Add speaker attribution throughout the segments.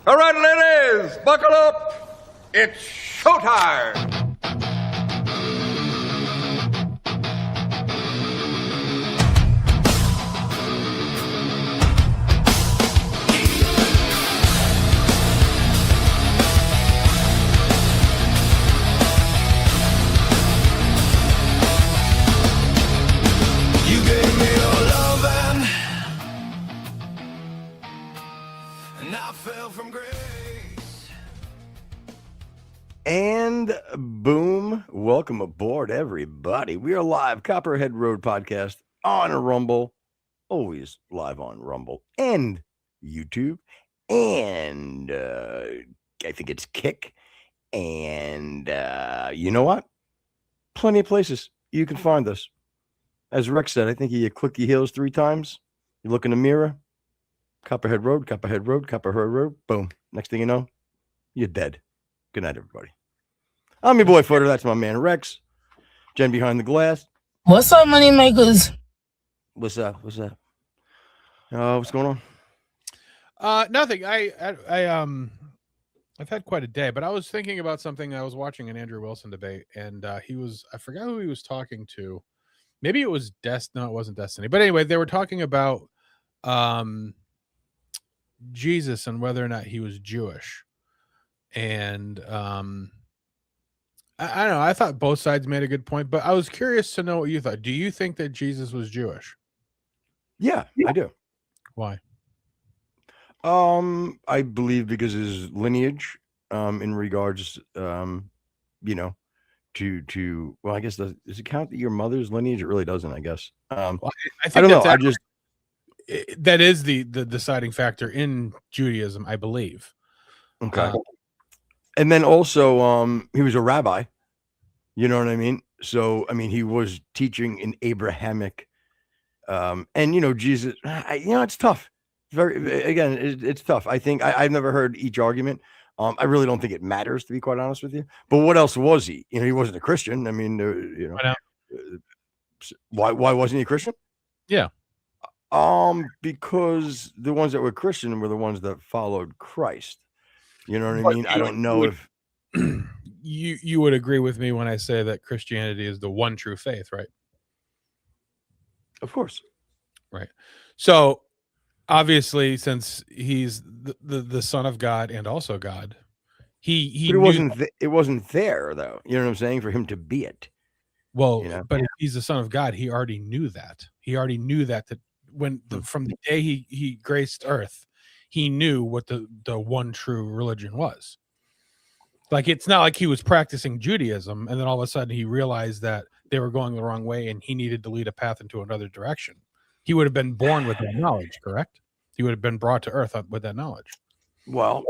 Speaker 1: All right, ladies, buckle up. It's showtime.
Speaker 2: You gave me your loving, and I fell from grace.
Speaker 3: And boom, welcome aboard, everybody. We are live, Copperhead Road Podcast on Rumble, always live on Rumble and YouTube, and I think it's Kick, and you know what? Plenty of places you can find us. As Rex said, I think you click the heels 3 times, you look in the mirror, Copperhead Road, Copperhead Road, Copperhead Road, boom. Next thing you know, you're dead. Good night, everybody. I'm your boy Footer. That's my man Rex. Jen behind the glass.
Speaker 4: What's up, money makers?
Speaker 3: What's up? What's up? What's going on?
Speaker 5: Nothing. I've had quite a day, but I was thinking about something. I was watching an Andrew Wilson debate, and I forgot who he was talking to. Maybe it was No, it wasn't Destiny. But anyway, they were talking about Jesus and whether or not he was Jewish. And I don't know. I thought both sides made a good point, but I was curious to know what you thought. Do you think that Jesus was Jewish?
Speaker 3: Yeah, I do.
Speaker 5: Why?
Speaker 3: I believe because his lineage, in regards, to well, I guess does it count your mother's lineage? It really doesn't, I guess.
Speaker 5: Well, I
Speaker 3: I don't know.
Speaker 5: That is the deciding factor in Judaism, I believe.
Speaker 3: Okay. And then also, he was a rabbi. You know what I mean? So, I mean, he was teaching in Abrahamic, and Jesus. It's tough. It's tough. I think I've never heard each argument. I really don't think it matters, to be quite honest with you. But what else was he? He wasn't a Christian. I mean, why wasn't he a Christian?
Speaker 5: Yeah.
Speaker 3: Because the ones that were Christian were the ones that followed Christ. You know what I mean? I don't know if
Speaker 5: you would agree with me when I say that Christianity is the one true faith, right?
Speaker 3: Of course.
Speaker 5: Right. So obviously, since he's the Son of God and also God, he
Speaker 3: it wasn't there though. You know what I'm saying? For him to be it.
Speaker 5: Well, but if he's the Son of God, he already knew that. He already knew that from the day he graced Earth, he knew what the one true religion was. Like, it's not like he was practicing Judaism and then all of a sudden he realized that they were going the wrong way and he needed to lead a path into another direction. He would have been born with that knowledge, correct? He would have been brought to Earth with that knowledge.
Speaker 3: Well,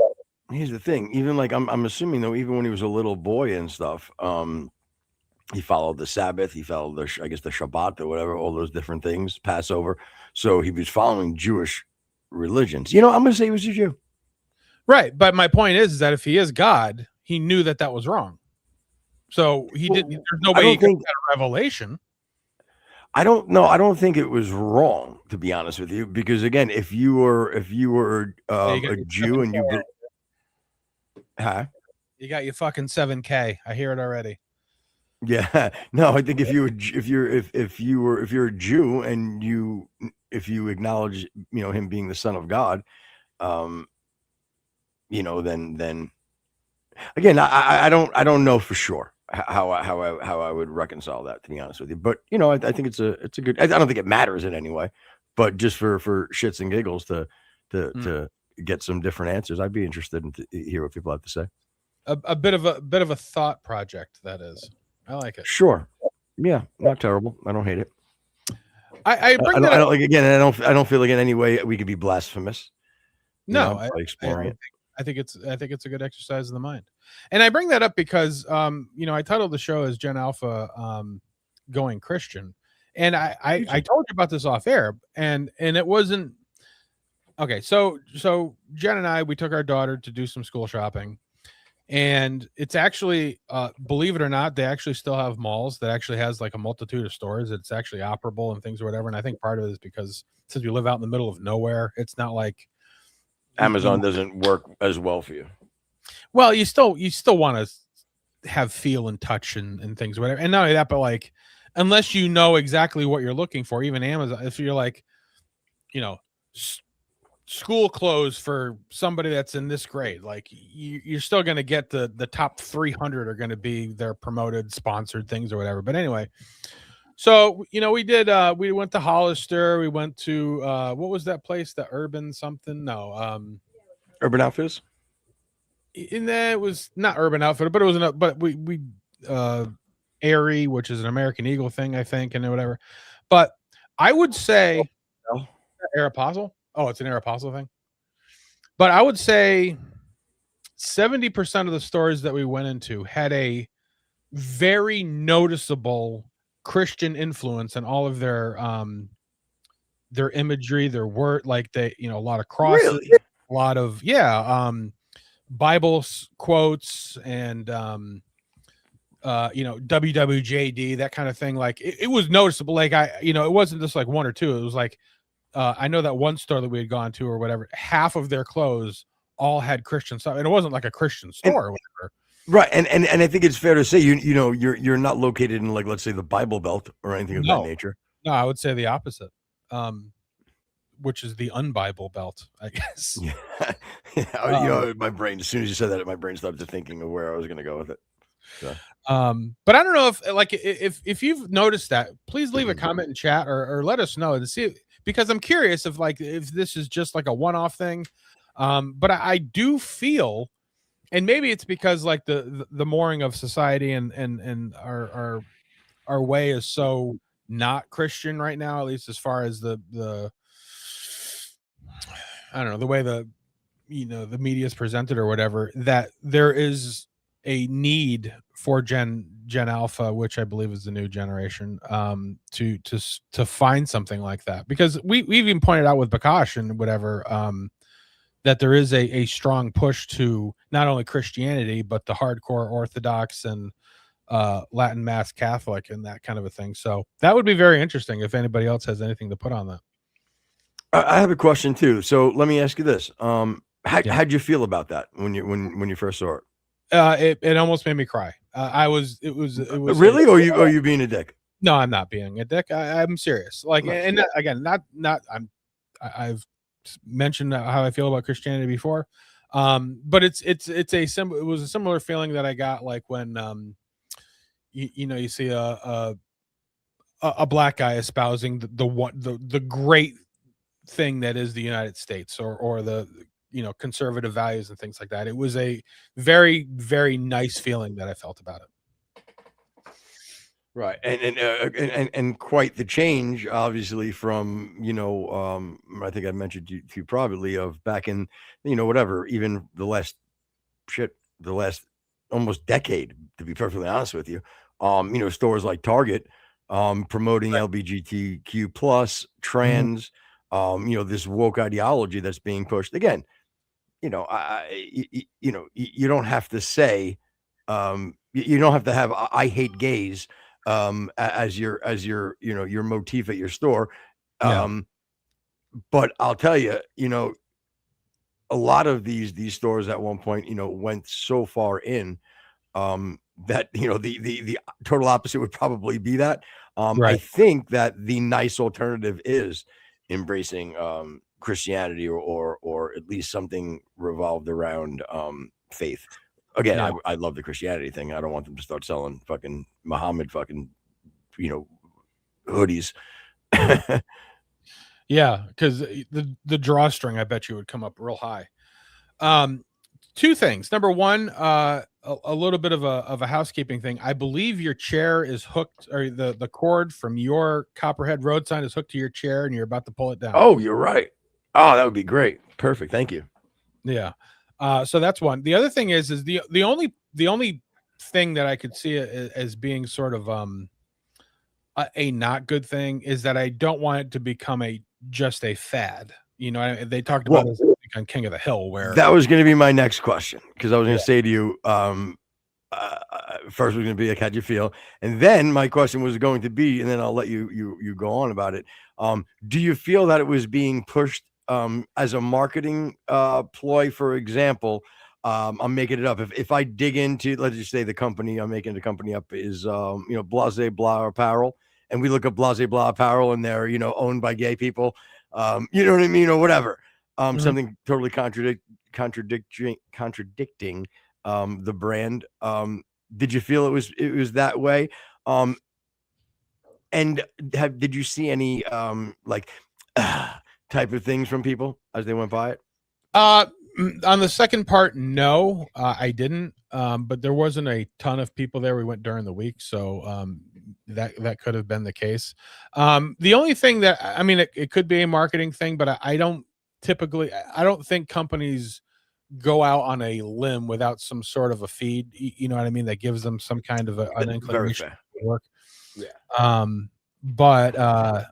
Speaker 3: here's the thing. Even like I'm assuming though, even when he was a little boy and stuff, he followed the Sabbath. He followed the Shabbat or whatever, all those different things, Passover. So he was following Jewish religions. I'm going to say he was a Jew.
Speaker 5: Right. But my point is that if he is God, he knew that was wrong. So he didn't. There's no way he could get a revelation.
Speaker 3: I don't know. I don't think it was wrong, to be honest with you, because again, if you were a Jew and you,
Speaker 5: you got your fucking 7K. I hear it already.
Speaker 3: Yeah, no, I think if you're a Jew and if you acknowledge him being the Son of God, then again, I don't know for sure how I would reconcile that, to be honest with you. But I think it's a good. I don't think it matters in any way, but just for shits and giggles to get some different answers, I'd be interested in to hear what people have to say.
Speaker 5: A bit of a thought project, that is. I like it.
Speaker 3: Sure. Yeah, not terrible. I don't hate it.
Speaker 5: I don't
Speaker 3: like, again, I don't feel like in any way we could be blasphemous.
Speaker 5: No,
Speaker 3: by exploring it.
Speaker 5: I think it's a good exercise of the mind. And I bring that up because I titled the show as Gen Alpha Going Christian. And I told you about this off air, and it wasn't okay. So Jen and I, we took our daughter to do some school shopping. And it's actually, believe it or not, they actually still have malls that actually has like a multitude of stores. It's actually operable and things or whatever. And I think part of it is because since we live out in the middle of nowhere, it's not like
Speaker 3: Amazon doesn't work as well for you.
Speaker 5: Well, you still want to have feel and touch and things, whatever. And not only that, but like, unless you know exactly what you're looking for, even Amazon, if you're like, school clothes for somebody that's in this grade, like you're still going to get the top 300 are going to be their promoted sponsored things or whatever. But anyway, so we went to Hollister, we went to what was that place, the Urban something,
Speaker 3: Urban Outfitters.
Speaker 5: And then it was not Urban Outfitter, but it was but we Aerie, which is an American Eagle thing, I think, and whatever. But I would say Aeropostale. Oh, it's an Aeropostale thing. But I would say 70% of the stores that we went into had a very noticeable Christian influence in all of their imagery, their word, like a lot of crosses,
Speaker 3: Really?
Speaker 5: a lot of Bible quotes and WWJD, that kind of thing. Like it was noticeable. Like it wasn't just like one or two. It was like I know that one store that we had gone to or whatever, half of their clothes all had Christian stuff, and it wasn't like a Christian store or whatever.
Speaker 3: Right, and I think it's fair to say you're not located in, like, let's say, the Bible Belt or anything of that nature.
Speaker 5: No, I would say the opposite. Which is the unbible belt, I guess.
Speaker 3: Yeah. My brain, as soon as you said that, my brain started thinking of where I was going to go with it. So.
Speaker 5: But I don't know if you've noticed that, please leave a comment in chat or let us know to see, because I'm curious if this is just like a one-off thing. But I do feel, and maybe it's because like the mooring of society and our way is so not Christian right now, at least as far as the I don't know, the way the media is presented or whatever, that there is a need for Gen Alpha, which I believe is the new generation, to find something like that, because we've even pointed out with Bakash and whatever, that there is a strong push to not only Christianity but the hardcore Orthodox and Latin Mass Catholic and that kind of a thing. So that would be very interesting if anybody else has anything to put on that.
Speaker 3: I have a question too. So let me ask you this: how'd you feel about that when you first saw it?
Speaker 5: It almost made me cry. It was
Speaker 3: really, or you being a dick?
Speaker 5: No, I'm not being a dick. I'm serious. Like, and again, I've mentioned how I feel about Christianity before, but it was a similar feeling that I got like when you see a black guy espousing the great thing that is the United States or the conservative values and things like that. It was a very, very nice feeling that I felt about it.
Speaker 3: Right, and quite the change, obviously, from I think I mentioned to you privately of back in whatever, even the last almost decade, to be perfectly honest with you. Stores like Target promoting LGBTQ plus trans. This woke ideology that's being pushed again. You don't have to say, you don't have to have "I hate gays" as your your motif at your store. But I'll tell you, a lot of these stores at one point, went so far in that the total opposite would probably be that. I think that the nice alternative is embracing Christianity or at least something revolved around faith. Again, I love the Christianity thing. I don't want them to start selling fucking Muhammad hoodies.
Speaker 5: Yeah, because the drawstring, I bet you, would come up real high. Two things. Number one, a little bit of a housekeeping thing. I believe your chair is hooked, or the cord from your Copperhead Road sign is hooked to your chair, and you're about to pull it down.
Speaker 3: Oh, you're right. Oh, that would be great. Perfect. Thank you.
Speaker 5: Yeah. So that's one. The other thing is the only thing that I could see as being sort of a not good thing is that I don't want it to become just a fad. They talked about it on King of the Hill, where
Speaker 3: that was going to be my next question, because I was going to say to you, first was going to be like, how'd you feel? And then my question was going to be, and then I'll let you go on about it. Do you feel that it was being pushed as a marketing ploy, for example, I'm making it up. If I dig into, let's just say the company I'm making the company up is Blase Blah Apparel, and we look up Blase Blah Apparel, and they're owned by gay people, you know what I mean, or whatever. Something totally contradicting the brand. Did you feel it was that way? And did you see any type of things from people as they went by it?
Speaker 5: On the second part, no, I didn't. But there wasn't a ton of people there. We went during the week, so that could have been the case. The only thing that, I mean, it could be a marketing thing, but I don't think companies go out on a limb without some sort of a feed. You know what I mean? That gives them some kind of an inclination to work.
Speaker 3: Yeah.
Speaker 5: But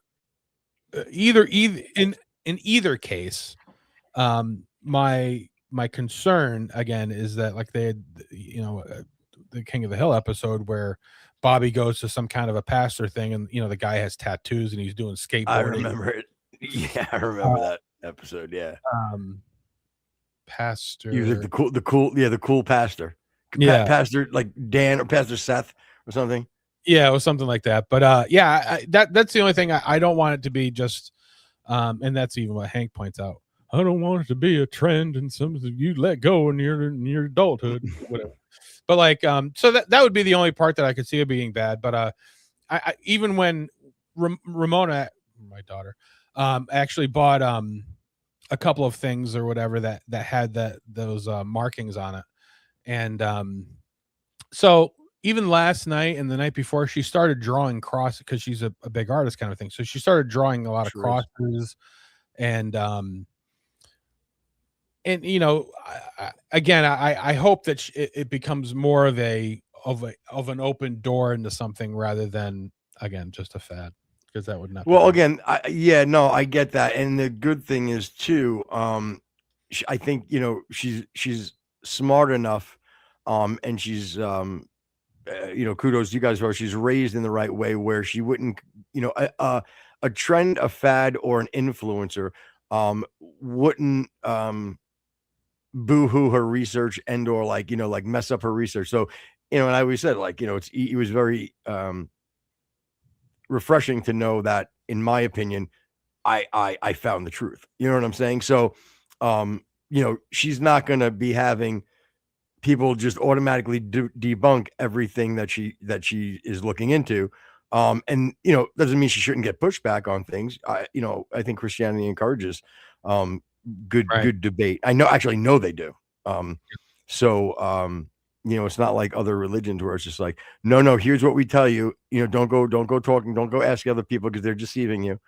Speaker 5: either in either case, my concern again is that, like, they had, the King of the Hill episode where Bobby goes to some kind of a pastor thing, and the guy has tattoos and he's doing skateboarding.
Speaker 3: I remember it. Yeah, I remember that episode. Yeah.
Speaker 5: Pastor.
Speaker 3: He was like the cool pastor.
Speaker 5: Yeah.
Speaker 3: Pastor like Dan or Pastor Seth or something.
Speaker 5: Yeah, it was something like that. But that's the only thing I don't want it to be just, and that's even what Hank points out. I don't want it to be a trend and something you let go in your adulthood, whatever. But like, so that would be the only part that I could see it being bad. But I even when Ramona, my daughter, actually bought a couple of things or whatever that had those markings on it, and so even last night and the night before, she started drawing crosses because she's a big artist kind of thing. So she started drawing a lot of crosses, and again, I hope that it becomes more of an open door into something rather than, again, just a fad, because that would not.
Speaker 3: Well, again, I get that, and the good thing is too, I think she's smart enough, and she's kudos to you guys for she's raised in the right way where she wouldn't, a trend, a fad, or an influencer wouldn't boo-hoo her research and or like mess up her research. So and I always said, like, it was very refreshing to know that, in my opinion, I found the truth. You know what I'm saying? So she's not going to be having people just automatically debunk everything that she is looking into. And doesn't mean she shouldn't get pushback on things. I think Christianity encourages good debate. I know they do. So it's not like other religions where it's just like, no, here's what we tell you. Don't go talking, don't go ask other people because they're deceiving you.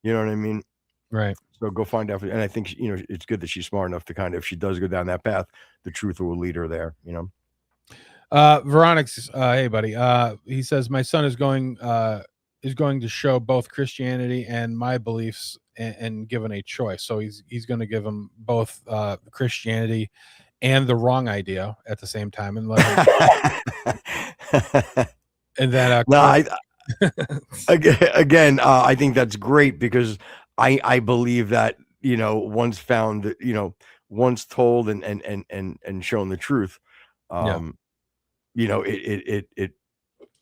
Speaker 3: You know what I mean?
Speaker 5: Right.
Speaker 3: So go find out. And I think it's good that she's smart enough to kind of, if she does go down that path, the truth will lead her there.
Speaker 5: Veronica's, hey buddy. He says my son is going to show both Christianity and my beliefs and given a choice. So he's going to give him both Christianity and the wrong idea at the same time, and let him and then
Speaker 3: again, I think that's great because I believe that once found, once told and shown the truth, it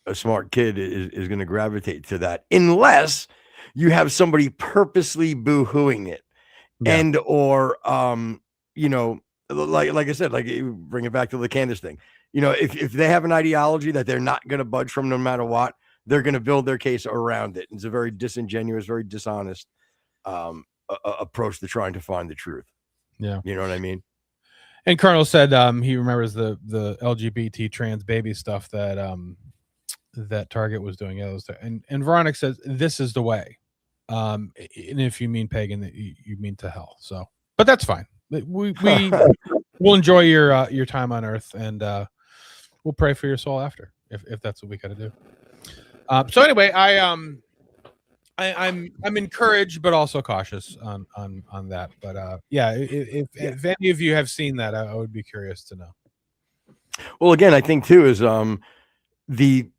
Speaker 3: a smart kid is going to gravitate to that, unless you have somebody purposely boo-hooing it, and or like I said, like, you bring it back to the Candace thing. If they have an ideology that they're not going to budge from no matter what, they're going to build their case around it. It's a very disingenuous, very dishonest approach to trying to find the truth.
Speaker 5: Yeah,
Speaker 3: you know what I mean.
Speaker 5: And Colonel said he remembers the LGBT trans baby stuff that that Target was doing. And Veronica says this is the way. And if you mean pagan, you mean to hell. So, but that's fine. We we'll enjoy your time on Earth, and we'll pray for your soul after, if that's what we got to do. So anyway, I'm encouraged, but also cautious on that. But if any of you have seen that, I would be curious to know.
Speaker 3: Well, again, I think too is the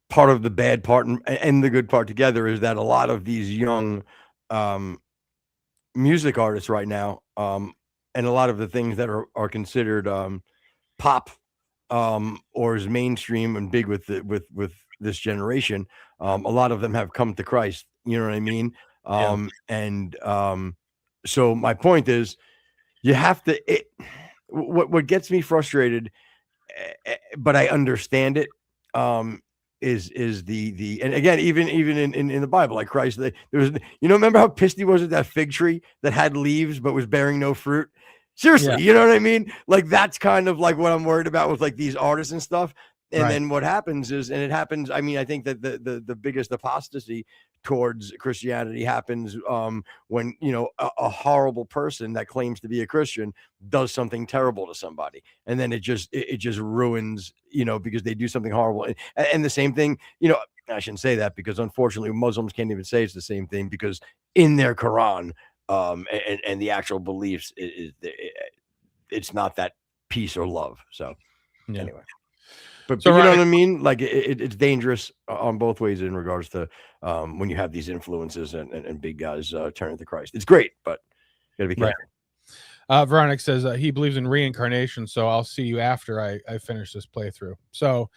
Speaker 3: part of the bad part and the good part together is that a lot of these young music artists right now, and a lot of the things that are considered pop, or is mainstream and big with this generation, a lot of them have come to Christ. You know what I mean? And so my point is, you have to. What gets me frustrated, but I understand it. Is the and again, even in the Bible, like Christ, there was, remember how pissed he was at that fig tree that had leaves but was bearing no fruit? Seriously, you know what I mean? Like, that's kind of like what I'm worried about with like these artists and stuff. And then what happens is, and it happens, I mean, I think that the biggest apostasy towards Christianity happens when, a horrible person that claims to be a Christian does something terrible to somebody. And then it just ruins, because they do something horrible. And the same thing, I shouldn't say that, because unfortunately Muslims can't even say it's the same thing, because in their Quran, and the actual beliefs, it's not that peace or love. So anyway. But you know what I mean? Like, it's dangerous on both ways in regards to when you have these influences and big guys turning to Christ. It's great, but you gotta be careful.
Speaker 5: Veronica says he believes in reincarnation, so I'll see you after I finish this playthrough. So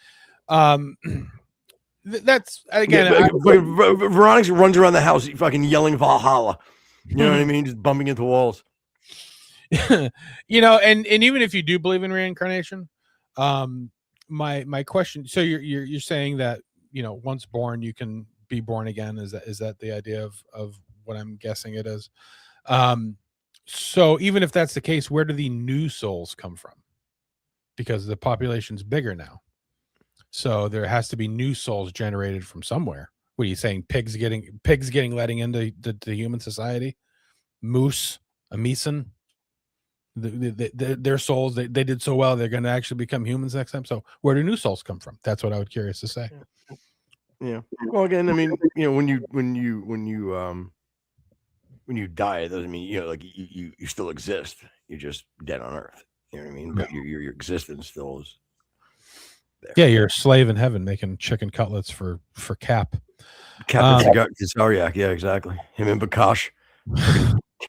Speaker 5: that's again.
Speaker 3: Veronica runs around the house fucking yelling Valhalla. You know what I mean? Just bumping into walls.
Speaker 5: And even if you do believe in reincarnation, my question, so you're saying that, once born you can be born again. Is that the idea of what I'm guessing it is? So even if that's the case, where do the new souls come from? Because the population's bigger now, so there has to be new souls generated from somewhere. What are you saying? Pigs getting letting into the human society? Moose, a meson, their souls, they did so well, they're going to actually become humans next time. So where do new souls come from? That's what I would curious to say.
Speaker 3: Yeah. Well, again, I mean, when you die, it doesn't mean, like you still exist. You're just dead on earth. You know what I mean? But your existence still is there.
Speaker 5: Yeah, you're a slave in heaven making chicken cutlets for Cap.
Speaker 3: Tsaryak, yeah, exactly. Him and Bakash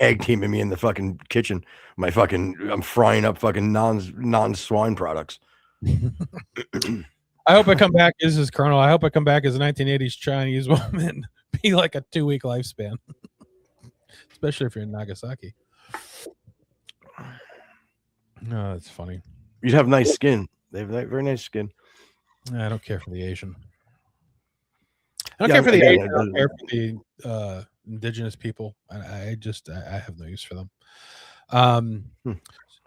Speaker 3: tag teaming me in the fucking kitchen. I'm frying up fucking non-swine products.
Speaker 5: I hope I come back. This is Colonel. I hope I come back as a 1980s Chinese woman. Be like a 2-week lifespan, especially if you're in Nagasaki. No, that's funny.
Speaker 3: You'd have nice skin. They have very nice skin.
Speaker 5: I don't care for the Asian. I don't care for the Asian. I don't care for the indigenous people. I have no use for them.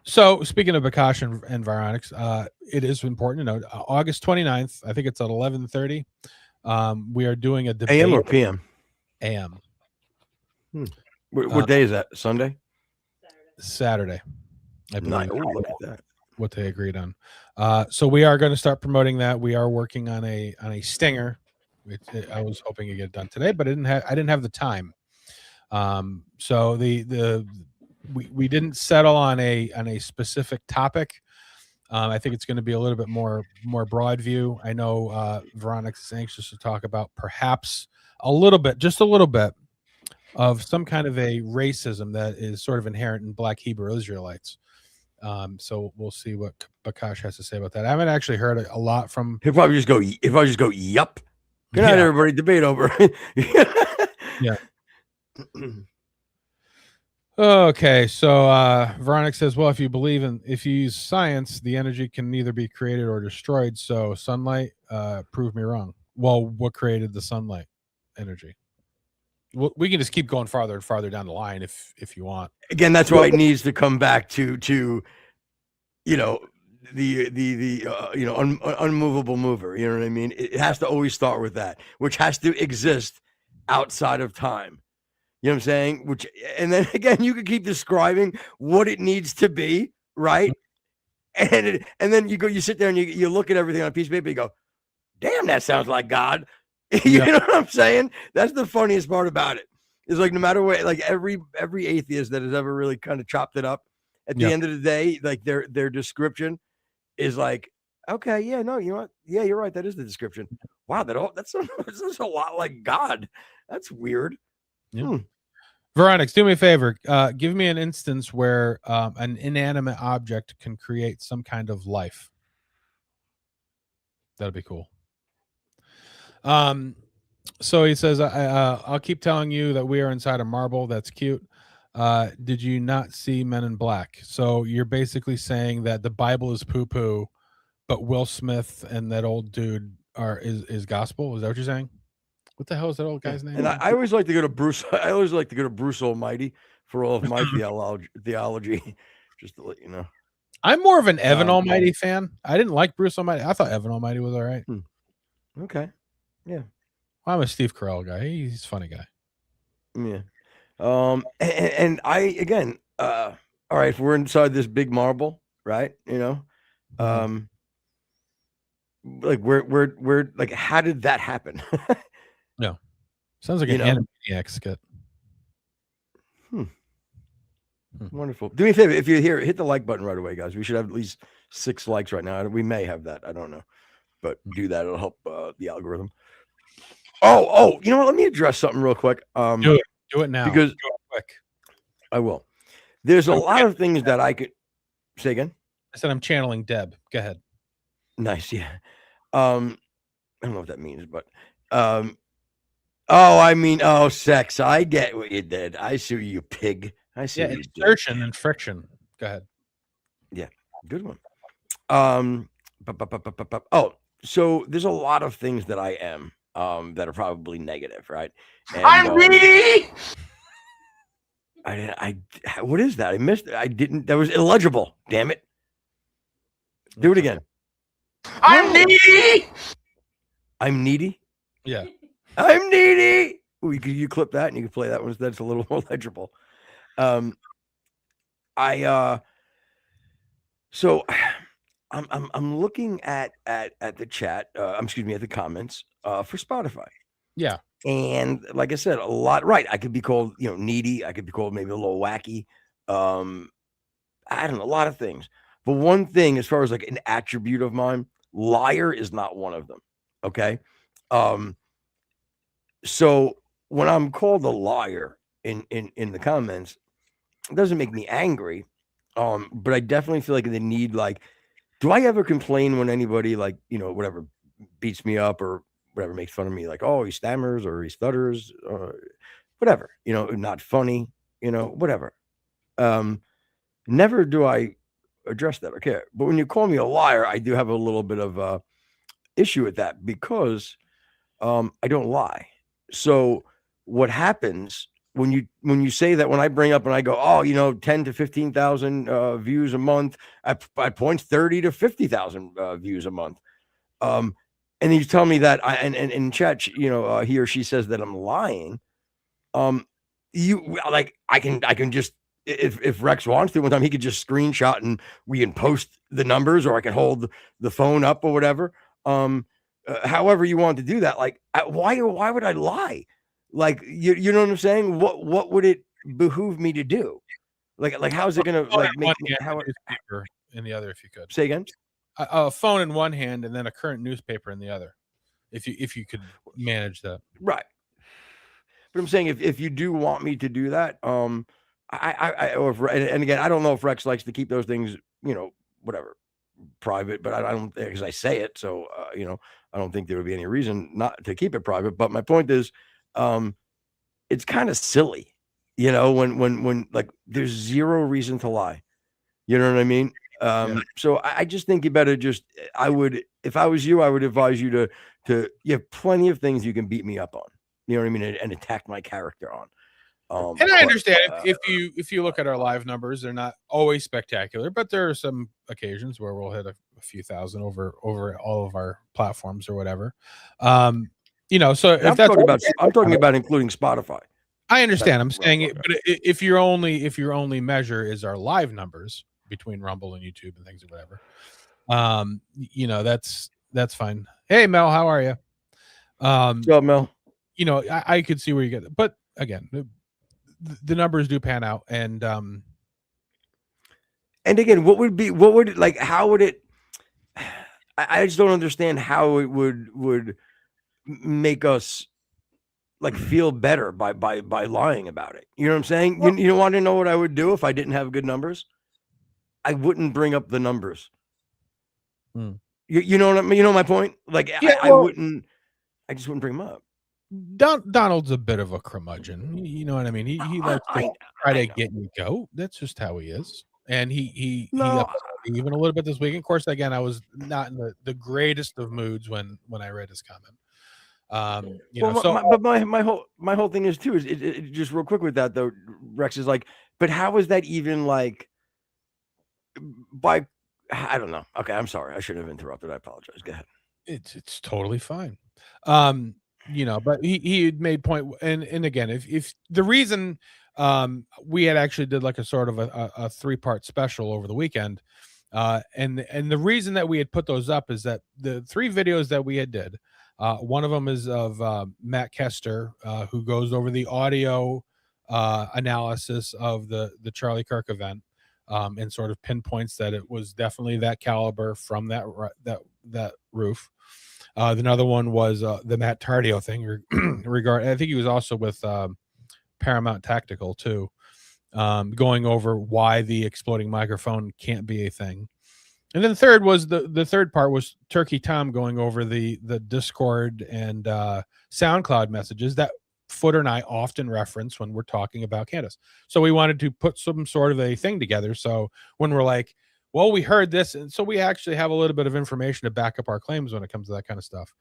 Speaker 5: So speaking of Bakash and Vironix, it is important to note August 29th, I think it's at 11:30. We are doing a debate.
Speaker 3: AM or PM?
Speaker 5: AM.
Speaker 3: What day is that? Sunday?
Speaker 5: Saturday. I believe.
Speaker 3: Look at that.
Speaker 5: What they agreed on. So we are going to start promoting that. We are working on a stinger. I was hoping to get it done today, but I didn't have the time. So we didn't settle on a specific topic. I think it's going to be a little bit more broad view. I know Veronica's is anxious to talk about perhaps just a little bit of some kind of a racism that is sort of inherent in Black Hebrew Israelites. So we'll see what Bakash has to say about that. I haven't actually heard a lot from.
Speaker 3: He'll probably just go. If I just go, yup. Good night, everybody. Debate over.
Speaker 5: Yeah. Okay, so Veronica says, well, if you use science, the energy can neither be created or destroyed. So sunlight, prove me wrong. Well, what created the sunlight energy? Well, we can just keep going farther and farther down the line if you want.
Speaker 3: Again, that's why it needs to come back to unmovable mover. You know what I mean? It has to always start with that, which has to exist outside of time. You know what I'm saying? And then again, you can keep describing what it needs to be, right? And then you sit there and you look at everything on a piece of paper. You go, damn, that sounds like God. You know what I'm saying? That's the funniest part about it. Is like, no matter what, like every atheist that has ever really kind of chopped it up, at the end of the day, like their description is like, okay, yeah, no, you know what? Yeah, you're right. That is the description. Wow, that's a lot like God. That's weird.
Speaker 5: Yeah. Veronix, do me a favor. Give me an instance where an inanimate object can create some kind of life. That'd be cool. So he says, I'll keep telling you that we are inside a marble. That's cute. Did you not see Men in Black? So you're basically saying that the Bible is poo poo, but Will Smith and that old dude is gospel. Is that what you're saying? What the hell is that old guy's name?
Speaker 3: And I always like to go to Bruce. I always like to go to Bruce Almighty for all of my theology, just to let you know.
Speaker 5: I'm more of an Evan Almighty fan. I didn't like Bruce Almighty. I thought Evan Almighty was all right.
Speaker 3: Okay. Yeah.
Speaker 5: I'm a Steve Carell guy. He's a funny guy.
Speaker 3: Yeah. And I again, all right, if we're inside this big marble, right? Like where like how did that happen?
Speaker 5: No. Sounds like an Animaniacs skit.
Speaker 3: Wonderful. Do me a favor, if you're here, hit the like button right away, guys. We should have at least 6 likes right now. We may have that. I don't know. But do that. It'll help the algorithm. Oh, you know what? Let me address something real quick.
Speaker 5: Do it now.
Speaker 3: Because
Speaker 5: do it quick.
Speaker 3: I will. There's a lot of things that I could say again.
Speaker 5: I said I'm channeling Deb. Go ahead.
Speaker 3: Nice, yeah. I don't know what that means, but sex. I get what you did. I see you pig. I see what you did.
Speaker 5: Insertion and friction. Go ahead.
Speaker 3: Yeah, good one. So there's a lot of things that I am that are probably negative, right? And,
Speaker 1: I'm greedy.
Speaker 3: What is that? I missed it. I didn't. That was illegible. Damn it. Do it again.
Speaker 1: I'm needy.
Speaker 3: I'm needy.
Speaker 5: Yeah.
Speaker 3: I'm needy. Ooh, you clip that and you can play that one. That's a little more legible. So I'm looking at the chat. Excuse me, at the comments for Spotify.
Speaker 5: Yeah.
Speaker 3: And like I said, a lot. Right. I could be called, needy. I could be called maybe a little wacky. I don't know, a lot of things. But one thing, as far as like an attribute of mine, liar is not one of them. Okay. So when I'm called a liar in the comments, it doesn't make me angry. But I definitely feel like the need, like, do I ever complain when anybody like, whatever beats me up or whatever makes fun of me, like, oh, he stammers or he stutters or whatever, not funny, whatever. Never do I address that. Okay. But when you call me a liar, I do have a little bit of issue with that because I don't lie. So what happens when you say that, when I bring up and I go, 10 to 15,000 views a month, at points 30 to 50,000 views a month. And then you tell me that and in chat, he or she says that I'm lying. I can just, if Rex wants to, one time he could just screenshot and we can post the numbers, or I can hold the phone up or whatever. However you want to do that. Like, why would I lie? Like, you know what I'm saying? What would it behoove me to do? Like how's it gonna like make me,
Speaker 5: newspaper in the other, if you could
Speaker 3: say again?
Speaker 5: A phone in one hand and then a current newspaper in the other, if you could manage that.
Speaker 3: Right. But I'm saying if you do want me to do that, and again, I don't know if Rex likes to keep those things, whatever, private, but I don't, because I say it, so I don't think there would be any reason not to keep it private. But my point is, it's kind of silly, when like there's zero reason to lie. You know what I mean? So I just think you better if I was you, I would advise you to you have plenty of things you can beat me up on. You know what I mean? And attack my character on.
Speaker 5: And I understand if you look at our live numbers, they're not always spectacular, but there are some occasions where we'll hit a few thousand over all of our platforms or whatever. So if
Speaker 3: I'm talking about including Spotify.
Speaker 5: I understand. I'm saying it, but if your only measure is our live numbers between Rumble and YouTube and things or whatever, that's fine. Hey Mel, how are you?
Speaker 3: What's up, Mel?
Speaker 5: I could see where you get it, but again, the numbers do pan out, and
Speaker 3: again, how would it? I just don't understand how it would make us, like feel better by lying about it. You know what I'm saying? You want to know what I would do if I didn't have good numbers? I wouldn't bring up the numbers. You know what I mean? You know my point? Like I wouldn't. I just wouldn't bring them up.
Speaker 5: Donald's a bit of a curmudgeon. You know what I mean? He likes to try to get you go. That's just how he is. And he upset me even a little bit this week. Of course, again, I was not in the greatest of moods when I read his comment.
Speaker 3: My whole thing is too is it just real quick with that though. Rex is like, but how is that even like by? I don't know. Okay, I'm sorry. I shouldn't have interrupted. I apologize. Go ahead.
Speaker 5: It's totally fine. But he had made point, and again, if the reason we had actually did like a sort of a 3-part special over the weekend, and the reason that we had put those up is that the 3 videos that we had did, one of them is of Matt Kester, who goes over the audio analysis of the Charlie Kirk event, and sort of pinpoints that it was definitely that caliber from that roof. Another one was the Matt Tardio thing. I think he was also with Paramount Tactical too, going over why the exploding microphone can't be a thing. And then the third was the third part was Turkey Tom going over the Discord and SoundCloud messages that Footer and I often reference when we're talking about Candace. So we wanted to put some sort of a thing together. So when we're like, well, we heard this, and so we actually have a little bit of information to back up our claims when it comes to that kind of stuff.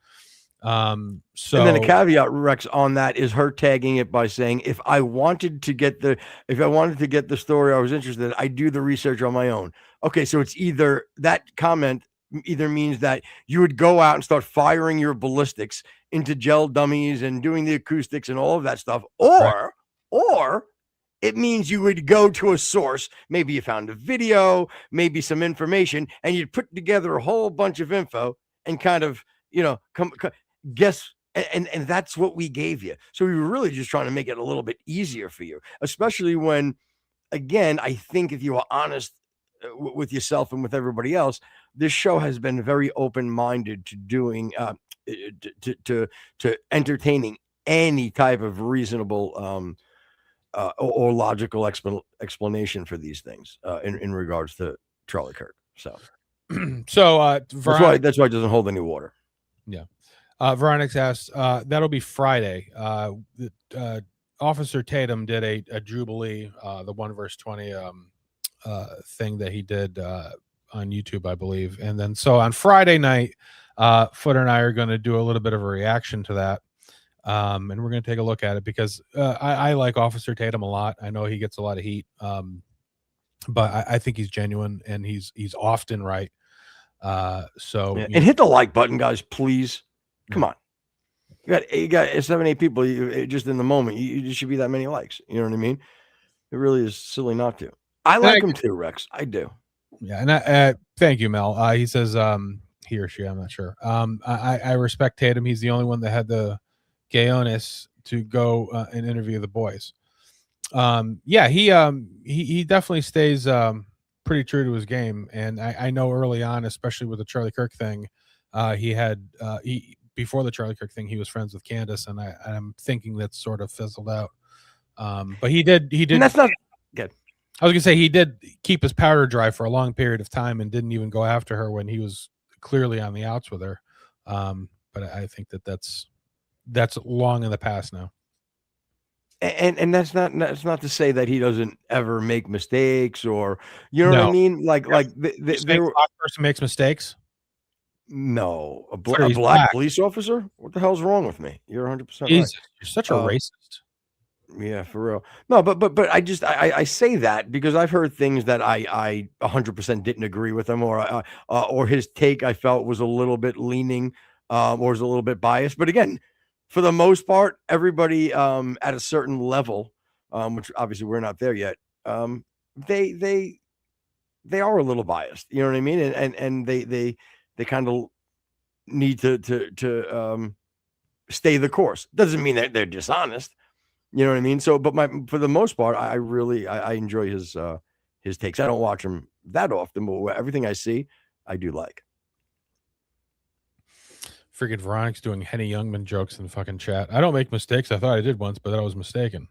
Speaker 5: And
Speaker 3: then a caveat, Rex, on that is her tagging it by saying, if I wanted to get the story I was interested in, I do the research on my own. Okay, so it's either that comment either means that you would go out and start firing your ballistics into gel dummies and doing the acoustics and all of that stuff, or it means you would go to a source. Maybe you found a video, maybe some information, and you'd put together a whole bunch of info and kind of, guess. And that's what we gave you. So we were really just trying to make it a little bit easier for you, especially when, again, I think if you are honest with yourself and with everybody else, this show has been very open-minded to doing, to entertaining any type of reasonable, or logical explanation for these things in regards to Charlie Kirk. So that's why it doesn't hold any water.
Speaker 5: Yeah. Veronic's asked, that'll be Friday. Officer Tatum did a Jubilee, the 1 verse 20 thing that he did on YouTube, I believe. And then so on Friday night, Footer and I are going to do a little bit of a reaction to that. And we're going to take a look at it because I like Officer Tatum a lot. I know he gets a lot of heat, but I think he's genuine and he's often right.
Speaker 3: And hit the like button, guys, please. Come on. You got 7-8 people just in the moment. You should be that many likes. You know what I mean? It really is silly not to. I like him too, Rex. I do.
Speaker 5: Yeah, and thank you, Mel. He says he or she, I'm not sure. I respect Tatum. He's the only one that had the gayonis to go and interview the boys. He definitely stays pretty true to his game. And I know early on, especially with the Charlie Kirk thing, before the Charlie Kirk thing, he was friends with Candace, and I'm thinking that's sort of fizzled out. But he did.
Speaker 3: And that's not good.
Speaker 5: I was gonna say he did keep his powder dry for a long period of time and didn't even go after her when he was clearly on the outs with her. But I think that's long in the past now.
Speaker 3: And that's not to say that he doesn't ever make mistakes or what I mean. Like
Speaker 5: the person makes mistakes.
Speaker 3: No, a black police officer. What the hell's wrong with me? You're 100% right.
Speaker 5: You're such a racist.
Speaker 3: Yeah, for real. No, but I say that because I've heard things that I 100% didn't agree with him, or his take I felt was a little bit leaning, or was a little bit biased. But again, for the most part, everybody at a certain level, which obviously we're not there yet, they are a little biased. You know what I mean? And they kind of need to stay the course. Doesn't mean that they're dishonest. You know what I mean? So, but for the most part, I really enjoy his takes. I don't watch him that often, but everything I see, I do like.
Speaker 5: Freaking Veronica's doing Henny Youngman jokes in the fucking chat. I don't make mistakes. I thought I did once, but I was mistaken.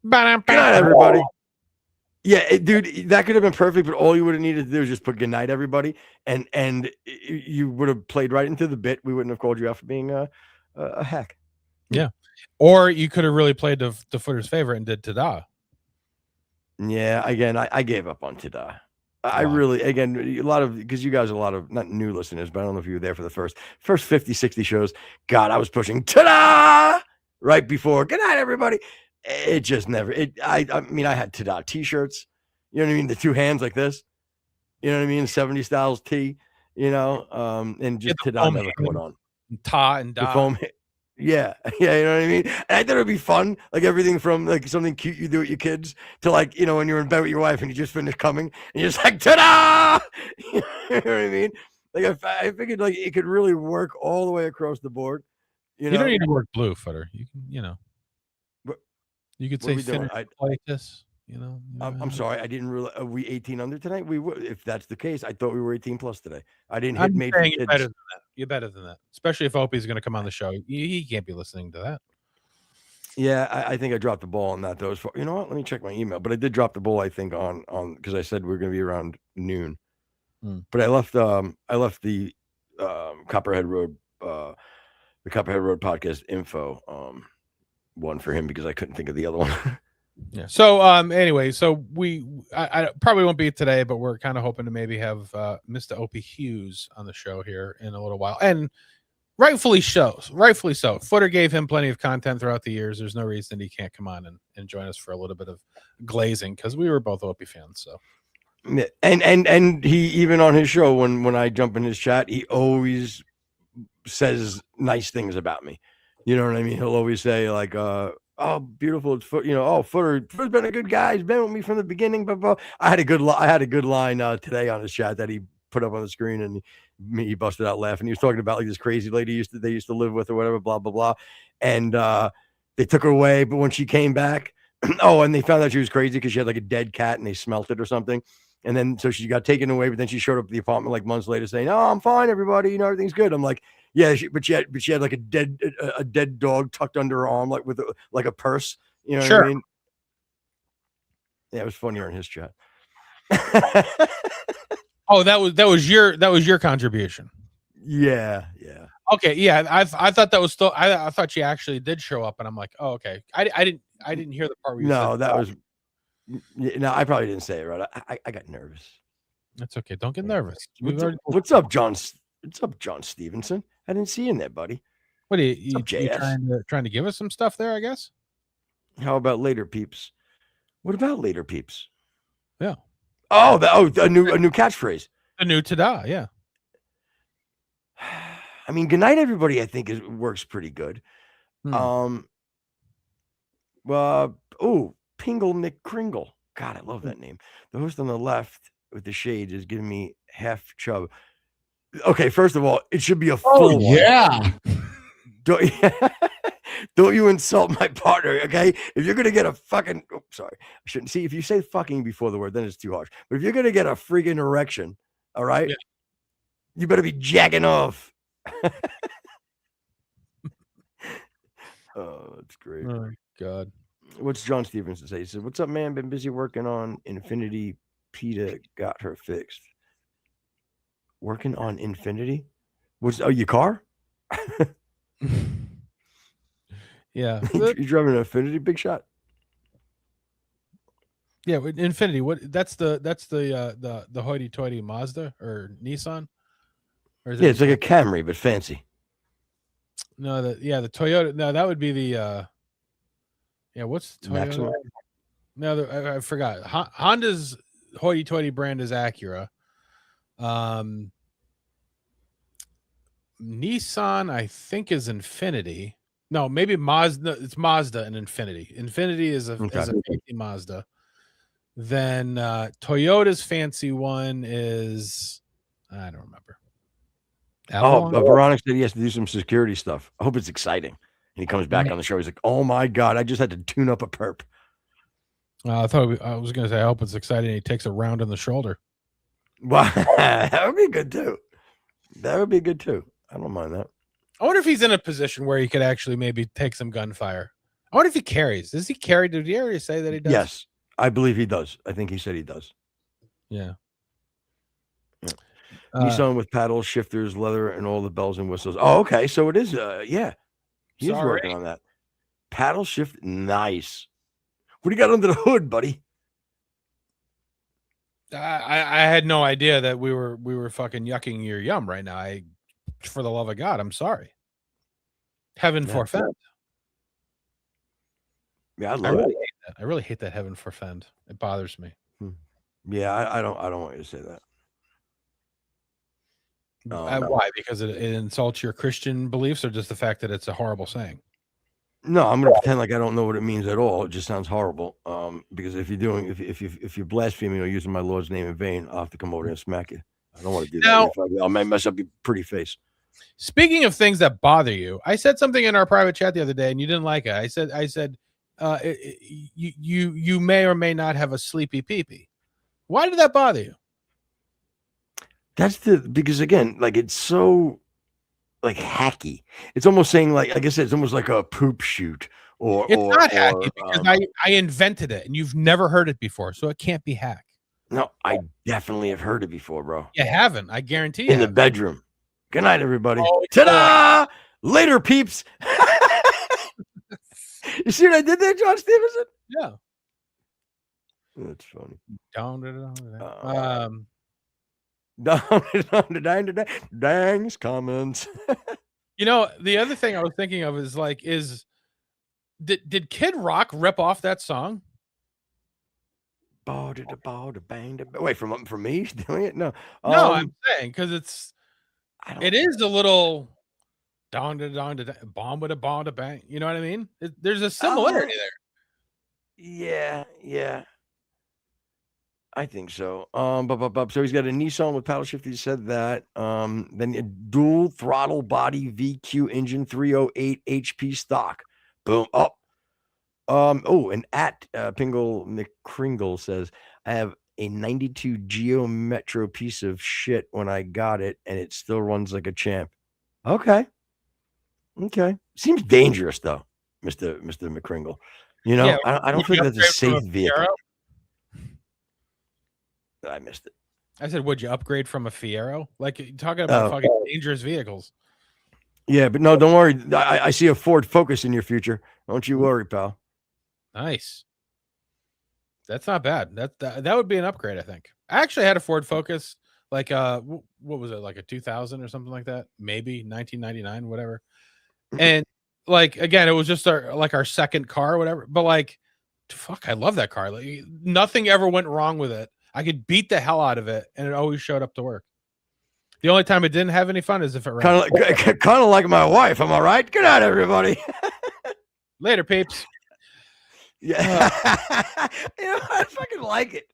Speaker 3: Good night, everybody. Yeah, dude, that could have been perfect, but all you would have needed to do is just put good night, everybody, and you would have played right into the bit. We wouldn't have called you out for being a hack.
Speaker 5: Yeah. Or you could have really played the footer's favorite and did ta-da.
Speaker 3: Yeah, again, I gave up on ta-da. I really, again, a lot of, because you guys are a lot of, not new listeners, but I don't know if you were there for the first 50, 60 shows. God, I was pushing ta-da right before. Good night, everybody. It just never, I mean, I had ta-da t-shirts, you know what I mean? The two hands like this, you know what I mean? 70 styles tee, you know, and just ta-da never caught on.
Speaker 5: Ta and da.
Speaker 3: The foam, yeah, you know what I mean? And I thought it'd be fun, like everything from like something cute you do with your kids to like, you know, when you're in bed with your wife and you just finished coming and you're just like, ta-da! You know what I mean? Like I figured like it could really work all the way across the board. You
Speaker 5: don't need to work blue, footer. You can, you know. You could say finish like this, you know.
Speaker 3: I'm sorry, I didn't realize. Are we 18 under tonight? We would, if that's the case. I thought we were 18 plus today. I didn't hit made for kids.
Speaker 5: You're better than that. You're better than that, especially if Opie's going to come on the show. He can't be listening to that.
Speaker 3: Yeah, I think I dropped the ball on that. Those, you know what? Let me check my email. But I did drop the ball. I think on because I said we are going to be around noon. But I left the Copperhead Road the Copperhead Road podcast info one for him because I couldn't think of the other one.
Speaker 5: Yeah. So anyway, so I probably won't be today, but we're kind of hoping to maybe have Mr. Opie Hughes on the show here in a little while, and rightfully so. Footer gave him plenty of content throughout the years. There's no reason he can't come on and join us for a little bit of glazing because we were both Opie fans. So.
Speaker 3: And he, even on his show, when I jump in his chat, he always says nice things about me. You know what I mean? He'll always say like, "Oh, beautiful, it's Foot." You know, "Oh, Footer's been a good guy. He's been with me from the beginning." But I had a good line today on his chat that he put up on the screen, and he busted out laughing. He was talking about like this crazy lady they used to live with or whatever, blah blah blah, and they took her away. But when she came back, and they found out she was crazy because she had like a dead cat and they smelt it or something. And then so she got taken away, but then she showed up at the apartment like months later saying, "Oh, I'm fine, everybody. You know, everything's good." I'm like, "Yeah," but she had like a dead dog tucked under her arm, like with like a purse. You know what I mean? Yeah, it was funnier in his chat.
Speaker 5: Oh, that was your contribution.
Speaker 3: Yeah.
Speaker 5: Okay, yeah. I thought that was still. I thought she actually did show up, and I'm like, oh, okay. I didn't hear the part where you said
Speaker 3: that was. No, I probably didn't say it right. I got nervous.
Speaker 5: That's okay. Don't get nervous.
Speaker 3: What's up, John? What's up, John Stevenson? I didn't see you in there, buddy.
Speaker 5: What are you trying to give us some stuff there? I guess.
Speaker 3: How about later, peeps? What about later, peeps?
Speaker 5: Yeah.
Speaker 3: Oh, a new catchphrase.
Speaker 5: A new ta-da. Yeah.
Speaker 3: I mean, good night, everybody. I think works pretty good. Pingle McCringle. God, I love that name. The host on the left with the shade is giving me half chub. Okay, first of all, it should be a full one.
Speaker 6: Yeah.
Speaker 3: Don't you insult my partner, okay? If you're gonna get a fucking sorry, I shouldn't see if you say fucking before the word, then it's too harsh. But if you're gonna get a freaking erection, all right, you better be jacking off. Oh, that's great.
Speaker 5: Oh God.
Speaker 3: What's John Stevenson say? He said, "What's up, man? Been busy working on Infinity. PETA got her fixed." Working on Infinity? Your car?
Speaker 5: Yeah.
Speaker 3: You driving an Infinity, big shot?
Speaker 5: Yeah, with Infinity. What? That's the hoity-toity Mazda or Nissan? Or is
Speaker 3: it's like a Camry but fancy.
Speaker 5: No, the Toyota. No, that would be the. What's the Toyota?
Speaker 3: Maxima?
Speaker 5: No, I forgot. Honda's hoity-toity brand is Acura. Nissan, I think, is Infinity. No, maybe Mazda. It's Mazda and Infinity. Infinity is a fancy Mazda. Then Toyota's fancy one is I don't remember.
Speaker 3: Veronica said he has to do some security stuff. I hope it's exciting. And he comes back on the show. He's like, "Oh my God, I just had to tune up a perp."
Speaker 5: I thought I was going to say, I hope it's exciting. He takes a round on the shoulder.
Speaker 3: Wow, that would be good too. I don't mind that.
Speaker 5: I wonder if he's in a position where he could actually maybe take some gunfire. I wonder if he carries. Does he carry? Did he already say that he does?
Speaker 3: Yes, I believe he does. I think he said he does.
Speaker 5: Yeah.
Speaker 3: Nissan with paddles, shifters, leather, and all the bells and whistles. Oh, okay. So it is. Yeah, he's working on that. Paddle shift, nice. What do you got under the hood, buddy?
Speaker 5: I had no idea that we were fucking yucking your yum right now. For the love of God, I'm sorry. Heaven forfend.
Speaker 3: Yeah, I love it.
Speaker 5: Hate that. I really hate that heaven forfend. It bothers me.
Speaker 3: Yeah, I don't want you to say that.
Speaker 5: Why? Because it insults your Christian beliefs, or just the fact that it's a horrible saying?
Speaker 3: No, I'm gonna pretend like I don't know what it means at all. It just sounds horrible. Because if you're blaspheming or using my Lord's name in vain, I'll have to come over and smack you. I don't want to do that. I might mess up your pretty face.
Speaker 5: Speaking of things that bother you, I said something in our private chat the other day, and you didn't like it. I said, you may or may not have a sleepy peepee. Why did that bother you?
Speaker 3: That's because again, like it's so like hacky. It's almost saying like I guess it's almost like a poop shoot or
Speaker 5: it's not hacky because I invented it and you've never heard it before, so it can't be hack.
Speaker 3: No, I definitely have heard it before, bro.
Speaker 5: You haven't, I guarantee you.
Speaker 3: In the bedroom. Good night, everybody. Ta-da! Later, peeps. You see what I did there, John Stevenson?
Speaker 5: Yeah.
Speaker 3: That's funny. Dang's comments.
Speaker 5: You know, the other thing I was thinking of is like, did Kid Rock rip off that song?
Speaker 3: Wait, from me doing it? No.
Speaker 5: No, I'm saying because it is a little bomb with a bomb to bang. You know what I mean? There's a similarity there.
Speaker 3: Yeah. I think so. So he's got a Nissan with paddle shift. He said that. Then a dual throttle body VQ engine, 308 HP stock. Boom. Up. And at Pingle McCringle says, I have a 92 Geo Metro piece of shit when I got it, and it still runs like a champ. Okay. Seems dangerous though, Mr. McCringle. You know, I don't think that's a safe vehicle. I missed it.
Speaker 5: I said, would you upgrade from a Fiero? Like talking about fucking dangerous vehicles.
Speaker 3: Yeah, but no, don't worry. I see a Ford Focus in your future. Don't you worry, pal.
Speaker 5: Nice. That's not bad. That would be an upgrade, I think. I actually had a Ford Focus, like what was it, like a 2000 or something like that? Maybe 1999, whatever. And like again, it was just our second car or whatever. But like, fuck, I love that car. Like nothing ever went wrong with it. I could beat the hell out of it, and it always showed up to work. The only time it didn't have any fun is if it ran.
Speaker 3: Kind of like my wife. Am I right? Good night, everybody.
Speaker 5: Later, peeps.
Speaker 3: Yeah, I fucking like it.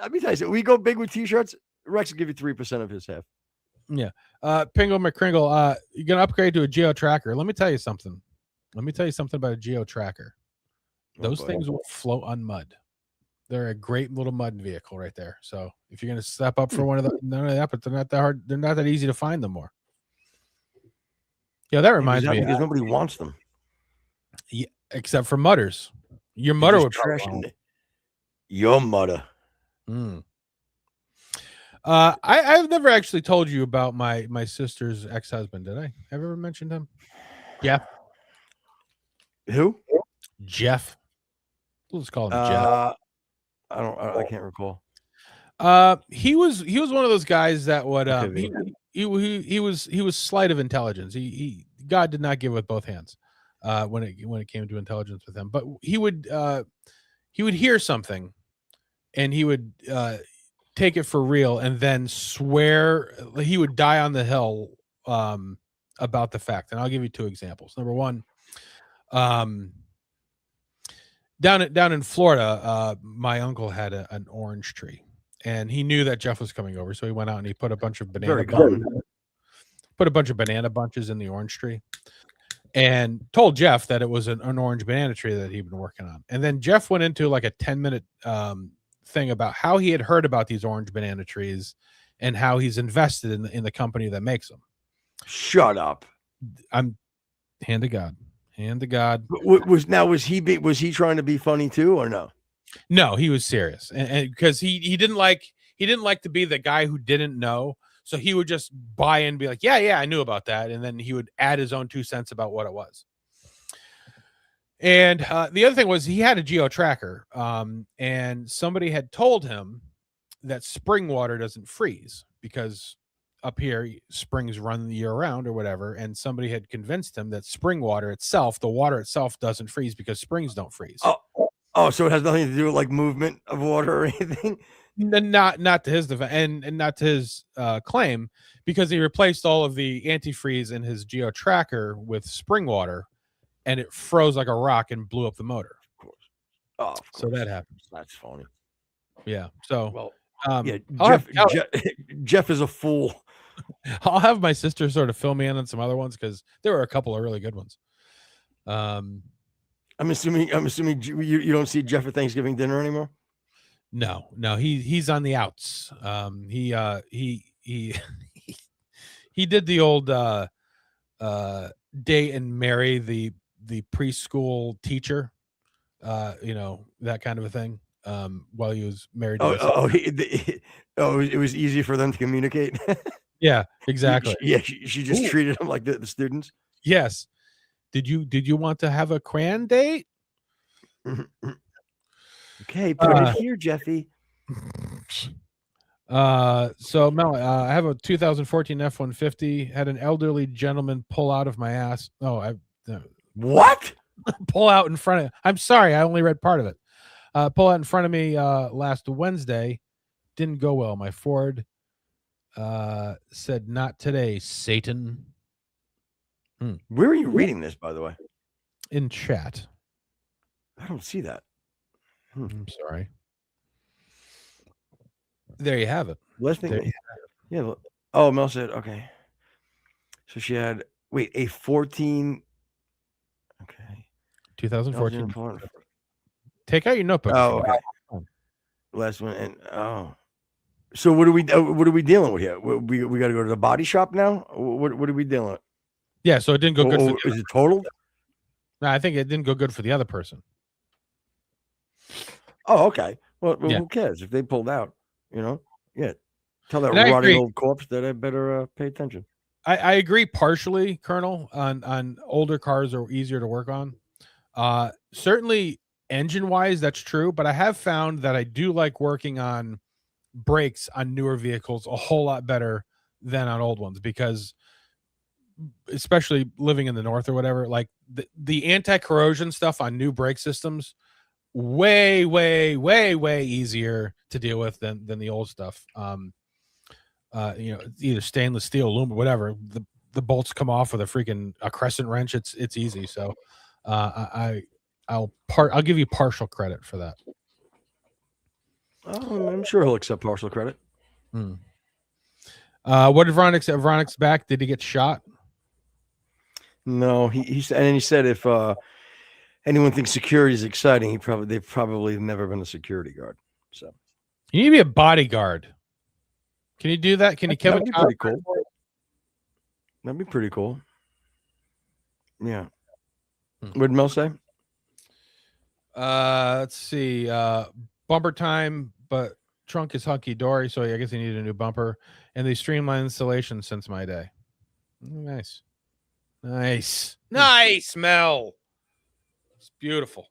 Speaker 3: Let me tell you something. We go big with t-shirts. Rex will give you 3% of his half.
Speaker 5: Yeah. Pingle McCringle, you're gonna upgrade to a Geo Tracker. Let me tell you something. About a Geo Tracker. Those things will float on mud. They're a great little mud vehicle right there. So if you're gonna step up for one of them, none of that, but they're not that hard. They're not that easy to find them more. Yeah, that reminds me
Speaker 3: because nobody wants them.
Speaker 5: Yeah, except for mudders. Your mudder would trash
Speaker 3: your mudder.
Speaker 5: I've never actually told you about my sister's ex-husband. Did I? Have I ever mentioned him? Jeff.
Speaker 3: Who?
Speaker 5: Jeff. Let's call him Jeff.
Speaker 3: I can't recall.
Speaker 5: He was one of those guys that would he was slight of intelligence. He God did not give with both hands when it came to intelligence with him. But he would hear something and he would take it for real and then swear. He would die on the hill about the fact. And I'll give you two examples. Number one, down in Florida, my uncle had an orange tree, and he knew that Jeff was coming over, so he went out and he put a bunch of banana bunches in the orange tree, and told Jeff that it was an orange banana tree that he'd been working on. And then Jeff went into like a 10-minute thing about how he had heard about these orange banana trees and how he's invested in the company that makes them.
Speaker 3: Shut up.
Speaker 5: I'm hand to God. Hand to God.
Speaker 3: Was he trying to be funny too or no?
Speaker 5: No, he was serious, and because he didn't like to be the guy who didn't know, so he would just buy in and be like, yeah, I knew about that, and then he would add his own 2 cents about what it was. And the other thing was he had a geo tracker, and somebody had told him that spring water doesn't freeze because up here springs run the year round or whatever, and somebody had convinced him that spring water itself, the water itself, doesn't freeze because springs don't freeze.
Speaker 3: Oh, so it has nothing to do with like movement of water or anything?
Speaker 5: Not to his defense, and not to his claim, because he replaced all of the antifreeze in his geo tracker with spring water, and it froze like a rock and blew up the motor.
Speaker 3: Of course. Oh, of
Speaker 5: so
Speaker 3: course.
Speaker 5: that happened.
Speaker 3: That's funny.
Speaker 5: Yeah. So
Speaker 3: well, yeah, Jeff is a fool.
Speaker 5: I'll have my sister sort of fill me in on some other ones because there were a couple of really good ones.
Speaker 3: I'm assuming you don't see Jeff at Thanksgiving dinner anymore.
Speaker 5: No, he's on the outs. He did the old date and marry the preschool teacher, that kind of a thing. While he was married.
Speaker 3: It was easy for them to communicate.
Speaker 5: Yeah, exactly.
Speaker 3: She just treated him like the students.
Speaker 5: Yes. Did you want to have a crayon date?
Speaker 3: Okay, put it here, Jeffy.
Speaker 5: So Mel, I have a 2014 F-150. Had an elderly gentleman pull out of my ass.
Speaker 3: What?
Speaker 5: Pull out in front of. I'm sorry, I only read part of it. Pull out in front of me last Wednesday. Didn't go well. My Ford said, "Not today, Satan."
Speaker 3: Where are you reading this, by the way?
Speaker 5: In chat.
Speaker 3: I don't see that.
Speaker 5: I'm sorry. There you have it.
Speaker 3: Last thing. Yeah. Oh, Mel said, okay. So she had, a 14. Okay.
Speaker 5: 2014. Take out your notebook.
Speaker 3: Oh, okay. Last one. And so what are we dealing with here? We got to go to the body shop now. What are we dealing with?
Speaker 5: Yeah. So it didn't go good.
Speaker 3: Is it totaled?
Speaker 5: No, I think it didn't go good for the other person.
Speaker 3: Oh, okay. Well,
Speaker 5: Yeah.
Speaker 3: Who cares if they pulled out? Yeah. Tell that
Speaker 5: And I
Speaker 3: rotting
Speaker 5: agree.
Speaker 3: old corpse that I better pay attention.
Speaker 5: I agree partially, Colonel. On older cars are easier to work on. Certainly engine wise, that's true. But I have found that I do like working on brakes on newer vehicles a whole lot better than on old ones, because especially living in the north or whatever, like the anti-corrosion stuff on new brake systems, way easier to deal with than the old stuff. Either stainless steel, aluminum, whatever. The bolts come off with a crescent wrench. It's easy. So I'll give you partial credit for that.
Speaker 3: Oh, I'm sure he'll accept partial credit.
Speaker 5: What did Veronic's back? Did he get shot?
Speaker 3: No, he said, and then he said if anyone thinks security is exciting, they've probably never been a security guard. So
Speaker 5: you need to be a bodyguard. Can you do that? Can you Kevin?
Speaker 3: That'd be pretty cool. That'd be pretty cool. Yeah. What did Mel say?
Speaker 5: Let's see. Bumper time, but trunk is hunky dory, so I guess he needed a new bumper. And they streamlined installation since my day. Nice, Mel. It's beautiful.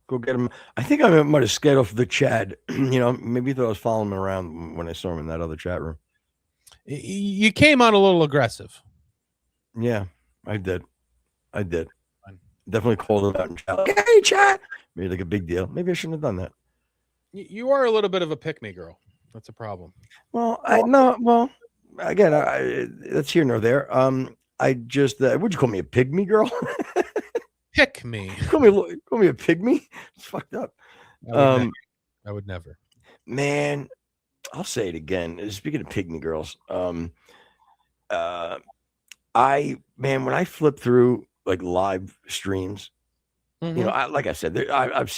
Speaker 3: Go get him. I think I might have scared off the Chad. Maybe thought I was following him around when I saw him in that other chat room.
Speaker 5: You came on a little aggressive.
Speaker 3: Yeah, I did. Definitely called him out in chat. Like, hey, chat. Made like a big deal. Maybe I shouldn't have done that.
Speaker 5: You are a little bit of a pick-me girl. That's a problem.
Speaker 3: Well, again, that's here nor there. I just would you call me a pygmy girl?
Speaker 5: Pick me.
Speaker 3: Call me a pygmy? It's fucked up.
Speaker 5: I would never.
Speaker 3: Man, I'll say it again. Speaking of pygmy girls, when I flip through like live streams, like I said,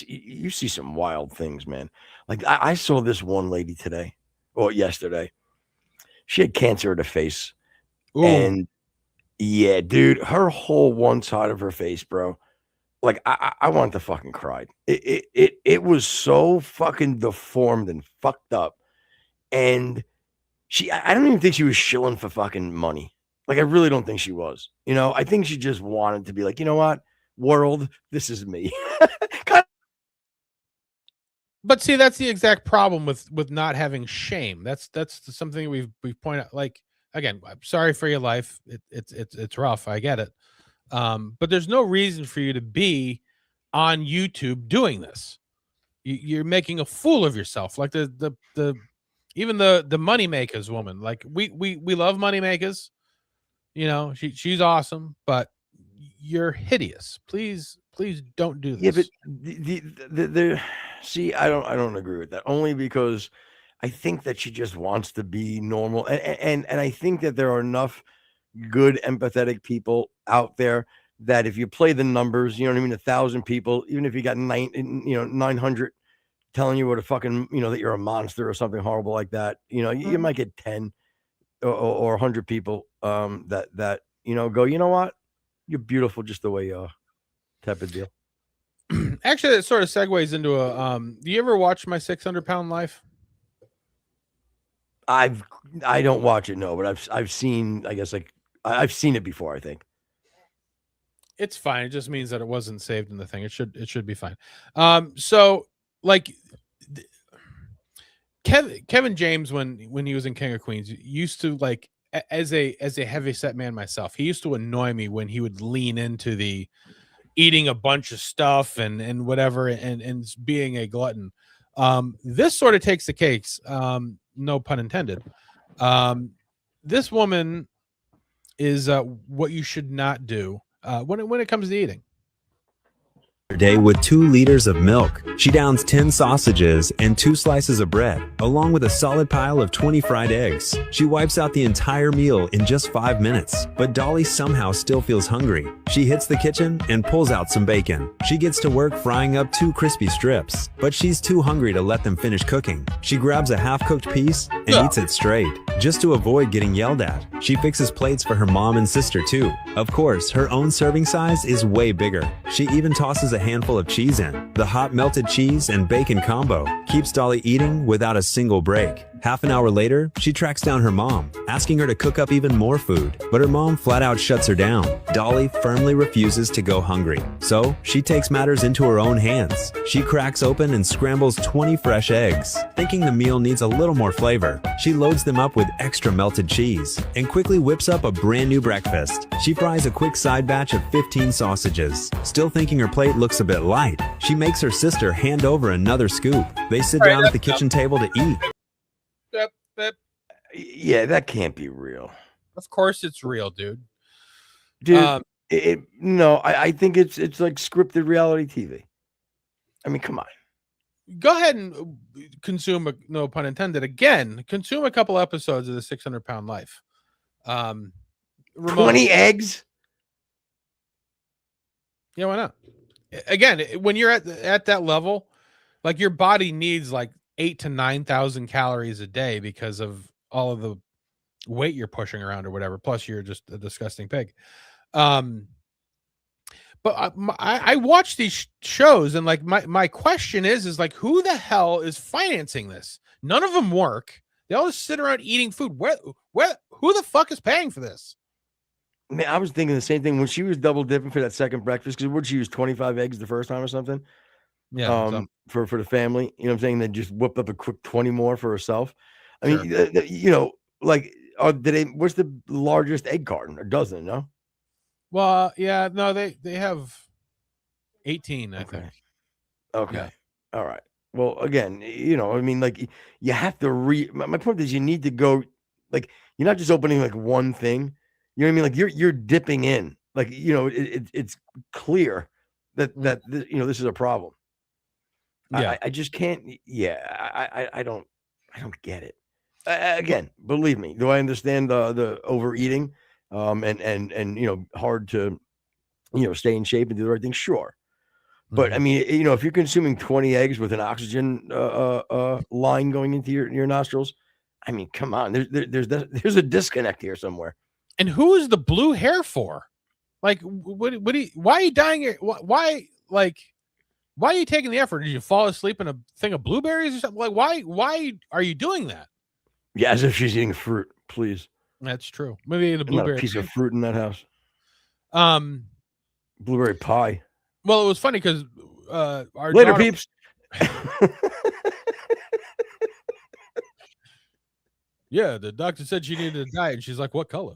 Speaker 3: you see some wild things, man. Like I saw this one lady today or yesterday. She had cancer in her face.
Speaker 5: Ooh.
Speaker 3: And Yeah, dude, her whole one side of her face, bro. Like I want to fucking cry. It was so fucking deformed and fucked up. And I don't even think she was shilling for fucking money. Like I really don't think she was. You know, I think she just wanted to be like, you know what, world, this is me.
Speaker 5: But see, that's the exact problem with not having shame. That's something we've pointed out. Like again, I'm sorry for your life. It's rough. I get it. But there's no reason for you to be on YouTube doing this. You're making a fool of yourself. Like even the money makers woman. Like we love money makers. You know, she's awesome, but you're hideous. Please don't do this.
Speaker 3: Yeah, but the see, I don't agree with that. Only because I think that she just wants to be normal, and I think that there are enough good, empathetic people out there that if you play the numbers, you know what I mean, 1,000 people, even if you got 900 telling you what a fucking, you know, that you're a monster or something horrible like that, you know, you might get 10 or 100 people that you know go, you know what, you're beautiful just the way you are, type of deal.
Speaker 5: Actually, it sort of segues into a do you ever watch My 600-Pound Life?
Speaker 3: I don't watch it, no, but I've seen, I guess, like I've seen it before, I think.
Speaker 5: It's fine. It just means that it wasn't saved in the thing. It should be fine. So like Kevin James, when he was in King of Queens, used to, like, as a heavy set man myself, he used to annoy me when he would lean into the eating a bunch of stuff and whatever and being a glutton. This sort of takes the case. No pun intended. This woman is what you should not do when it comes to eating.
Speaker 6: Day with 2 liters of milk. She downs 10 sausages and 2 slices of bread, along with a solid pile of 20 fried eggs. She wipes out the entire meal in just 5 minutes, but Dolly somehow still feels hungry. She hits the kitchen and pulls out some bacon. She gets to work frying up 2 crispy strips, but she's too hungry to let them finish cooking. She grabs a half-cooked piece and eats it straight, just to avoid getting yelled at. She fixes plates for her mom and sister too. Of course, her own serving size is way bigger. She even tosses a handful of cheese in. The hot melted cheese and bacon combo keeps Dolly eating without a single break. Half an hour later, she tracks down her mom, asking her to cook up even more food, but her mom flat out shuts her down. Dolly firmly refuses to go hungry, so she takes matters into her own hands. She cracks open and scrambles 20 fresh eggs. Thinking the meal needs a little more flavor, she loads them up with extra melted cheese and quickly whips up a brand new breakfast. She fries a quick side batch of 15 sausages. Still thinking her plate looks a bit light, she makes her sister hand over another scoop. They sit down at the kitchen table to eat.
Speaker 3: Yeah, that can't be real.
Speaker 5: Of course it's real, dude.
Speaker 3: Dude, no, I think it's like scripted reality TV. I mean, come on.
Speaker 5: Go ahead and consume, no pun intended, again, consume a couple episodes of the 600-Pound Life.
Speaker 3: 20 eggs?
Speaker 5: Yeah, why not? Again, when you're at that level, like, your body needs like 8,000 to 9,000 calories a day because of all of the weight you're pushing around or whatever. Plus, you're just a disgusting pig. But I watch these shows, and like my question is like, who the hell is financing this? None of them work. They all just sit around eating food. Who the fuck is paying for this?
Speaker 3: Man, I was thinking the same thing when she was double dipping for that second breakfast, because would she use 25 eggs the first time or something?
Speaker 5: Yeah.
Speaker 3: For the family, you know what I'm saying? Then just whipped up a quick 20 more for herself. I
Speaker 5: Sure.
Speaker 3: mean, you know, like, what's the largest egg carton, or dozen? No.
Speaker 5: Well, yeah, no, they have 18, I think.
Speaker 3: Okay.
Speaker 5: Yeah.
Speaker 3: All right. Well, again, you know, I mean, like, you have to my point is, you need to go, like, you're not just opening like one thing. You know what I mean? Like, you're dipping in, like, you know, it's clear that you know, this is a problem.
Speaker 5: Yeah.
Speaker 3: I just can't. Yeah, I don't get it. Again, believe me, do I understand the overeating, and you know, hard to, you know, stay in shape and do the right thing? Sure. But I mean, you know, if you're consuming 20 eggs with an oxygen line going into your nostrils, I mean, come on, there's a disconnect here somewhere.
Speaker 5: And who is the blue hair for? Like, why are you dying? Why are you taking the effort? Did you fall asleep in a thing of blueberries or something? Like, why are you doing that?
Speaker 3: Yeah, as if she's eating fruit, please.
Speaker 5: That's true. Maybe the
Speaker 3: There's not a
Speaker 5: blueberry
Speaker 3: piece of fruit in that house. Blueberry pie.
Speaker 5: Well, it was funny because our
Speaker 3: Later,
Speaker 5: daughter,
Speaker 3: peeps.
Speaker 5: yeah, the doctor said she needed a diet, and she's like, "What color?"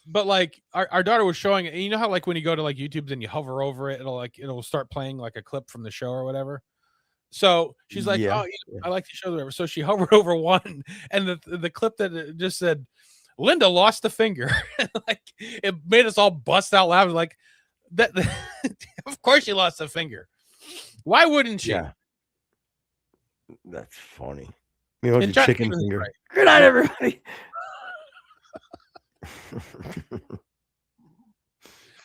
Speaker 5: But like our daughter was showing, you know how like when you go to like YouTube and you hover over it, it'll start playing like a clip from the show or whatever. So she's like,
Speaker 3: Yeah.
Speaker 5: "Oh, yeah, I like the show." Whatever. So she hovered over one, and the clip that it just said, "Linda lost a finger." Like it made us all bust out laughing. Like that. Of course, she lost a finger. Why wouldn't she?
Speaker 3: Yeah. That's funny. You know,
Speaker 5: And
Speaker 3: the
Speaker 5: John
Speaker 3: chicken
Speaker 5: Stevens is
Speaker 3: finger.
Speaker 5: right.
Speaker 3: Good night, everybody.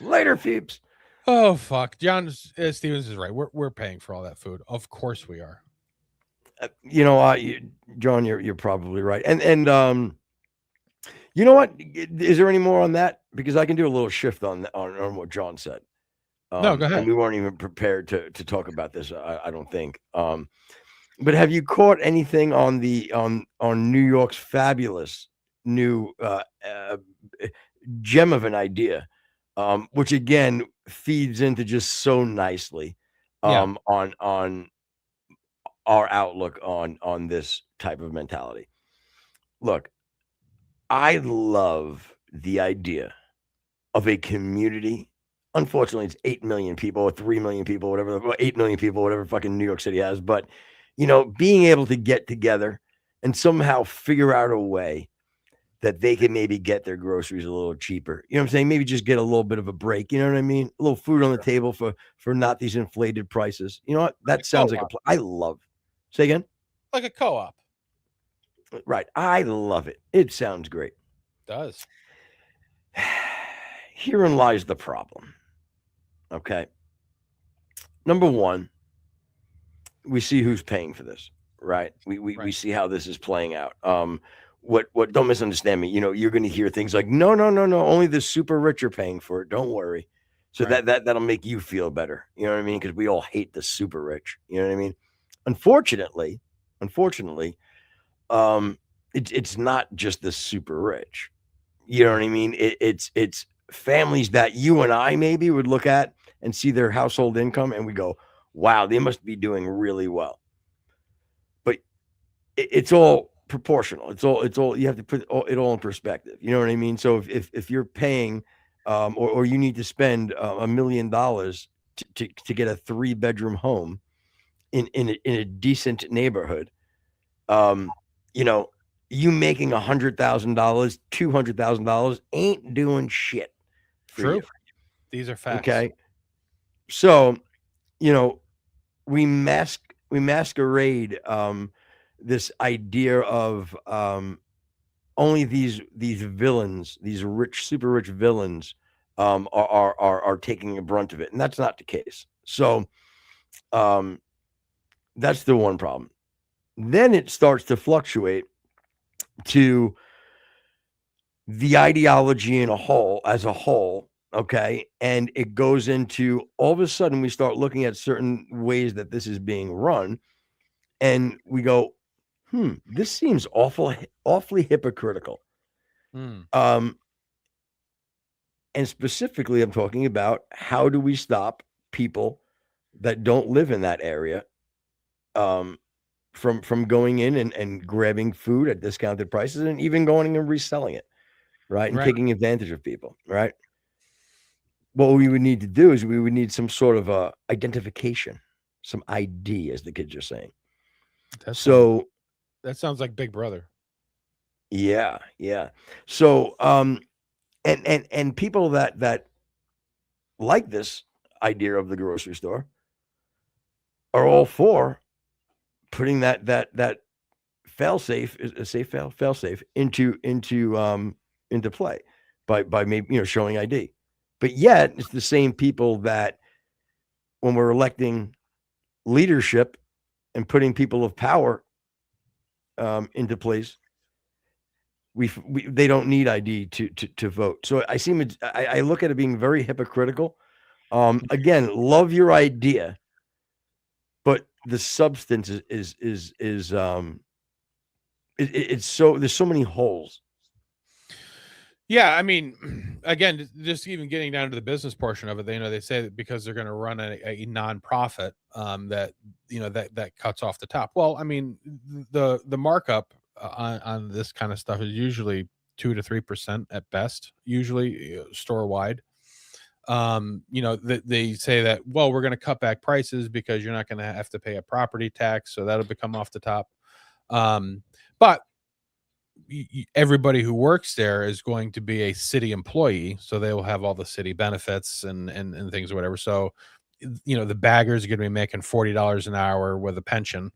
Speaker 3: Later, peeps.
Speaker 5: Oh fuck, John Stevens is right. We're paying for all that food. Of course we are.
Speaker 3: You know what, John, you're probably right. And you know what? Is there any more on that? Because I can do a little shift on what John said.
Speaker 5: No, go ahead.
Speaker 3: And we weren't even prepared to talk about this. I don't think. But have you caught anything on the on New York's fabulous new gem of an idea, which again feeds into just so nicely on our outlook on this type of mentality. Look, I love the idea of a community. Unfortunately, it's 8 million people or 3 million people, whatever, 8 million people, whatever fucking New York City has. But, you know, being able to get together and somehow figure out a way that they can maybe get their groceries a little cheaper. You know what I'm saying? Maybe just get a little bit of a break. You know what I mean? A little food on the table for not these inflated prices. You know what? That sounds like I love. Say again?
Speaker 5: Like a co-op.
Speaker 3: Right. I love it. It sounds great.
Speaker 5: It does.
Speaker 3: Herein lies the problem. Okay. Number one, we see who's paying for this, right? We see how this is playing out. What don't misunderstand me. You know, you're going to hear things like, no, only the super rich are paying for it. Don't worry. So that'll make you feel better. You know what I mean? Because we all hate the super rich. You know what I mean? Unfortunately, it's not just the super rich. You know what I mean? It's families that you and I maybe would look at and see their household income and we go, wow, they must be doing really well. But it's all proportional. It's all you have to put it all in perspective. You know what I mean? So if you're paying or you need to spend $1 million to get a 3-bedroom home in a decent neighborhood, you know, you making $100,000, $200,000 ain't doing shit.
Speaker 5: True.
Speaker 3: You.
Speaker 5: These are facts.
Speaker 3: Okay. So, you know, we masquerade this idea of only these villains, these rich, super rich villains, are taking a brunt of it, and that's not the case. So, that's the one problem. Then it starts to fluctuate to the ideology as a whole. Okay. And it goes into all of a sudden we start looking at certain ways that this is being run. And we go, this seems awfully hypocritical. And specifically, I'm talking about how do we stop people that don't live in that area from going in and grabbing food at discounted prices and even going and reselling it, right? And taking advantage of people, right? What we would need to do is we would need some sort of identification, some ID, as the kids are saying.
Speaker 5: That sounds like Big Brother.
Speaker 3: Yeah. So, and people that like this idea of the grocery store are all for putting that fail safe into play by maybe showing ID. But yet it's the same people that when we're electing leadership and putting people of power into place, they don't need ID to vote. So I look at it being very hypocritical. Again, love your idea, but the substance it's so there's so many holes.
Speaker 5: Yeah, I mean, again, just even getting down to the business portion of it, they say that because they're going to run a nonprofit, that that cuts off the top. Well, I mean, the markup on this kind of stuff is usually 2 to 3% at best, usually store wide. They say that, well, we're going to cut back prices because you're not going to have to pay a property tax, so that'll become off the top. But everybody who works there is going to be a city employee, so they will have all the city benefits and things or whatever. So the baggers are going to be making $40 an hour with a pension.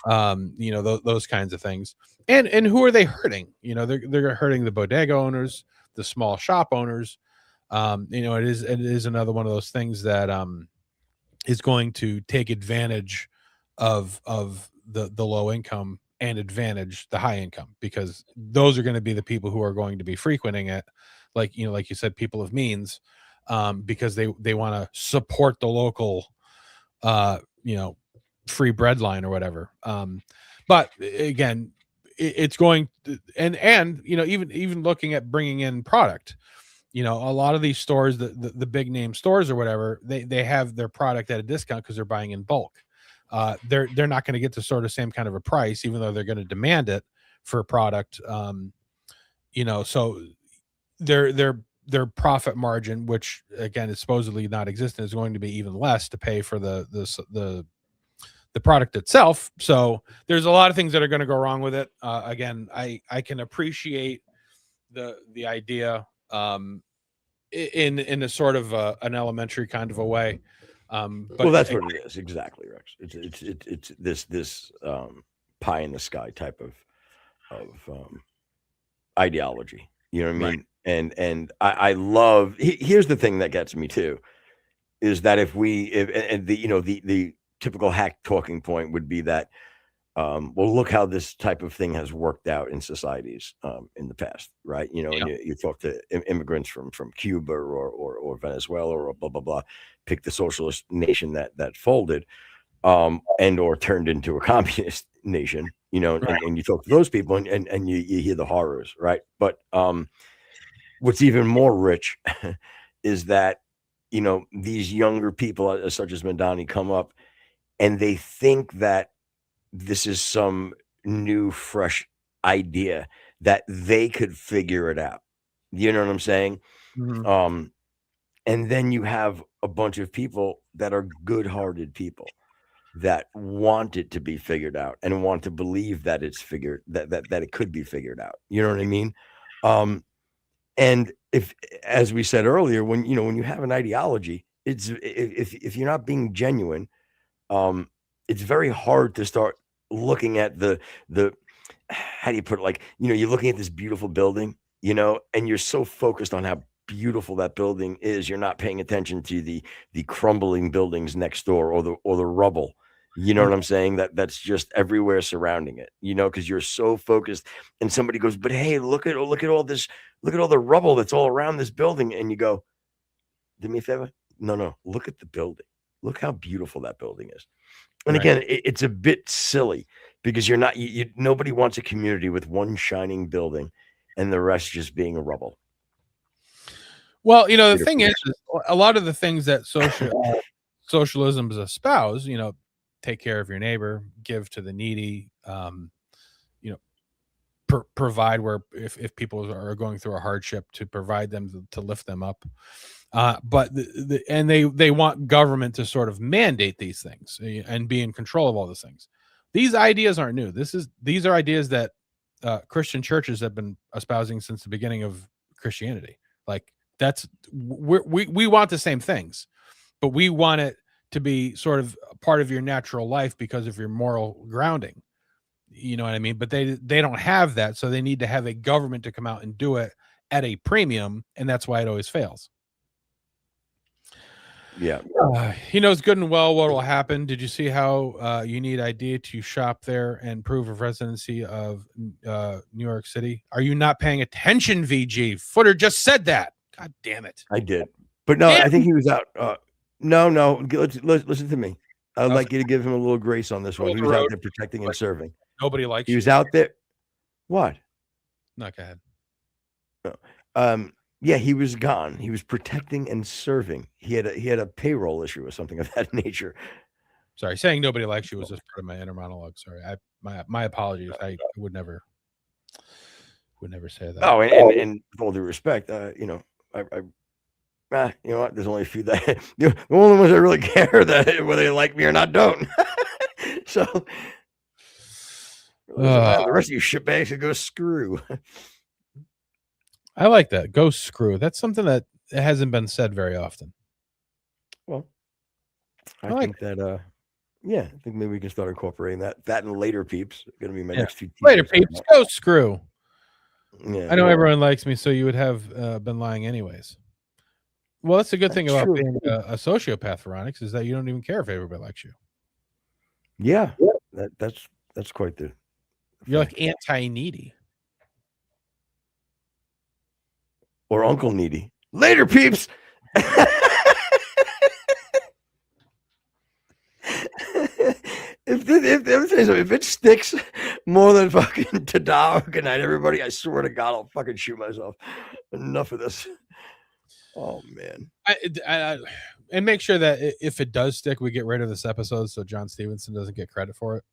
Speaker 5: Those kinds of things. And who are they hurting? They're hurting the bodega owners, the small shop owners. It is another one of those things that is going to take advantage of the low income and advantage the high income, because those are going to be the people who are going to be frequenting it, like you said, people of means, because they want to support the local free bread line or whatever. But again, it's going to, and even looking at bringing in product, a lot of these stores, the big name stores or whatever, they have their product at a discount because they're buying in bulk. They're not going to get the sort of same kind of a price, even though they're going to demand it for a product. So their profit margin, which again is supposedly not existent, is going to be even less to pay for the product itself. So there's a lot of things that are going to go wrong with it. Again, I can appreciate the idea in a sort of an elementary kind of a way. But
Speaker 3: that's what it is. Exactly, Rex. It's this pie in the sky type of ideology. You know what I mean? Right. And I love. Here's the thing that gets me too, is that if the typical hack talking point would be that, well, look how this type of thing has worked out in societies in the past, right? And you talk to immigrants from Cuba or Venezuela or blah blah blah, pick the socialist nation that folded, and or turned into a communist nation, right. and you talk to those people and you hear the horrors, right? But what's even more rich is that these younger people, such as Madani, come up and they think that this is some new, fresh idea that they could figure it out. You know what I'm saying? Mm-hmm. And then you have a bunch of people that are good-hearted people that want it to be figured out and want to believe that it's figured that it could be figured out. You know what I mean? And if, as we said earlier, when you have an ideology, it's if you're not being genuine, it's very hard to start looking at the how do you put it, like, you're looking at this beautiful building, and you're so focused on how beautiful that building is, you're not paying attention to the crumbling buildings next door or the rubble. You know what I'm saying? That's just everywhere surrounding it, because you're so focused. And somebody goes, but hey, look at all this, look at all the rubble that's all around this building. And you go, do me a favor. No, look at the building. Look how beautiful that building is. And right. Again, it's a bit silly because nobody wants a community with one shining building and the rest just being a rubble.
Speaker 5: Well, the thing is, a lot of the things that socialism espouse, take care of your neighbor, give to the needy, provide where if people are going through a hardship, to provide them to lift them up. But they want government to sort of mandate these things and be in control of all those things. These ideas aren't new. These are ideas that Christian churches have been espousing since the beginning of Christianity. Like, we want the same things, but we want it to be sort of part of your natural life because of your moral grounding. You know what I mean? But they don't have that, so they need to have a government to come out and do it at a premium, and that's why it always fails.
Speaker 3: Yeah.
Speaker 5: He knows good and well what will happen. Did you see how you need ID to shop there and proof of residency of New York City? Are you not paying attention, VG? Footer just said that. God damn it.
Speaker 3: I did. But no, I think he was out. No. Listen to me. I'd like you to give him a little grace on this one. He was out there protecting and serving.
Speaker 5: Nobody likes
Speaker 3: He was out there. What?
Speaker 5: No, go ahead.
Speaker 3: Yeah, he was gone. He was protecting and serving. He had a payroll issue or something of that nature.
Speaker 5: Sorry, saying nobody likes you was just part of my inner monologue. Sorry, my apologies. I would never say that.
Speaker 3: Oh, and with all due respect, you know what? There's only a few that the only ones that really care that whether they like me or not don't. So the rest of you shitbags should go screw.
Speaker 5: I like that. Go screw. That's something that hasn't been said very often.
Speaker 3: Well, I think that yeah, I think maybe we can start incorporating that and later peeps. Going to be my next two
Speaker 5: later peeps. Go screw.
Speaker 3: Yeah,
Speaker 5: I know everyone likes me, so you would have been lying anyways. Well, that's a good thing about being a sociopath, Veronix, is that you don't even care if everybody likes you.
Speaker 3: Yeah, that's quite the.
Speaker 5: You're like anti-needy.
Speaker 3: Or Uncle Needy. Later, peeps. If it sticks more than fucking Tada, good night, everybody. I swear to God, I'll fucking shoot myself. Enough of this. Oh man.
Speaker 5: And make sure that if it does stick, we get rid of this episode so John Stevenson doesn't get credit for it.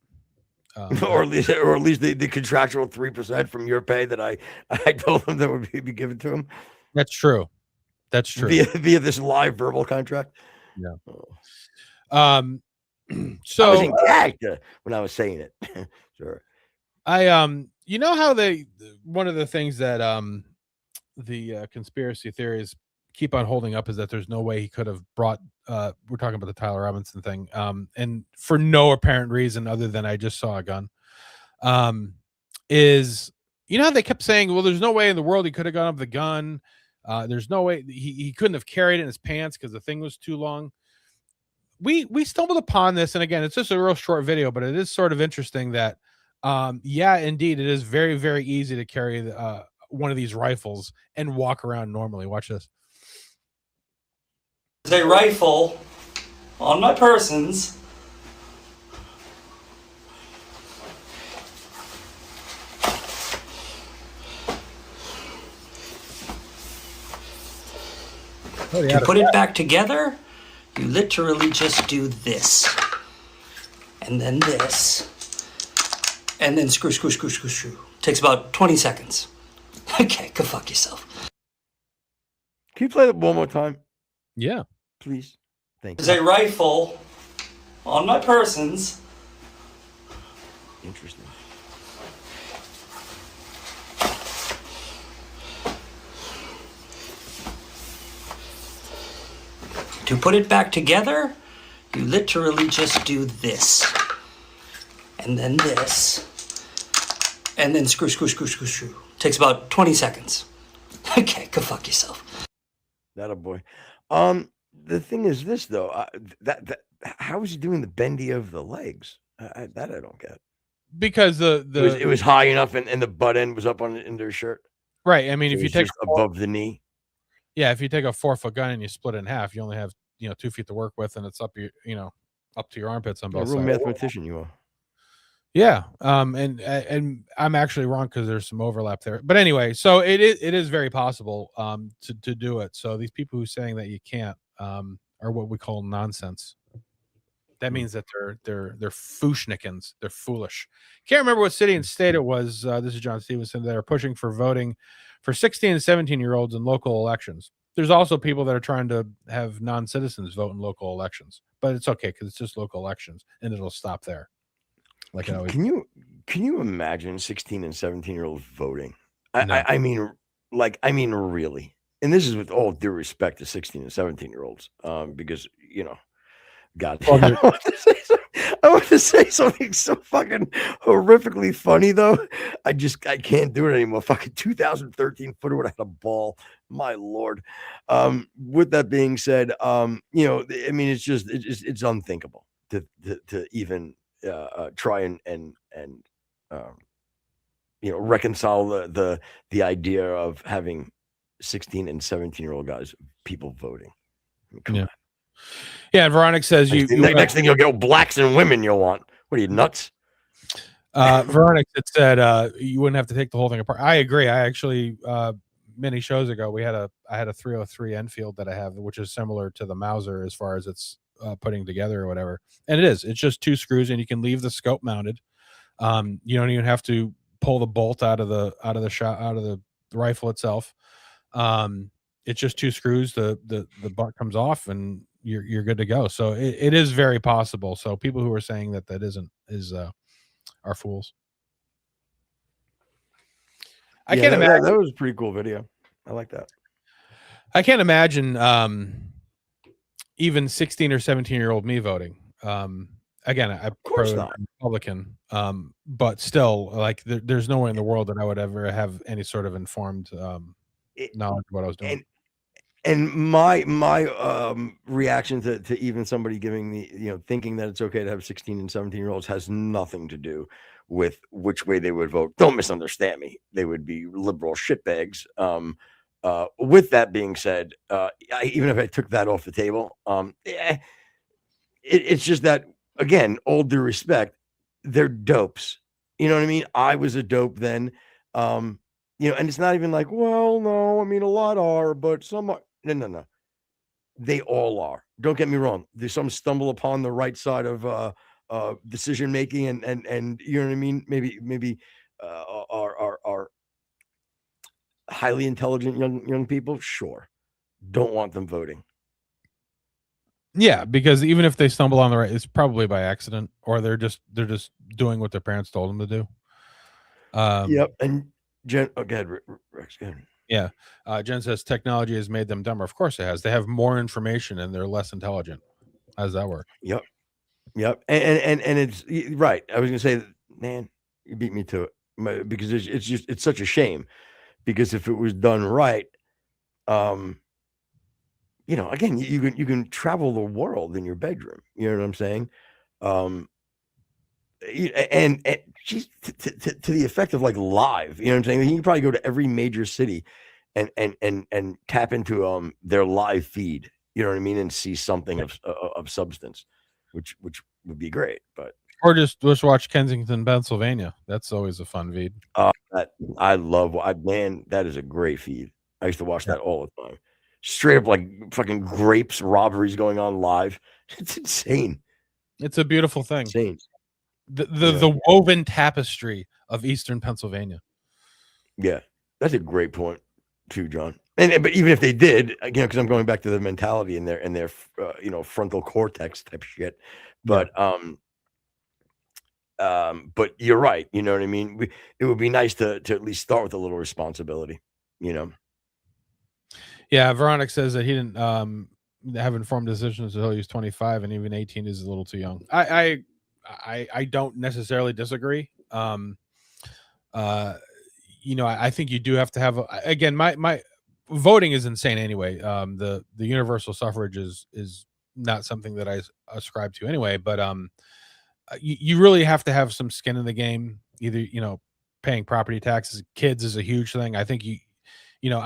Speaker 3: Or at least the contractual 3% from your pay that I told him that would be given to him.
Speaker 5: That's true. That's true.
Speaker 3: Via this live verbal contract.
Speaker 5: Yeah.
Speaker 3: So I was in gagged when I was saying it. Sure.
Speaker 5: You know how one of the things that the conspiracy theories keep on holding up is that there's no way he could have brought we're talking about the Tyler Robinson thing and for no apparent reason other than I just saw a gun is you know how they kept saying, well, there's no way in the world he could have gone up the gun, there's no way he couldn't have carried it in his pants because the thing was too long. We stumbled upon this, and again, it's just a real short video, but it is sort of interesting that yeah, indeed, it is very, very easy to carry one of these rifles and walk around normally. Watch this.
Speaker 7: There's a rifle on my persons. To put it back together, you literally just do this. And then this. And then screw. Takes about 20 seconds. Okay, go fuck yourself.
Speaker 3: Can you play that one more time?
Speaker 5: Yeah.
Speaker 3: Please. Thank you.
Speaker 7: There's a rifle on my persons.
Speaker 3: Interesting.
Speaker 7: To put it back together, you literally just do this. And then this. And then screw. Takes about 20 seconds. Okay, go fuck yourself.
Speaker 3: That a boy. The thing is this though, that how is he doing the bendy of the legs? I don't get.
Speaker 5: Because
Speaker 3: it was high enough and the butt end was up in their shirt.
Speaker 5: Right. I mean,
Speaker 3: so
Speaker 5: if you take
Speaker 3: above the knee.
Speaker 5: Yeah, if you take a 4-foot gun and you split it in half, you only have 2 feet to work with, and it's up to your armpits on both
Speaker 3: sides. A real mathematician you are.
Speaker 5: Yeah, and I'm actually wrong because there's some overlap there. But anyway, so it is very possible to do it. So these people who are saying that you can't are what we call nonsense. That means that they're fushnikins. They're foolish. Can't remember what city and state it was. This is John Stevenson. That are pushing for voting for 16 and 17-year-olds in local elections. There's also people that are trying to have non-citizens vote in local elections, but it's okay because it's just local elections, and it'll stop there. Like
Speaker 3: can you imagine 16 and 17-year-olds voting?
Speaker 5: No.
Speaker 3: I mean, really. And this is with all due respect to 16 and 17-year-olds, because God,
Speaker 5: well,
Speaker 3: I I want to say something so fucking horrifically funny though. I can't do it anymore. Fucking 2013 footer would have had a ball. My lord. With that being said, you know, I mean, it's unthinkable to even try and you know, reconcile the idea of having 16 and 17-year-old guys, people voting. I mean, come on.
Speaker 5: Yeah, and Veronica says
Speaker 3: next thing you'll get blacks and women you'll want. What are you, nuts?
Speaker 5: Veronica said you wouldn't have to take the whole thing apart. I agree. I actually many shows ago I had a 303 Enfield that I have, which is similar to the Mauser as far as its putting together or whatever. And it's just 2 screws, and you can leave the scope mounted. You don't even have to pull the bolt out of the rifle itself. It's just 2 screws. The butt comes off, and you're good to go. So it is very possible. So people who are saying that isn't are fools. I can't imagine.
Speaker 3: That was a pretty cool video. I like that.
Speaker 5: I can't imagine even 16 or 17-year-old me voting. Again, I'm Republican, but still, like there's no way in the world that I would ever have any sort of informed knowledge of what I was doing.
Speaker 3: And my reaction to even somebody giving me, you know, thinking that it's okay to have 16 and 17-year-olds has nothing to do with which way they would vote. Don't misunderstand me. They would be liberal shitbags. With that being said, even if I took that off the table, it's just that, again, all due respect, they're dopes. You know what I mean? I was a dope then. You know, and it's not even like, well, no, I mean, a lot are, but some are. No. They all are. Don't get me wrong. There's some stumble upon the right side of decision making, and you know what I mean. Maybe are highly intelligent young people. Sure, don't want them voting.
Speaker 5: Yeah, because even if they stumble on the right, it's probably by accident, or they're just doing what their parents told them to do.
Speaker 3: Yep, and Jen, go ahead, Rex. Go ahead.
Speaker 5: Yeah. Jen says technology has made them dumber. Of course it has. They have more information and they're less intelligent. How does that work?
Speaker 3: Yep. And it's right. I was gonna say, man, you beat me to it, because it's such a shame, because if it was done right, you know, again, you can travel the world in your bedroom. You know what I'm saying? And she's to the effect of like live, you know what I'm saying? You can probably go to every major city and tap into their live feed, you know what I mean, and see something of substance, which would be great. But
Speaker 5: or just watch Kensington, Pennsylvania. That's always a fun feed.
Speaker 3: Man, that is a great feed. I used to watch that all the time. Straight up like fucking grapes robberies going on live. It's insane.
Speaker 5: It's a beautiful thing.
Speaker 3: Insane.
Speaker 5: The woven tapestry of Eastern Pennsylvania.
Speaker 3: Yeah, that's a great point too, John. But even if they did, you know, because I'm going back to the mentality in their you know, frontal cortex type shit. But but you're right. You know what I mean? It would be nice to at least start with a little responsibility. You know.
Speaker 5: Yeah, Veronica says that he didn't have informed decisions until he was 25, and even 18 is a little too young. I don't necessarily disagree. You know, I think you do have to have again, my voting is insane anyway. The universal suffrage is not something that I ascribe to anyway, but you really have to have some skin in the game. Either, you know, paying property taxes, kids is a huge thing. I think you know,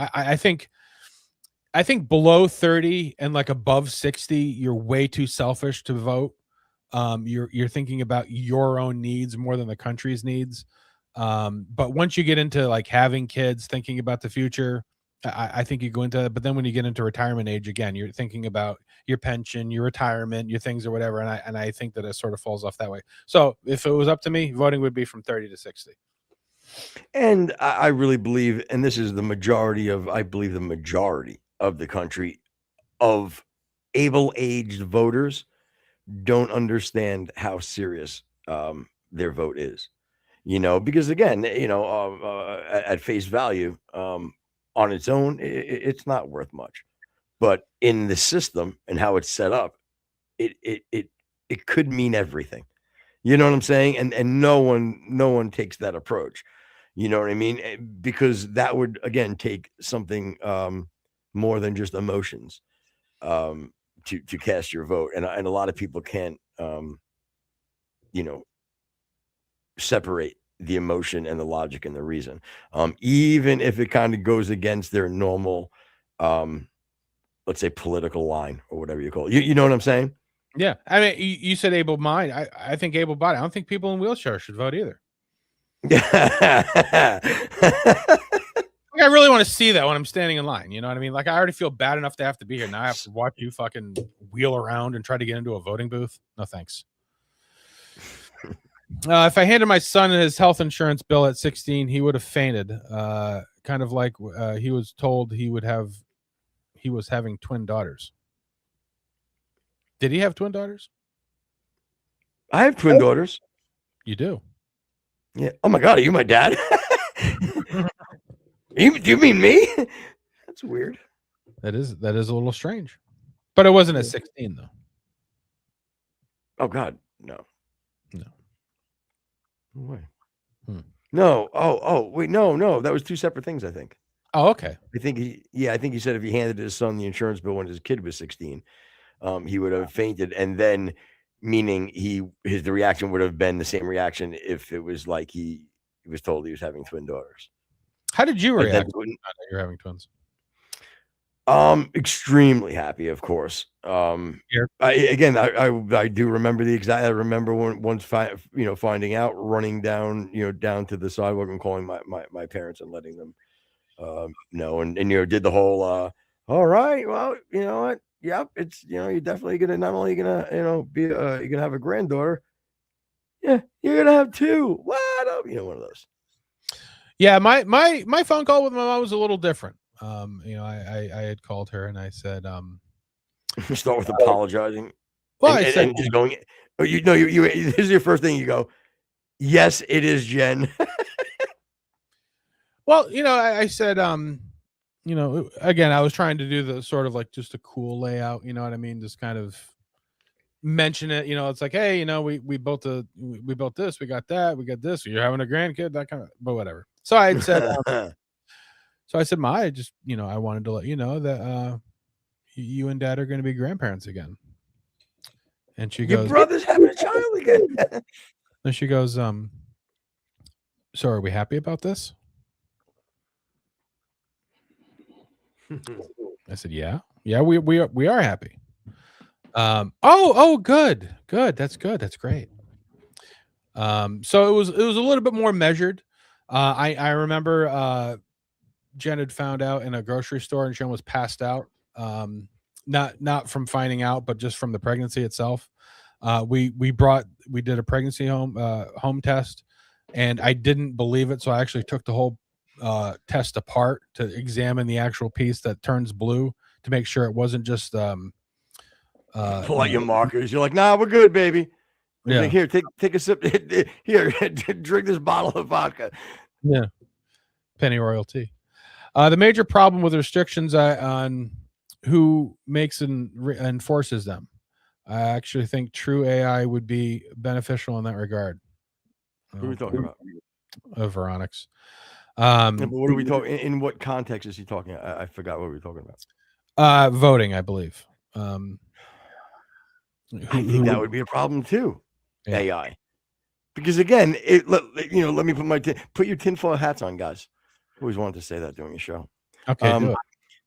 Speaker 5: I think below 30 and like above 60, you're way too selfish to vote. You're thinking about your own needs more than the country's needs. But once you get into like having kids, thinking about the future, I think you go into that. But then when you get into retirement age, again, you're thinking about your pension, your retirement, your things or whatever. And I think that it sort of falls off that way. So if it was up to me, voting would be from 30 to 60.
Speaker 3: And I really believe, and this is the majority of the country of able-aged voters don't understand how serious their vote is, you know, because again, you know, at face value, on its own, it's not worth much, but in the system and how it's set up, it could mean everything. You know what I'm saying? And no one takes that approach. You know what I mean? Because that would again take something more than just emotions to cast your vote, and a lot of people can't separate the emotion and the logic and the reason, even if it kind of goes against their normal, let's say, political line or whatever you call it. You know what I'm saying?
Speaker 5: Yeah, I mean, you said able-minded. I think able-bodied. I don't think people in wheelchairs should vote either. I really want to see that when I'm standing in line. You know what I mean? Like, I already feel bad enough to have to be here. Now I have to watch you fucking wheel around and try to get into a voting booth. No thanks. If I handed my son his health insurance bill at 16, he would have fainted. Kind of like he was told he was having twin daughters. Did he have twin daughters?
Speaker 3: I have twin daughters.
Speaker 5: You do?
Speaker 3: Yeah. Oh my God, are you my dad? Do you mean me? That's weird.
Speaker 5: That is a little strange. But it wasn't at 16 though.
Speaker 3: Oh God, no.
Speaker 5: No.
Speaker 3: No way. No. Oh, wait, no. That was two separate things, I think.
Speaker 5: Oh, okay.
Speaker 3: I think he said if he handed his son the insurance bill when his kid was 16, he would have fainted, and then meaning the reaction would have been the same reaction if it was like he was told he was having twin daughters.
Speaker 5: How did you react when you're having twins?
Speaker 3: Extremely happy, of course. I do remember I remember once finding out, running down to the sidewalk and calling my parents and letting them know, and did the whole all right, well, you know what, yep, it's you're definitely gonna not only gonna be you're gonna have a granddaughter, yeah, you're gonna have two. What one of those.
Speaker 5: Yeah, my phone call with my mom was a little different. I had called her and I said,
Speaker 3: start with apologizing.
Speaker 5: Well,
Speaker 3: and,
Speaker 5: I said,
Speaker 3: and just going, you this is your first thing. You go, yes, it is Jen.
Speaker 5: well, I said, again, I was trying to do the sort of like just a cool layout. You know what I mean? Just kind of mention it. It's like, hey, we built we built this, we got that, we got this. You're having a grandkid, that kind of, but whatever. So I had said, Ma, I just, I wanted to let you know that you and Dad are going to be grandparents again. And she goes,
Speaker 3: your brother's having a child again.
Speaker 5: And she goes, so are we happy about this? I said, yeah, we are happy. Good. That's good. That's great. So it was a little bit more measured. I remember Jen had found out in a grocery store and Jen was passed out. Not from finding out, but just from the pregnancy itself. We did a pregnancy home test, and I didn't believe it, so I actually took the whole test apart to examine the actual piece that turns blue to make sure it wasn't just
Speaker 3: pull out your markers. You're like, nah, we're good, baby. Yeah. Like, here, take a sip. Here, drink this bottle of vodka.
Speaker 5: Yeah, penny royalty. The major problem with restrictions on who makes and enforces them. I actually think true AI would be beneficial in that regard.
Speaker 3: What are we talking about?
Speaker 5: Veronics.
Speaker 3: But what are we talking? In what context is he talking? I forgot what we were talking about.
Speaker 5: Voting, I believe.
Speaker 3: I think that would be a problem too. Yeah. AI, because again, let me put your tinfoil hats on, guys. I always wanted to say that during a show.
Speaker 5: Okay. Do it.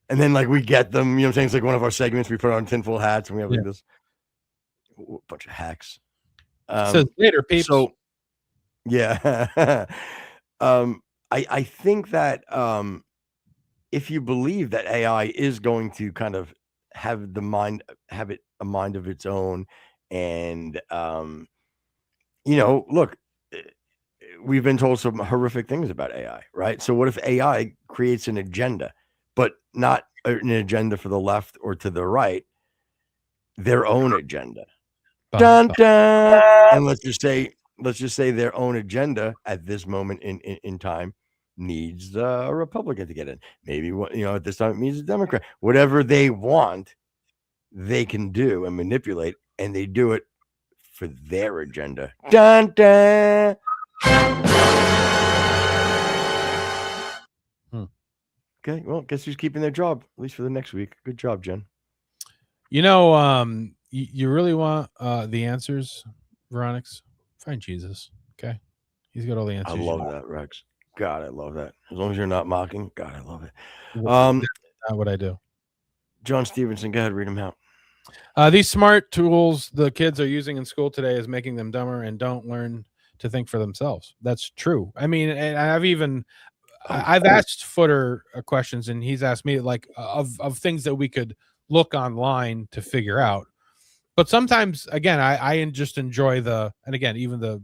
Speaker 3: And then we get them. You know what I'm saying? It's like one of our segments. We put on tinfoil hats, and we have this bunch of hacks.
Speaker 5: So later, people.
Speaker 3: So, yeah. I think that if you believe that AI is going to kind of have a mind of its own, and look, we've been told some horrific things about AI, right? So what if AI creates an agenda, but not an agenda for the left or to the right, their own agenda? Dun, dun. And let's just say their own agenda at this moment in time needs a Republican to get in. Maybe at this time it needs a Democrat. Whatever they want, they can do and manipulate, and they do it for their agenda. Dun, dun. Okay, well, guess who's keeping their job, at least for the next week. Good job, Jen.
Speaker 5: You know, you really want the answers, Veronix? Find Jesus. Okay. He's got all the answers.
Speaker 3: I love that, Rex. God, I love that. As long as you're not mocking, God, I love it.
Speaker 5: That's not what I do.
Speaker 3: John Stevenson, go ahead, read them out.
Speaker 5: These smart tools the kids are using in school today is making them dumber and don't learn to think for themselves. That's true. I mean, and I've asked Footer questions, and he's asked me like of things that we could look online to figure out. But sometimes, again, I just enjoy and again, even the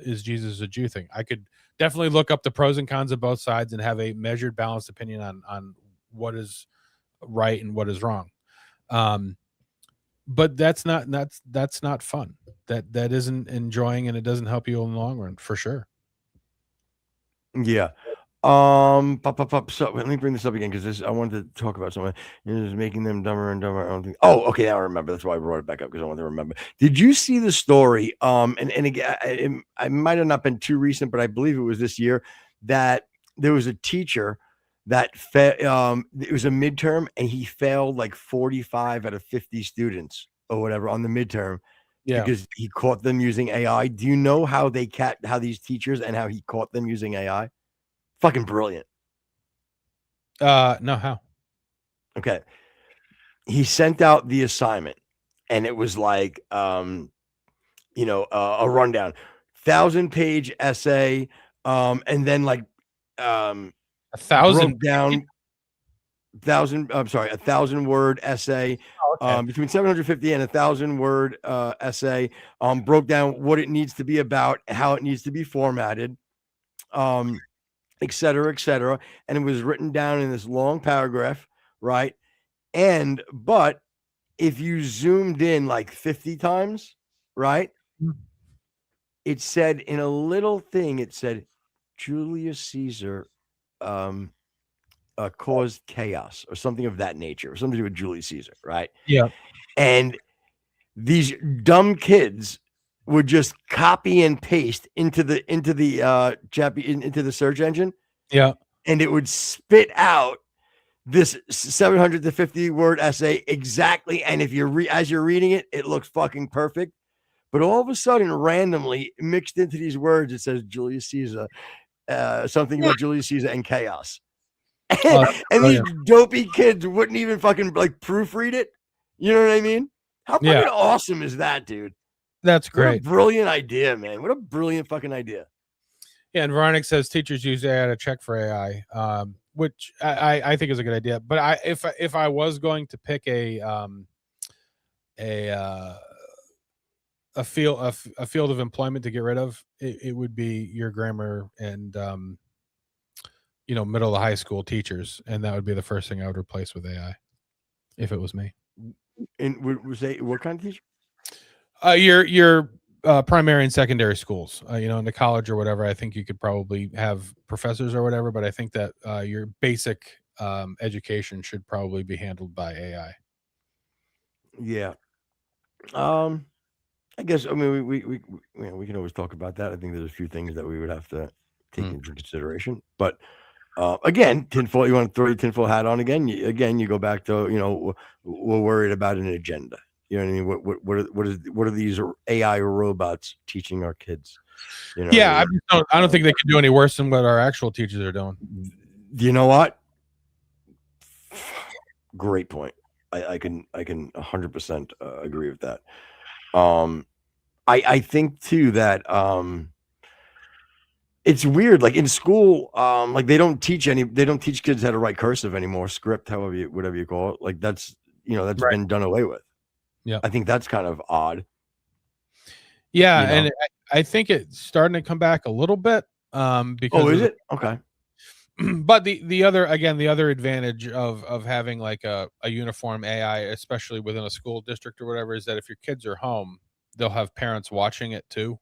Speaker 5: is Jesus a Jew thing. I could definitely look up the pros and cons of both sides and have a measured, balanced opinion on what is right and what is wrong. But that's not fun. That isn't enjoying, and it doesn't help you in the long run for sure.
Speaker 3: Yeah. So let me bring this up again because I wanted to talk about something. It is making them dumber and dumber. I don't think. Oh, okay, now I remember. That's why I brought it back up because I wanted to remember. Did you see the story? And again, I might have not been too recent, but I believe it was this year that there was a teacher that it was a midterm and he failed like 45 out of 50 students or whatever on the midterm. Yeah, because he caught them using AI. Do you know how how these teachers and how he caught them using AI? Fucking brilliant.
Speaker 5: No, how?
Speaker 3: Okay. He sent out the assignment and it was like a rundown, 1,000-page essay, and then like
Speaker 5: 1,000
Speaker 3: down 1,000-word essay, between 750 and 1,000-word essay, broke down what it needs to be about, how it needs to be formatted, et cetera, and it was written down in this long paragraph, right? But if you zoomed in like 50 times, right, it said in a little thing, it said Julius Caesar caused chaos or something of that nature, or something to do with Julius Caesar, right?
Speaker 5: Yeah.
Speaker 3: And these dumb kids would just copy and paste into the search engine.
Speaker 5: Yeah.
Speaker 3: And it would spit out this 750 word essay exactly. And if as you're reading it, it looks fucking perfect. But all of a sudden, randomly mixed into these words, it says Julius Caesar, something about Julius Caesar and chaos. And these dopey kids wouldn't even fucking like proofread it. You know what I mean? How fucking awesome is that, dude?
Speaker 5: That's great.
Speaker 3: What a brilliant idea, man. What a brilliant fucking idea.
Speaker 5: Yeah, and Veronica says teachers use AI to check for AI, which I think is a good idea. But if I was going to pick a field of employment to get rid of, it would be your grammar and middle of high school teachers, and that would be the first thing I would replace with AI if it was me.
Speaker 3: And would say what kind of teacher?
Speaker 5: Your primary and secondary schools, in the college or whatever. I think you could probably have professors or whatever, but I think that your basic education should probably be handled by AI.
Speaker 3: Yeah. I guess, I mean, we can always talk about that. I think there's a few things that we would have to take into consideration, but again, tinfoil, you want to throw your tinfoil hat on again? You go back to, we're worried about an agenda. You know what I mean? What are these AI robots teaching our kids?
Speaker 5: Yeah, I don't think they can do any worse than what our actual teachers are doing.
Speaker 3: You know what? Great point. I can 100% agree with that. I think too that it's weird. Like in school, like they don't teach kids how to write cursive anymore, script, whatever you call it. Like that's been done away with.
Speaker 5: Yeah,
Speaker 3: I think that's kind of odd.
Speaker 5: Yeah, and I think it's starting to come back a little bit. Because
Speaker 3: is it? Okay.
Speaker 5: But the other advantage of having like a uniform AI, especially within a school district or whatever, is that if your kids are home, they'll have parents watching it too,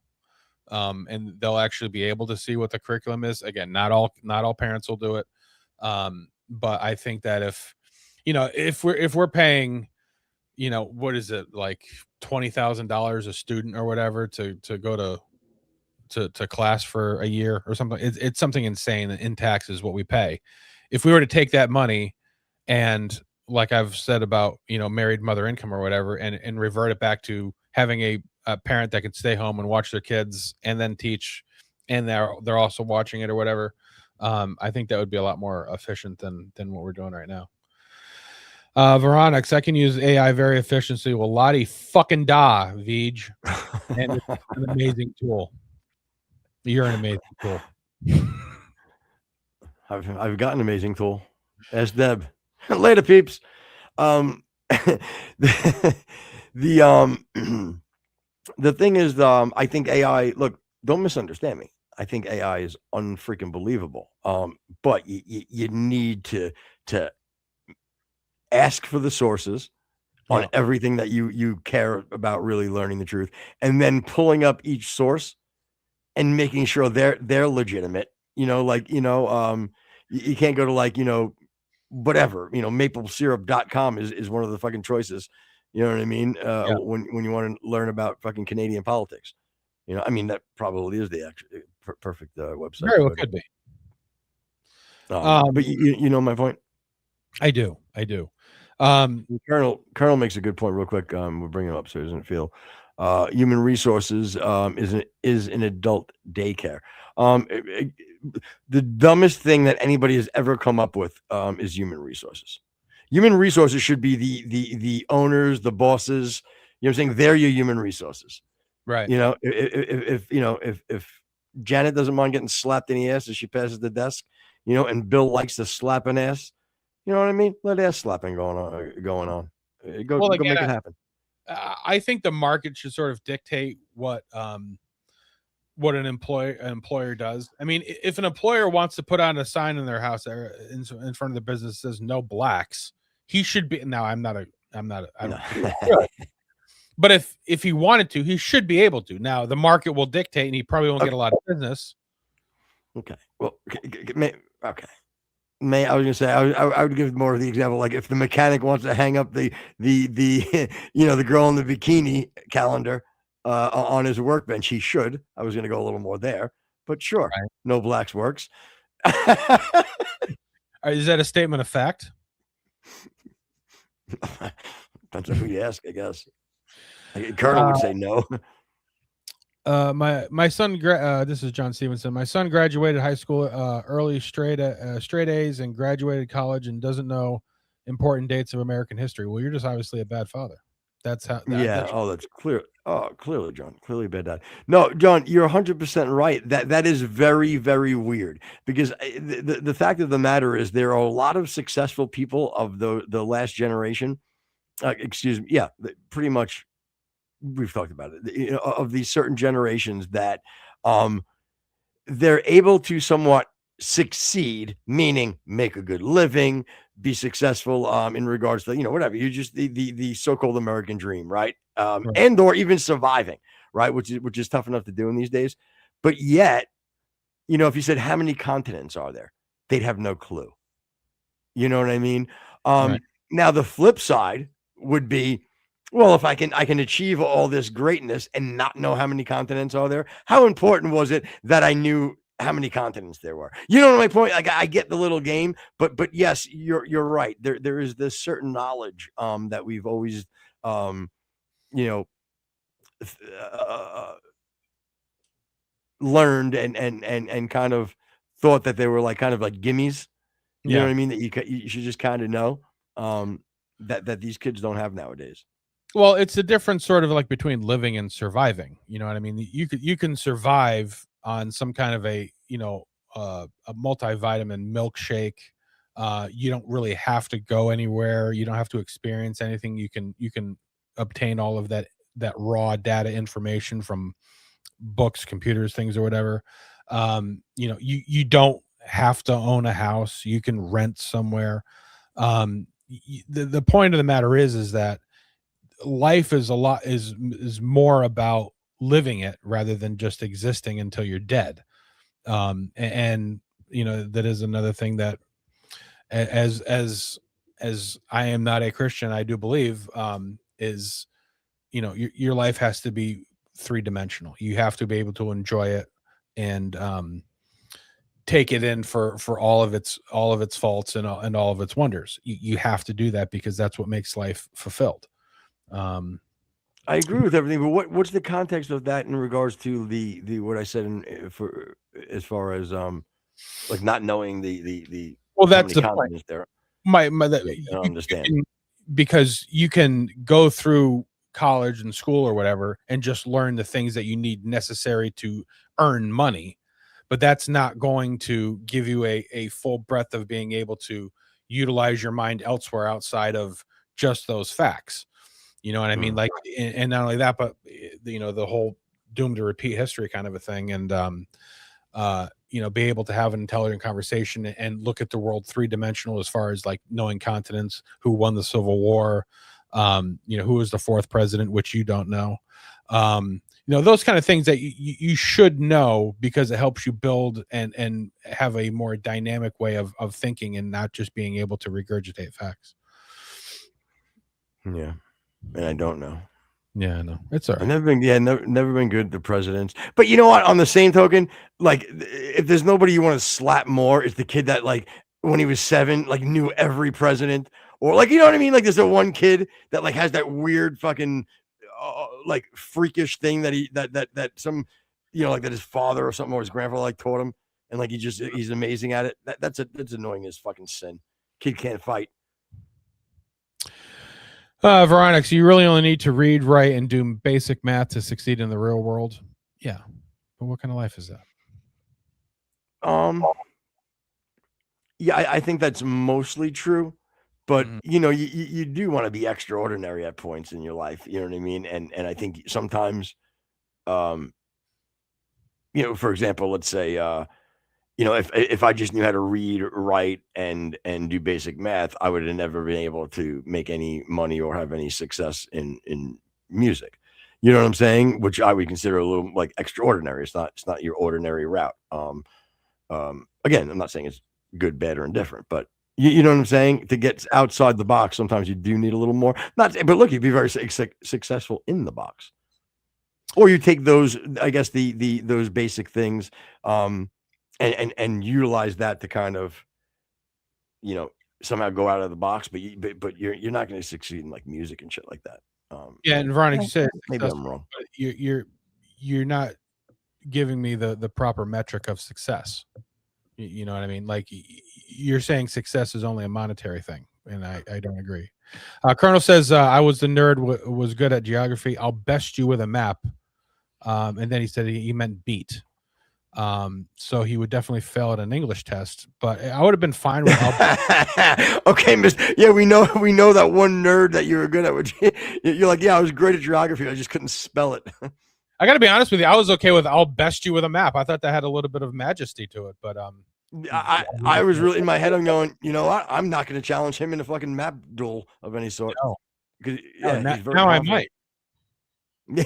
Speaker 5: and they'll actually be able to see what the curriculum is. Again, not all parents will do it, but I think that if we're paying you know, what is it, like $20,000 a student or whatever to go to class for a year or something. It's something insane in taxes what we pay. If we were to take that money and, like I've said about, you know, married mother income or whatever, and revert it back to having a parent that can stay home and watch their kids and then teach, and they're also watching it or whatever, I think that would be a lot more efficient than what we're doing right now. Veronix, I can use AI very efficiently. Well, Lottie fucking da, Vij. And it's an amazing tool. You're an amazing tool.
Speaker 3: I've got an amazing tool. Ask Deb. Later, peeps. The the thing is, I think AI. Look, don't misunderstand me. I think AI is unfreaking believable. But you need to ask for the sources on everything that you care about, really learning the truth, and then pulling up each source and making sure they're legitimate. You know, like, you can't go to, like, whatever, maplesyrup.com is one of the fucking choices. You know what I mean? When you want to learn about fucking Canadian politics, I mean, that probably is the actual perfect website.
Speaker 5: Very well could be.
Speaker 3: But you know my point.
Speaker 5: I do.
Speaker 3: Colonel makes a good point real quick. We're bringing him up so he doesn't feel. Human resources is an adult daycare. The dumbest thing that anybody has ever come up with is human resources. Human resources should be the owners, the bosses. You know what I'm saying? They're your human resources.
Speaker 5: Right.
Speaker 3: If Janet doesn't mind getting slapped in the ass as she passes the desk, and Bill likes to slap an ass, you know what I mean? Let ass slapping going on. Go make it happen.
Speaker 5: I think the market should sort of dictate what an employer does. I mean, if an employer wants to put on a sign in their house in front of the business that says no blacks, he should be. Now, I don't. But if he wanted to, he should be able to. Now, the market will dictate, and he probably won't get a lot of business.
Speaker 3: Okay. Well, okay. I was gonna say I would give more of the example, like if the mechanic wants to hang up the the girl in the bikini calendar on his workbench, he should. I was gonna go a little more there, but sure, right. No blacks works.
Speaker 5: Is that a statement of fact?
Speaker 3: Depends on who you ask, I guess. Colonel would say no.
Speaker 5: My son, this is John Stevenson. My son graduated high school early, straight A's, and graduated college and doesn't know important dates of American history. Well, you're just obviously a bad father. That's how.
Speaker 3: That's clear. Oh, clearly, John. Clearly bad dad. No, John, you're 100% right. That is very, very weird, because the fact of the matter is there are a lot of successful people of the last generation. Excuse me. Yeah, pretty much. We've talked about it, of these certain generations that they're able to somewhat succeed, meaning make a good living, be successful in regards to, whatever, you just the so-called American dream, right? Right. And or even surviving, right? Which is tough enough to do in these days. But yet, if you said how many continents are there, they'd have no clue. You know what I mean? Right. Now the flip side would be, well, if I can achieve all this greatness and not know how many continents are there, how important was it that I knew how many continents there were? You know my point? Like, I get the little game, but yes, you're right. There is this certain knowledge that we've always learned and kind of thought that they were like kind of like gimmies. You know what I mean? That you should just kind of know that these kids don't have nowadays.
Speaker 5: Well, it's a different sort of like between living and surviving. You know what I mean? You can survive on some kind of a multivitamin milkshake. You don't really have to go anywhere. You don't have to experience anything. You can obtain all of that raw data information from books, computers, things or whatever. You don't have to own a house. You can rent somewhere. The point of the matter is that life is more about living it rather than just existing until you're dead. And that is another thing that as I am not a Christian, I do believe is, your life has to be 3-dimensional. You have to be able to enjoy it and take it in for all of its faults and all of its wonders. You have to do that because that's what makes life fulfilled.
Speaker 3: I agree with everything, but what's the context of that in regards to the what I said for as far as like not knowing the
Speaker 5: well,
Speaker 3: how
Speaker 5: that's
Speaker 3: many
Speaker 5: the point.
Speaker 3: continents there?
Speaker 5: I
Speaker 3: don't understand.
Speaker 5: Because you can go through college and school or whatever and just learn the things that you need necessary to earn money, but that's not going to give you a full breadth of being able to utilize your mind elsewhere outside of just those facts. You know what I mean? Like, and not only that, but the whole doomed to repeat history kind of a thing. And, be able to have an intelligent conversation and look at the world 3-dimensional as far as like knowing continents, who won the Civil War, who was the 4th president, which you don't know. Those kind of things that you should know because it helps you build and have a more dynamic way of thinking and not just being able to regurgitate facts.
Speaker 3: Yeah. And I don't know.
Speaker 5: Yeah, no, it's all right.
Speaker 3: I've never been good to presidents. But you know what? On the same token, like if there's nobody you want to slap more, it's the kid that like when he was 7, like knew every president, or like, you know what I mean? Like there's the one kid that like has that weird fucking like freakish thing that that some, like that his father or something or his grandfather like taught him, and like he's amazing at it. That's annoying as fucking sin. Kid can't fight.
Speaker 5: Veronica, so you really only need to read, write, and do basic math to succeed in the real world. Yeah, but what kind of life is that?
Speaker 3: Yeah, I think that's mostly true, but you do want to be extraordinary at points in your life. You know what I mean? And I think sometimes, for example, let's say, if I just knew how to read, write, and do basic math, I would have never been able to make any money or have any success in music. You know what I'm saying? Which I would consider a little like extraordinary. It's not your ordinary route. Again, I'm not saying it's good, bad, or indifferent, but you know what I'm saying? To get outside the box, sometimes you do need a little more. But look, you'd be very successful in the box, or you take those, I guess, those basic things. And utilize that to kind of, somehow go out of the box, but you're not going to succeed in like music and shit like that.
Speaker 5: Yeah, and Veronica, you said
Speaker 3: maybe I'm wrong.
Speaker 5: You're not giving me the proper metric of success. You know what I mean? Like you're saying success is only a monetary thing, and I don't agree. Colonel says I was the nerd was good at geography. I'll best you with a map. And then he said he meant beat. So he would definitely fail at an English test, but I would have been fine with
Speaker 3: okay, yeah, we know that one nerd that you were good at. You're like, yeah, I was great at geography, I just couldn't spell it.
Speaker 5: I gotta be honest with you, I was okay with I'll best you with a map. I thought that had a little bit of majesty to it, but
Speaker 3: I was really in my head, I'm going, you know what, I'm not going to challenge him in a fucking map duel of any sort.
Speaker 5: No.
Speaker 3: Now
Speaker 5: I might.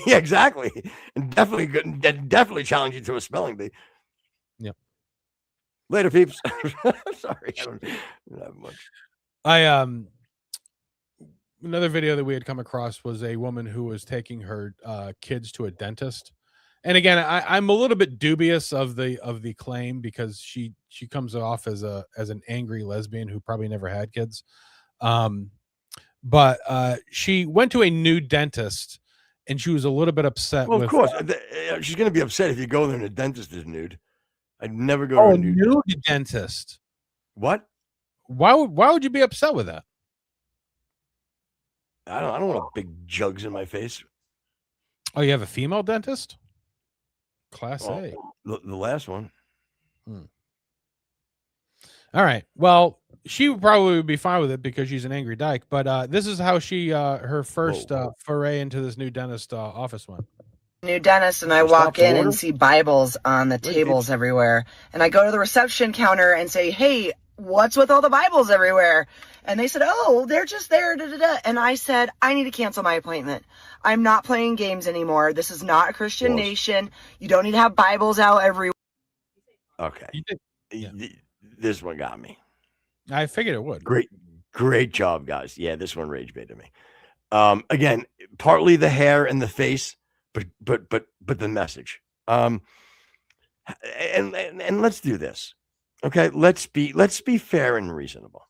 Speaker 3: Yeah, exactly. And definitely challenge you to a spelling bee.
Speaker 5: Yep.
Speaker 3: Later, peeps. Sorry, I don't have much.
Speaker 5: Another video that we had come across was a woman who was taking her kids to a dentist. And again, I'm a little bit dubious of the claim because she comes off as an angry lesbian who probably never had kids. But she went to a new dentist. And she was a little bit upset.
Speaker 3: Well, of course, she's going to be upset if you go there and the dentist is nude. I'd never go to a
Speaker 5: nude dentist.
Speaker 3: What?
Speaker 5: Why would you be upset with that?
Speaker 3: I don't want big jugs in my face.
Speaker 5: Oh, you have a female dentist? Class A.
Speaker 3: The last one.
Speaker 5: All right. Well, she probably would be fine with it because she's an angry dyke. But this is how she her first foray into this new dentist office went.
Speaker 8: New dentist, and I walk in and see Bibles on the tables everywhere. And I go to the reception counter and say, "Hey, what's with all the Bibles everywhere?" And they said, "Oh, they're just there." Da, da, da. And I said, "I need to cancel my appointment. I'm not playing games anymore. This is not a Christian nation. You don't need to have Bibles out everywhere."
Speaker 3: Okay. This one got me.
Speaker 5: I figured it would.
Speaker 3: Great job, guys. Yeah, this one rage baited me. Again, partly the hair and the face, but the message. And let's do this. Okay, let's be fair and reasonable.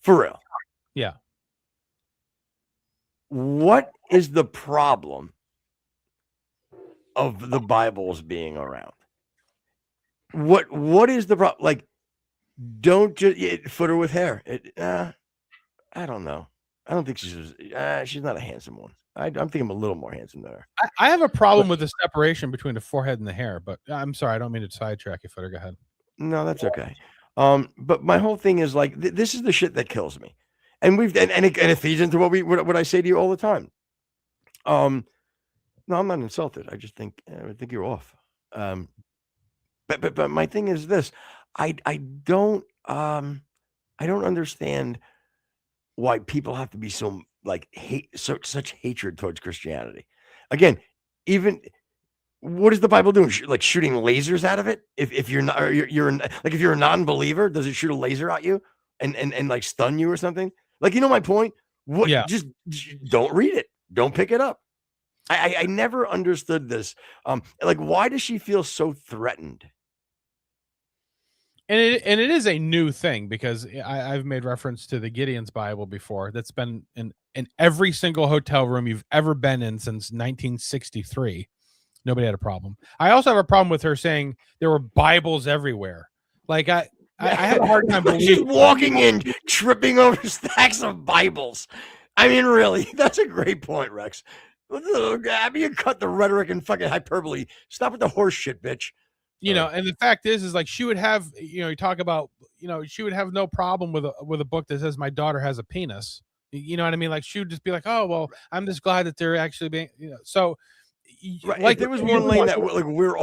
Speaker 3: For real.
Speaker 5: Yeah.
Speaker 3: What is the problem of the Bibles being around? What is the problem? Like, don't just footer with hair. I don't know. I don't think she's not a handsome one. I'm thinking I'm a little more handsome than her.
Speaker 5: I have a problem with the separation between the forehead and the hair, but I'm sorry, I don't mean to sidetrack you, Footer. Go ahead.
Speaker 3: No, that's okay. But my whole thing is like this is the shit that kills me, and it feeds into what I say to you all the time. No, I'm not insulted. I just think I think you're off. But my thing is this: I don't understand why people have to be so like such hatred towards Christianity. Again, even what is the Bible doing? Like shooting lasers out of it? If you're not, you're like if you're a non-believer, does it shoot a laser at you and like stun you or something? Like, you know my point? What?
Speaker 5: Yeah.
Speaker 3: Just don't read it. Don't pick it up. I never understood this. Like, why does she feel so threatened?
Speaker 5: And it is a new thing because I've made reference to the Gideon's Bible before. That's been in every single hotel room you've ever been in since 1963. Nobody had a problem. I also have a problem with her saying there were Bibles everywhere. Like I have a hard time believing
Speaker 3: she's walking in, tripping over stacks of Bibles. I mean, really, that's a great point, Rex. I mean, you cut the rhetoric and fucking hyperbole. Stop with the horse shit, bitch.
Speaker 5: You know, and the fact is like she would have, you talk about, she would have no problem with a book that says my daughter has a penis. You know what I mean? Like she would just be like, oh well, I'm just glad that they're actually being, so.
Speaker 3: Right.
Speaker 5: Like
Speaker 3: if there was one lane that like we're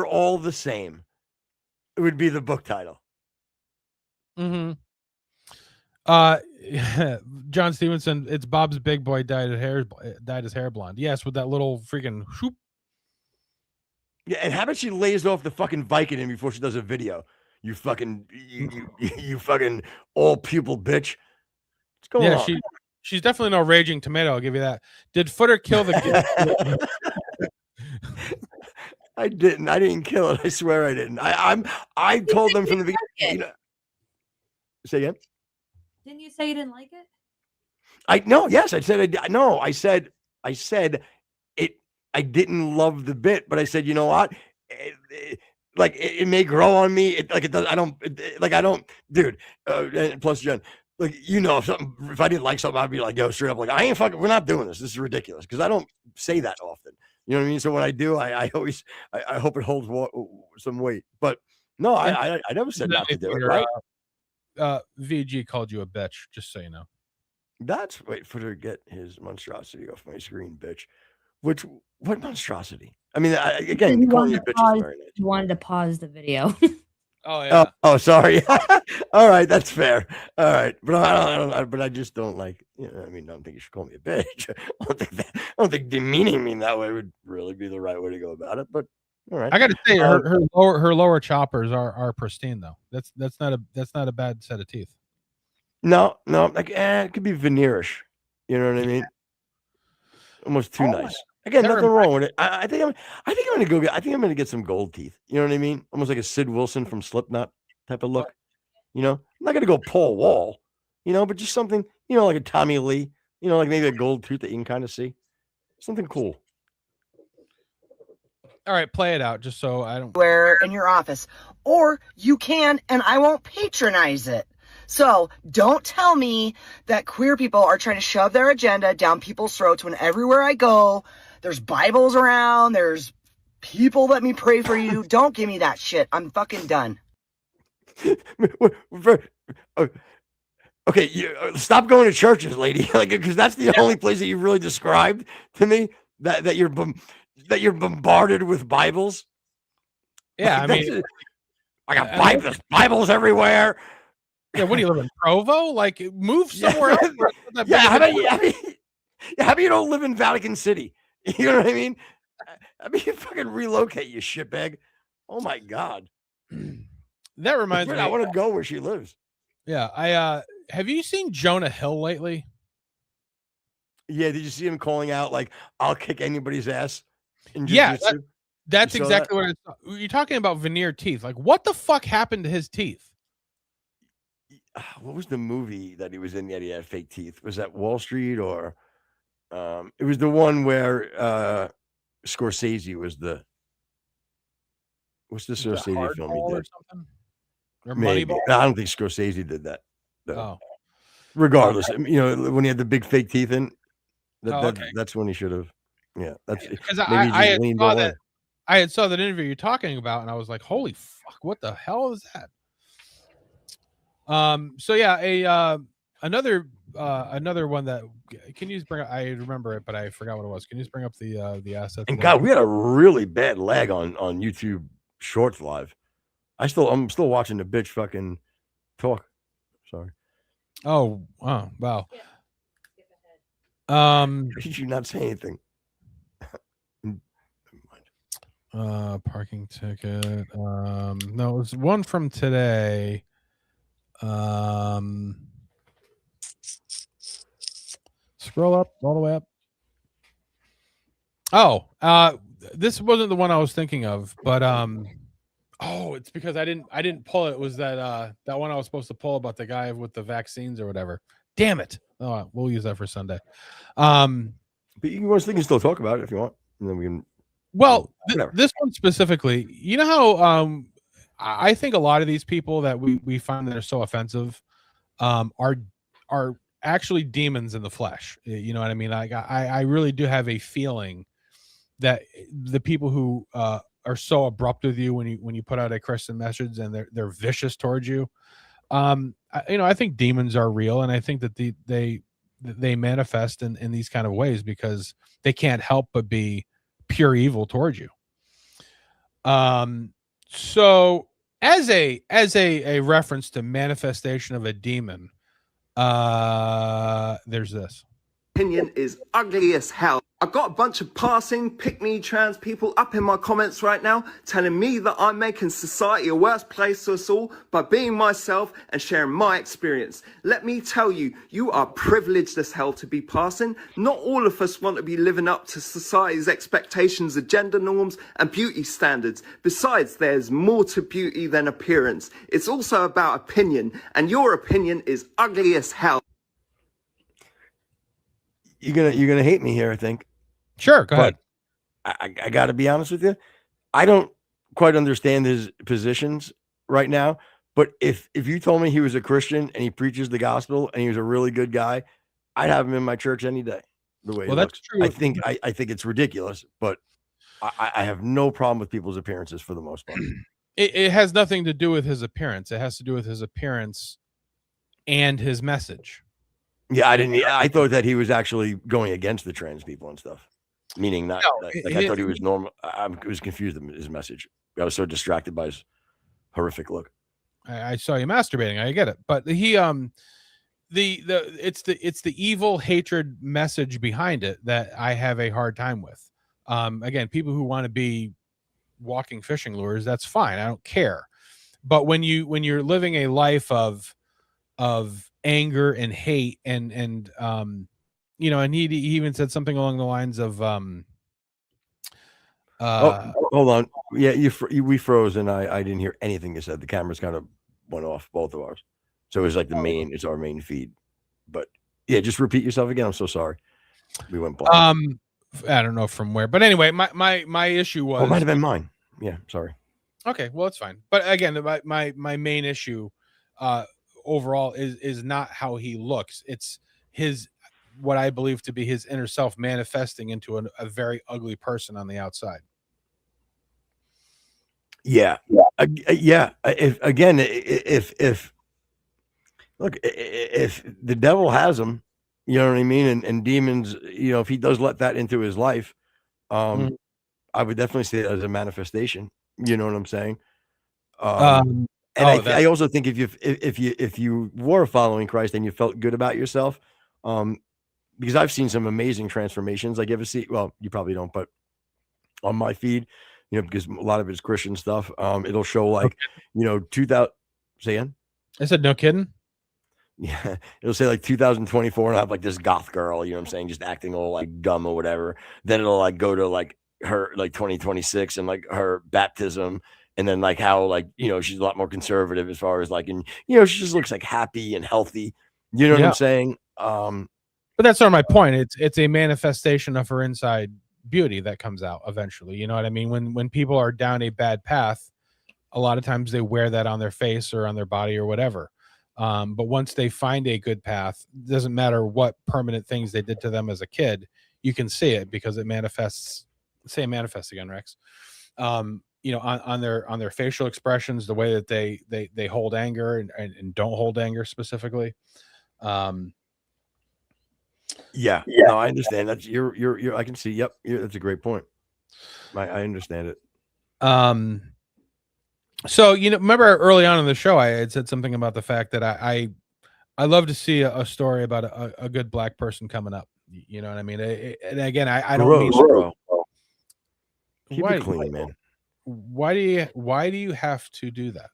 Speaker 3: all the same, it would be the book title.
Speaker 5: Mm-hmm. John Stevenson, it's Bob's big boy dyed his hair blonde. Yes, with that little freaking whoop.
Speaker 3: Yeah, and how about she lays off the fucking Vicodin before she does a video? You fucking you fucking all pupil bitch. What's going on?
Speaker 5: She's definitely no raging tomato. I'll give you that. Did Footer kill the?
Speaker 3: I didn't. I didn't kill it. I swear I didn't. I told them from the beginning. Say again.
Speaker 9: Didn't you say you didn't like it?
Speaker 3: Yes, I said I said it. I didn't love the bit, but I said, you know what? It may grow on me. It does. I don't, dude. Plus, Jen, like, if I didn't like something, I'd be like, yo, straight up, like, I ain't fucking. We're not doing this. This is ridiculous because I don't say that often. You know what I mean? So when I do, I always I hope it holds some weight. But no, I never said not to do it. Right?
Speaker 5: VG called you a bitch, just so you know.
Speaker 3: That's wait for to get his monstrosity off my screen, bitch. What monstrosity? I mean, again, calling you a bitch is very nice.
Speaker 9: You wanted to pause the video.
Speaker 5: Oh yeah.
Speaker 3: Oh, sorry. All right, that's fair. All right, but I just don't like. I mean, I don't think you should call me a bitch. I don't think demeaning me that way would really be the right way to go about it. But all right.
Speaker 5: I got to say, her lower choppers are pristine though. That's not a bad set of teeth.
Speaker 3: No, like it could be veneerish. You know what I mean? Almost too nice. Again, nothing wrong with it. I think I'm gonna get some gold teeth. You know what I mean? Almost like a Sid Wilson from Slipknot type of look. I'm not gonna go Paul Wall, but just something, like a Tommy Lee, like maybe a gold tooth that you can kind of see. Something cool.
Speaker 5: All right, play it out just so I don't
Speaker 8: wear in your office. Or you can, and I won't patronize it. So don't tell me that queer people are trying to shove their agenda down people's throats when everywhere I go, there's Bibles around, there's people let me pray for you. Don't give me that shit. I'm fucking done.
Speaker 3: Okay, stop going to churches, lady. Because that's the only place that you really described to me that you're bombarded with Bibles.
Speaker 5: Yeah, I mean,
Speaker 3: I got Bibles everywhere.
Speaker 5: Yeah, what do you live in Provo? Like, move somewhere else.
Speaker 3: Yeah, how about you don't live in Vatican City? You know what I mean? I mean, you fucking relocate, you shitbag. Oh my god.
Speaker 5: That reminds me.
Speaker 3: I want to go where she lives.
Speaker 5: Yeah, have you seen Jonah Hill lately?
Speaker 3: Yeah, did you see him calling out like, "I'll kick anybody's ass"? In
Speaker 5: Yeah,
Speaker 3: jiu-jitsu?
Speaker 5: that's
Speaker 3: You saw
Speaker 5: exactly what I saw. You're talking about veneer teeth. Like, what the fuck happened to his teeth?
Speaker 3: What was the movie that he was in that he had fake teeth? Was that Wall Street or it was the one where Scorsese was the what's the Scorsese film he
Speaker 5: Hardball or
Speaker 3: did?
Speaker 5: something? Or
Speaker 3: Maybe.
Speaker 5: Moneyball?
Speaker 3: I don't think Scorsese did that. Though.
Speaker 5: Oh.
Speaker 3: Regardless, when he had the big fake teeth in,
Speaker 5: Okay.
Speaker 3: that's when he should have. Yeah, that's
Speaker 5: Because
Speaker 3: maybe he
Speaker 5: I
Speaker 3: just
Speaker 5: had
Speaker 3: leaned
Speaker 5: saw
Speaker 3: all
Speaker 5: that
Speaker 3: in.
Speaker 5: I had saw that interview you're talking about, and I was like, holy fuck, what the hell is that? So yeah, another one that can you just bring up, I remember it, but I forgot what it was. Can you just bring up the assets?
Speaker 3: And God, we had a really bad lag on YouTube Shorts live. I'm still watching the bitch fucking talk. Sorry.
Speaker 5: Oh wow.
Speaker 3: Did you not say anything?
Speaker 5: Parking ticket. No, it was one from today. Scroll up all the way up. Oh, this wasn't the one I was thinking of, but it's because I didn't pull it. It was that one I was supposed to pull about the guy with the vaccines or whatever. Damn it. Oh, we'll use that for Sunday.
Speaker 3: But you can still talk about it if you want, and then we can.
Speaker 5: Well, this one specifically, you know how I think a lot of these people that we find that are so offensive are actually demons in the flesh. You know what I mean? I really do have a feeling that the people who are so abrupt with you when you put out a Christian message and they're vicious towards you, I think demons are real, and I think that they manifest in these kind of ways because they can't help but be pure evil towards you. So as a reference to manifestation of a demon, there's this.
Speaker 10: Opinion is ugly as hell. I've got a bunch of passing, pick-me trans people up in my comments right now telling me that I'm making society a worse place to us all by being myself and sharing my experience. Let me tell you, you are privileged as hell to be passing. Not all of us want to be living up to society's expectations of gender norms and beauty standards. Besides, there's more to beauty than appearance. It's also about opinion, and your opinion is ugly as hell.
Speaker 3: You're gonna hate me here, I think.
Speaker 5: Sure, go ahead.
Speaker 3: I got to be honest with you. I don't quite understand his positions right now. But if you told me he was a Christian and he preaches the gospel and he was a really good guy, I'd have him in my church any day. The way he
Speaker 5: that's
Speaker 3: looks.
Speaker 5: true.
Speaker 3: I think it's ridiculous, but I have no problem with people's appearances for the most part.
Speaker 5: It has nothing to do with his appearance. It has to do with his appearance and his message.
Speaker 3: Yeah, I thought that he was actually going against the trans people and stuff. Meaning not I thought he was normal. I was confused with his message. I was so distracted by his horrific look.
Speaker 5: I saw you masturbating. I get it, but he it's the evil hatred message behind it that I have a hard time with. Again, people who want to be walking fishing lures, that's fine. I don't care. But when you're living a life of anger and hate and and he even said something along the lines of
Speaker 3: hold on. Yeah, we froze and I didn't hear anything you said. The cameras kind of went off, both of ours. So it was like it's our main feed. But yeah, just repeat yourself again. I'm so sorry. We went blank.
Speaker 5: I don't know from where, but anyway, my issue was
Speaker 3: it might have been mine. Yeah, sorry.
Speaker 5: Okay, well, it's fine. But again, my main issue overall is not how he looks. It's his, what I believe to be his inner self manifesting into a very ugly person on the outside.
Speaker 3: Yeah. Yeah. If look, if the devil has him, you know what I mean? And demons, if he does let that into his life, I would definitely see it as a manifestation. You know what I'm saying? I also think if you were following Christ and you felt good about yourself, because I've seen some amazing transformations. Like, you ever see? Well, you probably don't, but on my feed, because a lot of it's Christian stuff. It'll show like, 2000. Say again?
Speaker 5: I said no kidding.
Speaker 3: Yeah, it'll say like 2024 and I have like this goth girl, you know what I'm saying, just acting all like dumb or whatever. Then it'll like go to like her like 2026 and like her baptism, and then like how like she's a lot more conservative as far as like, and she just looks like happy and healthy. You know what I'm saying?
Speaker 5: But that's sort of my point. It's a manifestation of her inside beauty that comes out eventually. You know what I mean? When people are down a bad path, a lot of times they wear that on their face or on their body or whatever. But once they find a good path, it doesn't matter what permanent things they did to them as a kid, you can see it because it manifests. Say manifest again, Rex. On their facial expressions, the way that they hold anger and don't hold anger specifically.
Speaker 3: Yeah. No, I understand. That's you're I can see. Yep, that's a great point. I understand it.
Speaker 5: So remember early on in the show, I had said something about the fact that I love to see a story about a good black person coming up. You know what I mean? And again, I don't mean
Speaker 3: bro. Keep
Speaker 5: why,
Speaker 3: it clean, man.
Speaker 5: Why do you have to do that?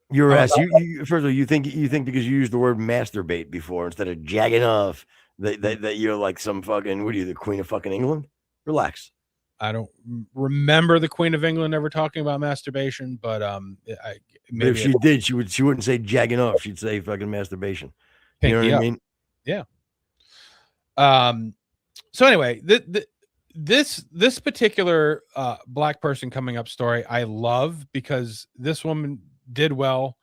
Speaker 3: You're asked. You first of all, you think because you used the word masturbate before instead of jagging off that you're like some fucking, what are you, the Queen of fucking England? Relax.
Speaker 5: I don't remember the Queen of England ever talking about masturbation, but
Speaker 3: maybe if she did, she wouldn't say jagging off. She'd say fucking masturbation. You know what I mean?
Speaker 5: Yeah. So anyway, this particular black person coming up story I love because this woman did well,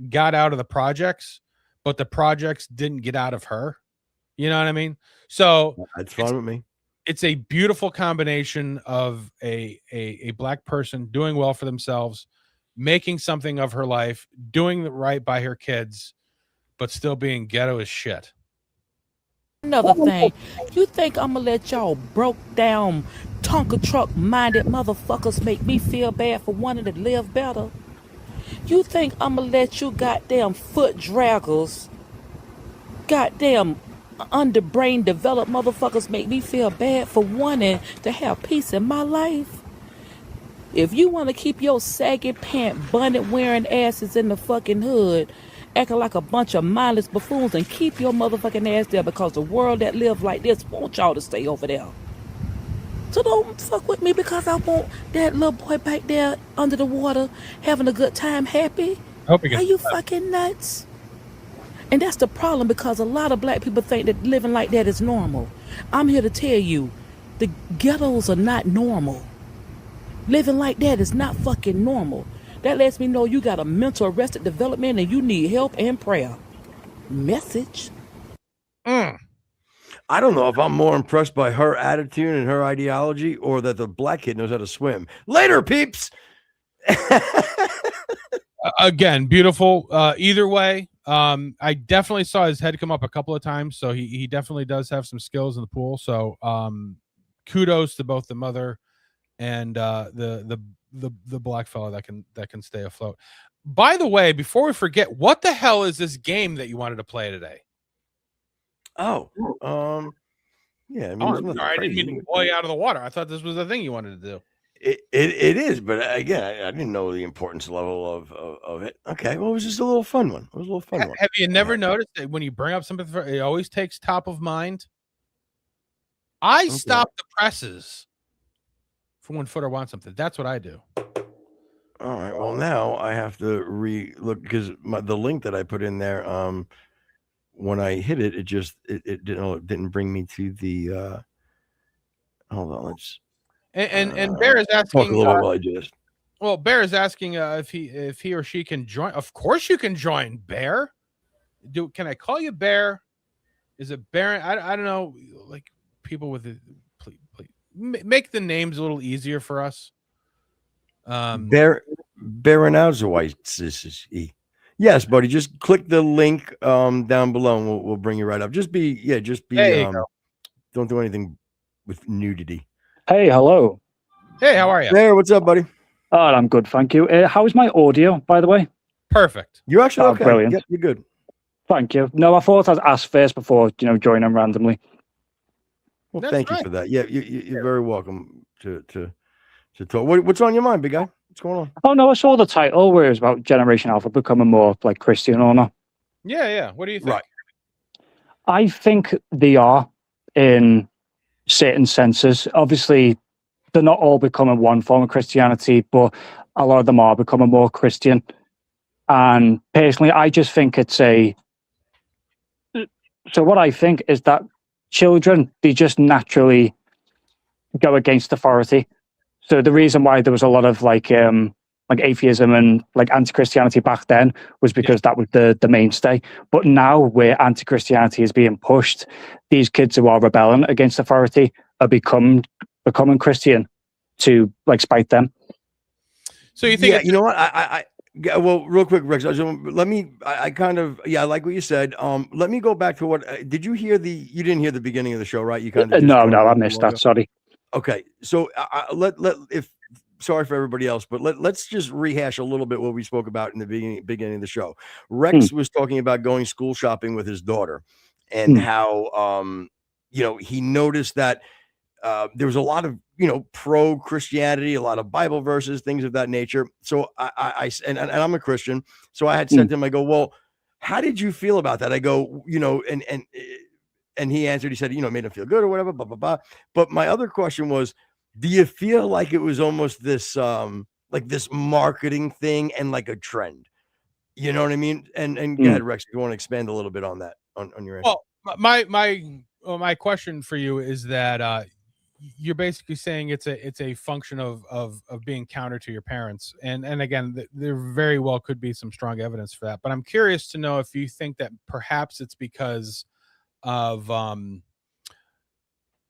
Speaker 5: got out of the projects, but the projects didn't get out of her. You know what I mean? So
Speaker 3: that's fine with me.
Speaker 5: It's a beautiful combination of a black person doing well for themselves, making something of her life, doing the right by her kids, but still being ghetto as shit.
Speaker 11: Another thing, you think I'm gonna let y'all broke down Tonka truck minded motherfuckers make me feel bad for wanting to live better? You think I'm gonna let you goddamn foot draggers, goddamn underbrain developed motherfuckers make me feel bad for wanting to have peace in my life? If you want to keep your saggy pant bunny wearing asses in the fucking hood, acting like a bunch of mindless buffoons, and keep your motherfucking ass there, because the world that live like this want y'all to stay over there. So don't fuck with me because I want that little boy back there under the water having a good time, happy. Are you fucking nuts? And that's the problem, because a lot of black people think that living like that is normal. I'm here to tell you, the ghettos are not normal. Living like that is not fucking normal. That lets me know you got a mental arrested development and you need help and prayer. Message.
Speaker 3: I don't know if I'm more impressed by her attitude and her ideology or that the black kid knows how to swim. Later, peeps.
Speaker 5: Again, beautiful. Either way, I definitely saw his head come up a couple of times, so he definitely does have some skills in the pool. So kudos to both the mother and the black fella that can stay afloat. By the way, before we forget, what the hell is this game that you wanted to play today?
Speaker 3: Oh, yeah. I mean,
Speaker 5: sorry, I didn't mean to blow you out of the water. I thought this was the thing you wanted to do.
Speaker 3: It is, but again, I didn't know the importance level of it. Okay, well, it was just a little fun one. It was a little fun one.
Speaker 5: Have you never noticed that when you bring up something, it always takes top of mind? I stop the presses for when Footer wants something. That's what I do.
Speaker 3: All right. Well, now I have to re-look because the link that I put in there, when I hit it, it didn't bring me to the. Hold on, let's.
Speaker 5: And Bear is asking.
Speaker 3: Talk a little while I do this.
Speaker 5: Well, Bear is asking if he or she can join. Of course, you can join, Bear. Can I call you Bear? Is it Baron? I don't know. Like people with it, please make the names a little easier for us.
Speaker 3: Baranowski. Yes, buddy. Just click the link down below, and we'll bring you right up. Just be. Don't do anything with nudity.
Speaker 12: Hey, hello.
Speaker 5: Hey, how are you?
Speaker 3: Bear, what's up, buddy?
Speaker 12: Oh, I'm good, thank you. How's my audio, by the way?
Speaker 5: Perfect.
Speaker 3: You're actually okay.
Speaker 12: Brilliant.
Speaker 3: Yep, you're good.
Speaker 12: Thank you. No, I thought I'd ask first before joining randomly.
Speaker 3: Well, thank you for that. Yeah, you're very welcome to talk. What's on your mind, big guy? What's going on?
Speaker 12: Oh no, I saw the title where it was about Generation Alpha becoming more like Christian or not.
Speaker 5: Yeah. What do you think?
Speaker 3: Right.
Speaker 12: I think they are in certain senses. Obviously, they're not all becoming one form of Christianity, but a lot of them are becoming more Christian. And personally, I just think it's a. So what I think is that children, they just naturally go against authority. So the reason why there was a lot of like atheism and like anti-Christianity back then was because that was the mainstay. But now where anti-Christianity is being pushed, these kids who are rebelling against authority are becoming Christian to like spite them.
Speaker 5: So you think?
Speaker 3: Yeah, you know what? Well, real quick, Rex. Let me. I kind of. Yeah, I like what you said. Let me go back to what. Did you hear the? You didn't hear the beginning of the show, right? You kind of.
Speaker 12: No, I missed that. Sorry.
Speaker 3: Okay, so if sorry for everybody else, but let's just rehash a little bit what we spoke about in the beginning of the show. Rex was talking about going school shopping with his daughter, and how he noticed that there was a lot of pro Christianity, a lot of Bible verses, things of that nature. So and I'm a Christian, so I had said to him, I go, well, how did you feel about that? I go, and he answered, he said, it made him feel good or whatever, blah, blah, blah. But my other question was, do you feel like it was almost this, like this marketing thing and like a trend? You know what I mean? And go ahead, Rex, if you want to expand a little bit on that, on your answer.
Speaker 5: Well, my question for you is that you're basically saying it's a function of being counter to your parents. And again, there very well could be some strong evidence for that. But I'm curious to know if you think that perhaps it's because of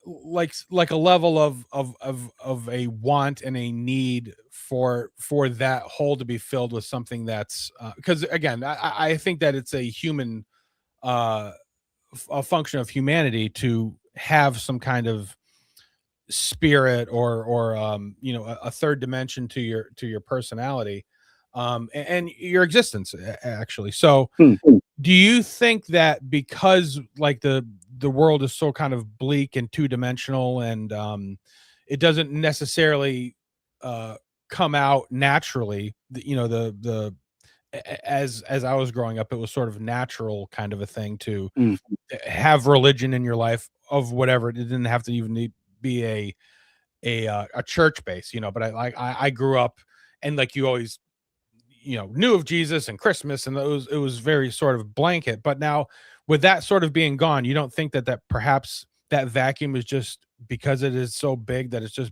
Speaker 5: like a level of a want and a need for that hole to be filled with something that's because again, I think that it's a human a function of humanity to have some kind of spirit or a third dimension to your personality and your existence actually. So do you think that because like the world is so kind of bleak and two-dimensional and it doesn't necessarily come out naturally, as I was growing up, it was sort of natural kind of a thing to have religion in your life of whatever. It didn't have to even be a church base, but I grew up and like you always knew of Jesus and Christmas, and it was very sort of blanket. But now with that sort of being gone, you don't think that perhaps that vacuum is just because it is so big that it's just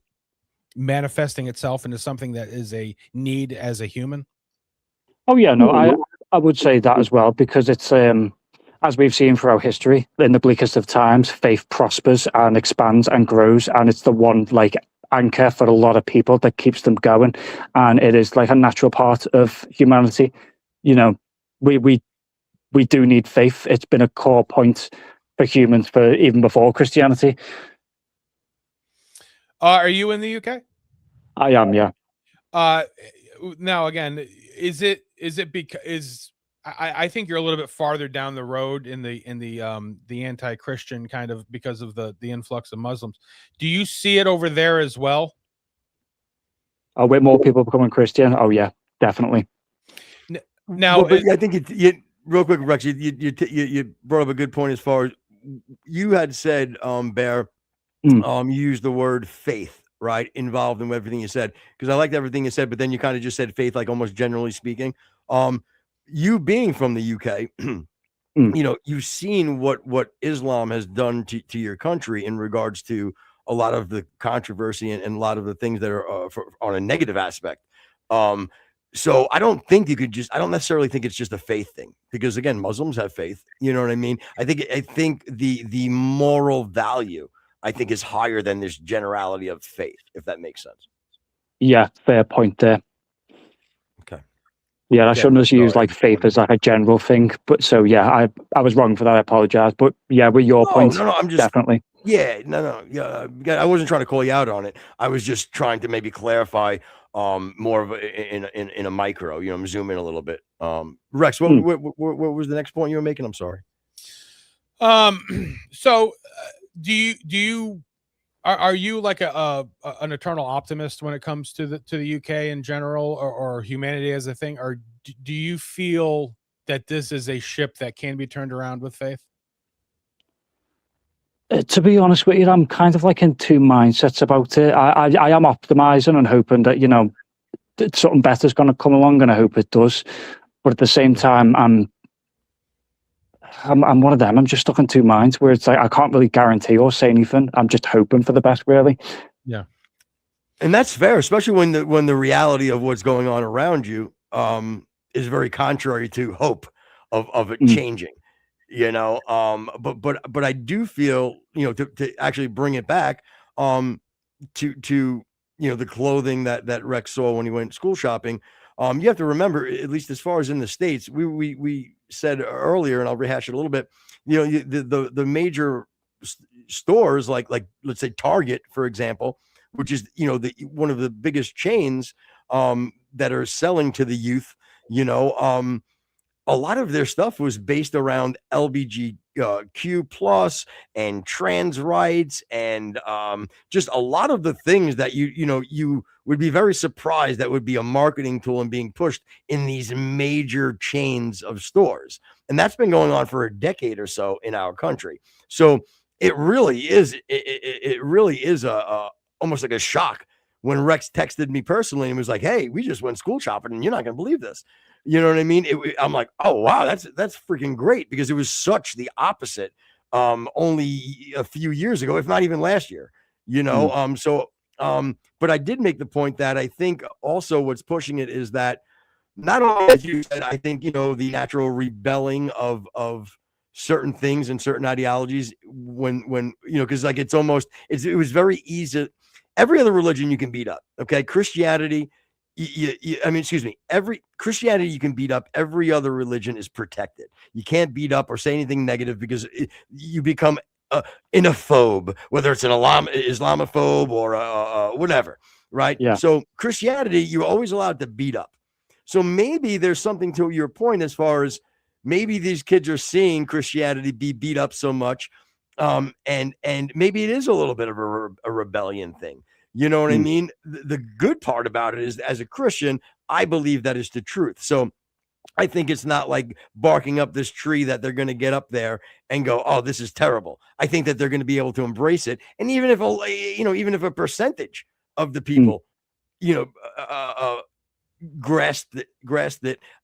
Speaker 5: manifesting itself into something that is a need as a human?
Speaker 12: Oh yeah, no, I would say that as well, because it's as we've seen throughout history, in the bleakest of times, faith prospers and expands and grows, and it's the one like anchor for a lot of people that keeps them going, and it is like a natural part of humanity. We do need faith. It's been a core point for humans for even before Christianity.
Speaker 5: Are you in the UK?
Speaker 12: I am, yeah.
Speaker 5: Now again, is it because I think you're a little bit farther down the road in the anti-Christian kind of because of the influx of Muslims. Do you see it over there as well?
Speaker 12: With more people becoming Christian? Oh yeah, definitely.
Speaker 5: Now,
Speaker 3: but I think you real quick, Rex, you brought up a good point as far as you had said, Bear. You used the word faith, right, involved in everything you said, because I liked everything you said, but then you kind of just said faith, like almost generally speaking. You being from the UK, you've seen what Islam has done to your country in regards to a lot of the controversy and a lot of the things that are on a negative aspect. So I don't necessarily think it's just a faith thing, because again, Muslims have faith. You know what I mean? I think the moral value, I think, is higher than this generality of faith, if that makes sense.
Speaker 12: Yeah, fair point there.
Speaker 3: Okay.
Speaker 12: Yeah, I shouldn't have used like faith as like a general thing. But so yeah, I was wrong for that. I apologize. But yeah, with your points,
Speaker 3: I'm just
Speaker 12: definitely.
Speaker 3: Yeah, yeah. I wasn't trying to call you out on it. I was just trying to maybe clarify more of in a micro. I'm zoom in a little bit. Rex, what was the next point you were making? I'm sorry.
Speaker 5: So do you are you like an eternal optimist when it comes to the UK in general, or humanity as a thing, or do you feel that this is a ship that can be turned around with faith?
Speaker 12: To be honest with you, I'm kind of like in two mindsets about it. I am optimizing and hoping that, that something better is going to come along, and I hope it does. But at the same time, I'm one of them. I'm just stuck in two minds where it's like I can't really guarantee or say anything. I'm just hoping for the best, really.
Speaker 5: Yeah,
Speaker 3: and that's fair, especially when the reality of what's going on around you is very contrary to hope of it changing. But I do feel, to actually bring it back to the clothing that Rex saw when he went school shopping. You have to remember, at least as far as in the States, we said earlier, and I'll rehash it a little bit, the major stores like let's say Target, for example, which is, one of the biggest chains that are selling to the youth, a lot of their stuff was based around LBGQ plus and trans rights and just a lot of the things that you would be very surprised that would be a marketing tool and being pushed in these major chains of stores. And that's been going on for a decade or so in our country. So it really is a almost like a shock when Rex texted me personally and was like, "Hey, we just went school shopping and you're not going to believe this." You know what I mean? I'm like, oh, wow, that's freaking great, because it was such the opposite only a few years ago, if not even last year, but I did make the point that I think also what's pushing it is that not only, as you said, I think, the natural rebelling of certain things and certain ideologies when because like it was very easy. Every other religion you can beat up. Okay. Christianity, every Christianity you can beat up. Every other religion is protected. You can't beat up or say anything negative because you become in a phobe, whether it's an Islamophobe or whatever, right?
Speaker 12: Yeah.
Speaker 3: So Christianity, you're always allowed to beat up. So maybe there's something to your point as far as maybe these kids are seeing Christianity be beat up so much, and maybe it is a little bit of a rebellion thing. You know what I mean? The good part about it is, as a Christian, I believe that is the truth. So I think it's not like barking up this tree that they're going to get up there and go, "Oh, this is terrible." I think that they're going to be able to embrace it. And even if a percentage of the people, grasped it,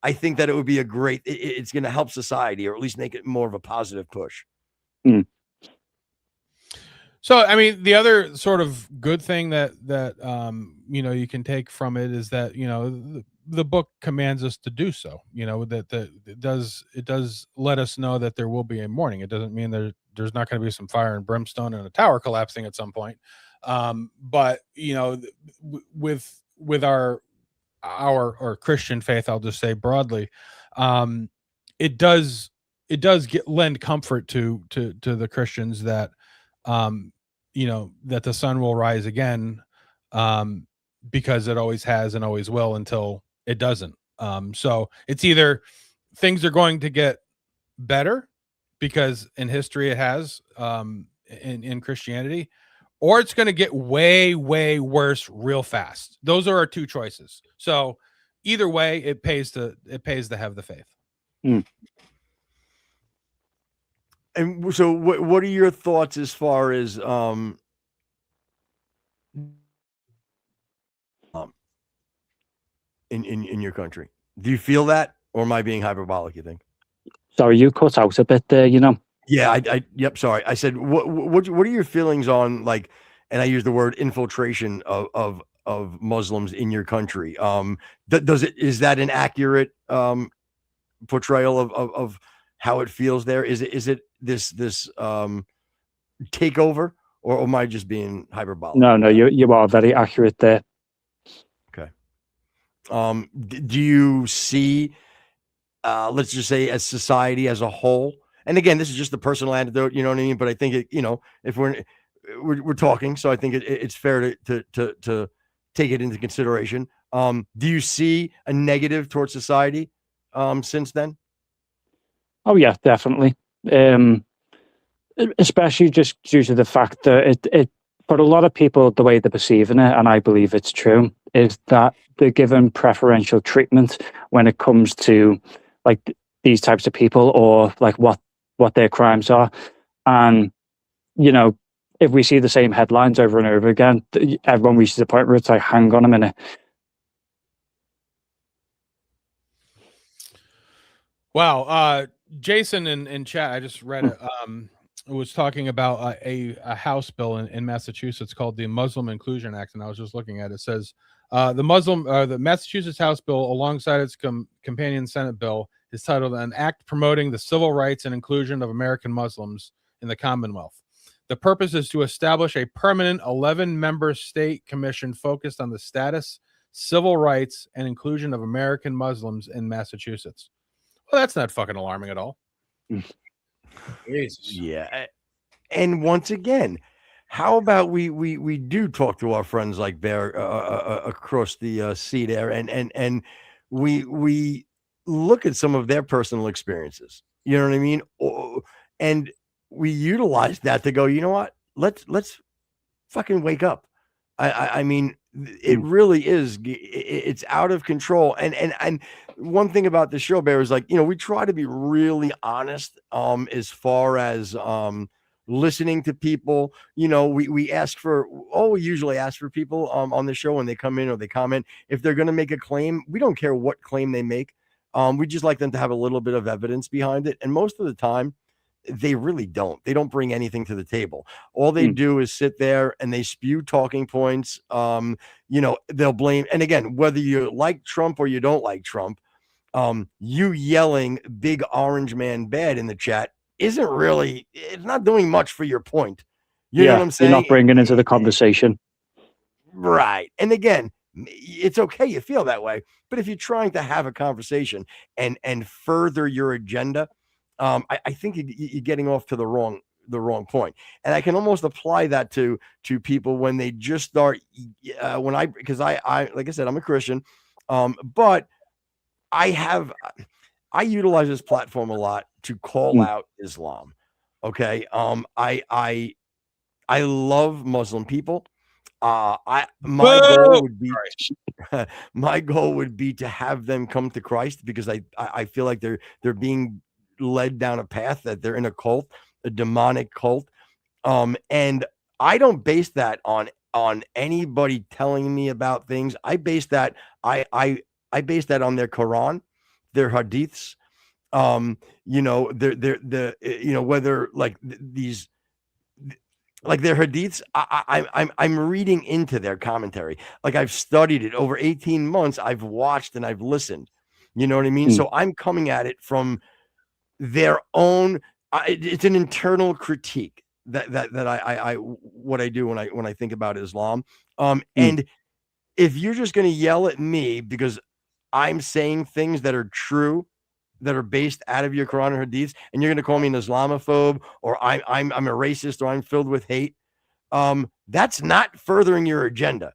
Speaker 3: I think that it would be it's going to help society, or at least make it more of a positive push.
Speaker 5: So, I mean, the other sort of good thing that you can take from it is that, the book commands us to do so, that it does let us know that there will be a morning. It doesn't mean there's not going to be some fire and brimstone and a tower collapsing at some point. But, with our Christian faith, I'll just say broadly, it does lend comfort to the Christians that, that the sun will rise again, because it always has and always will until it doesn't. So it's either things are going to get better, because in history it has, in Christianity, or it's going to get way, way worse real fast. Those are our two choices. So either way, it pays to have the faith.
Speaker 3: And so what are your thoughts as far as in your country? Do you feel that, or am I being hyperbolic, you think?
Speaker 12: Sorry, you cut out a bit there,
Speaker 3: Yeah, yep, sorry. I said what are your feelings on, like, and I use the word infiltration of Muslims in your country? Is that an accurate portrayal of how it feels there? Is it this takeover, or am I just being hyperbolic?
Speaker 12: No, you are very accurate there.
Speaker 3: Okay. Do you see, let's just say, as society as a whole, and again, this is just the personal anecdote, you know what I mean? But I think if we're talking, so I think it's fair to take it into consideration. Do you see a negative towards society since then?
Speaker 12: Oh yeah, definitely. Especially just due to the fact that it for a lot of people, the way they're perceiving it, and I believe it's true, is that they're given preferential treatment when it comes to, like, these types of people or like what their crimes are. And, you know, if we see the same headlines over and over again, everyone reaches a point where it's like, hang on a minute.
Speaker 5: Wow. Jason in chat, I just read it, was talking about a House bill in Massachusetts called the Muslim Inclusion Act. And I was just looking at it. It says the Massachusetts House bill, alongside its companion Senate bill, is titled An Act Promoting the Civil Rights and Inclusion of American Muslims in the Commonwealth. The purpose is to establish a permanent 11-member state commission focused on the status, civil rights, and inclusion of American Muslims in Massachusetts. Well, that's not fucking alarming at all. Jesus.
Speaker 3: Yeah. And once again, how about we do talk to our friends like Bear across the sea there, and we look at some of their personal experiences. You know what I mean? And we utilize that to go, you know what? Let's fucking wake up. I mean, it really is. It's out of control. And one thing about the show, Bear, is like, you know, we try to be really honest as far as listening to people. You know, we usually ask for people on the show when they come in or they comment. If they're going to make a claim, we don't care what claim they make. We just like them to have a little bit of evidence behind it. And most of the time, they really don't. They don't bring anything to the table. All they do is sit there and they spew talking points. You know, they'll blame. And again, whether you like Trump or you don't like Trump, you yelling big orange man bad in the chat isn't really, it's not doing much for your point. You know what I'm saying?
Speaker 12: You're not bringing into the conversation.
Speaker 3: Right. And again, it's okay you feel that way, but if you're trying to have a conversation and further your agenda, I think you're getting off to the wrong point. And I can almost apply that to people when they just start because I like I said, I'm a Christian, but I utilize this platform a lot to call out Islam. Okay. I love Muslim people. My goal would be to have them come to Christ, because I feel like they're being led down a path that they're in a cult, a demonic cult. And I don't base that on anybody telling me about things. I base that I base that on their Quran, their hadiths, you know, the you know, whether like these, like their hadiths, I'm reading into their commentary. Like I've studied it over 18 months. I've watched and I've listened. You know what I mean? So I'm coming at it from their own. It's an internal critique that I what I do when I think about Islam. And if you're just going to yell at me because I'm saying things that are true, that are based out of your Quran or Hadiths, and you're going to call me an Islamophobe, or I'm a racist, or I'm filled with hate, that's not furthering your agenda.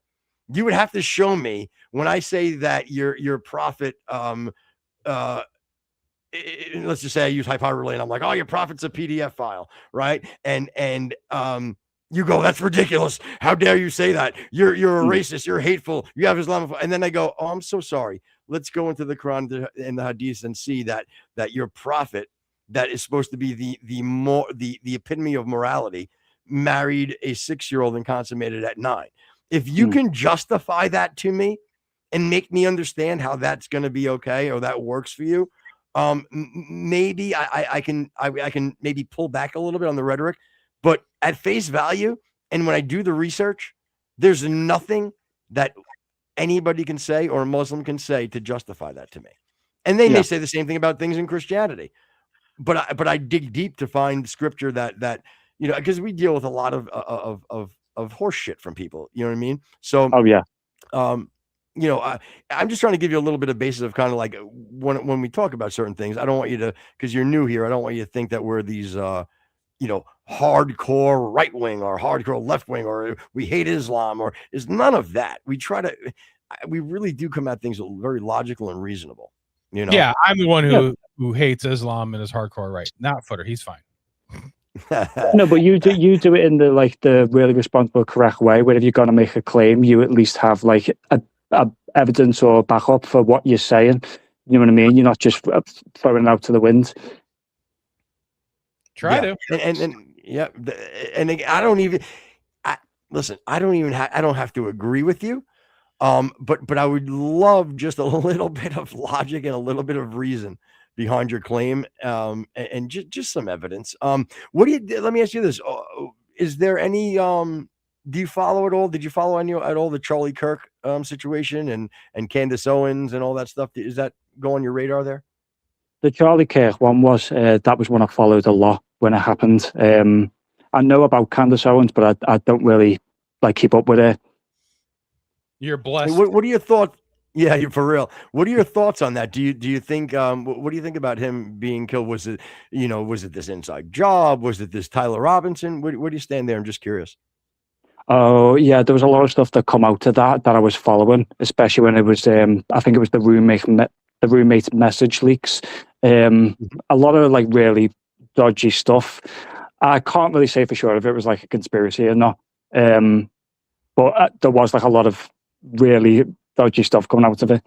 Speaker 3: You would have to show me when I say that your prophet, let's just say I use hyperbole and I'm like, oh, your prophet's a PDF file, right? And you go, that's ridiculous. How dare you say that? You're a racist. You're hateful. You have Islamophobia. And then I go, oh, I'm so sorry. Let's go into the Quran and the Hadith and see that your prophet, that is supposed to be the epitome of morality, married a 6-year-old and consummated at 9. If you can justify that to me and make me understand how that's going to be okay, or that works for you, maybe I can maybe pull back a little bit on the rhetoric. But at face value, and when I do the research, there's nothing that anybody can say or a Muslim can say to justify that to me. And they may say the same thing about things in Christianity, but I dig deep to find scripture that you know, because we deal with a lot of horse shit from people. You know what I mean? So you know, I'm just trying to give you a little bit of basis of kind of like when we talk about certain things. I don't want you to, because you're new here, I don't want you to think that we're these you know, hardcore right wing or hardcore left wing, or we hate Islam, or is none of that. We really do come at things very logical and reasonable. You know?
Speaker 5: Yeah, I'm the one who hates Islam and is hardcore right. Not Footer, he's fine.
Speaker 12: No, but you do it in the really responsible, correct way, where if you're going to make a claim, you at least have like a evidence or backup for what you're saying. You know what I mean? You're not just throwing it out to the wind.
Speaker 5: Try to.
Speaker 3: And yeah, and I don't even. Listen, I don't have to agree with you. But I would love just a little bit of logic and a little bit of reason behind your claim, and just some evidence. What do you? Let me ask you this: is there any? Do you follow at all? Did you follow at all the Charlie Kirk situation and Candace Owens and all that stuff? Is that go on your radar there?
Speaker 12: The Charlie Kirk one was that was one I followed a lot when it happened. I know about Candace Owens, but I don't really keep up with it.
Speaker 5: You're blessed.
Speaker 3: What are your thoughts? Yeah, you're for real. What are your thoughts on that? Do you think what do you think about him being killed? Was it this inside job? Was it this Tyler Robinson? Where do you stand there? I'm just curious.
Speaker 12: Oh yeah, there was a lot of stuff that come out of that I was following, especially when it was I think it was the roommate message leaks. A lot of really dodgy stuff. I can't really say for sure if it was a conspiracy or not. But there was a lot of really dodgy stuff coming out of it.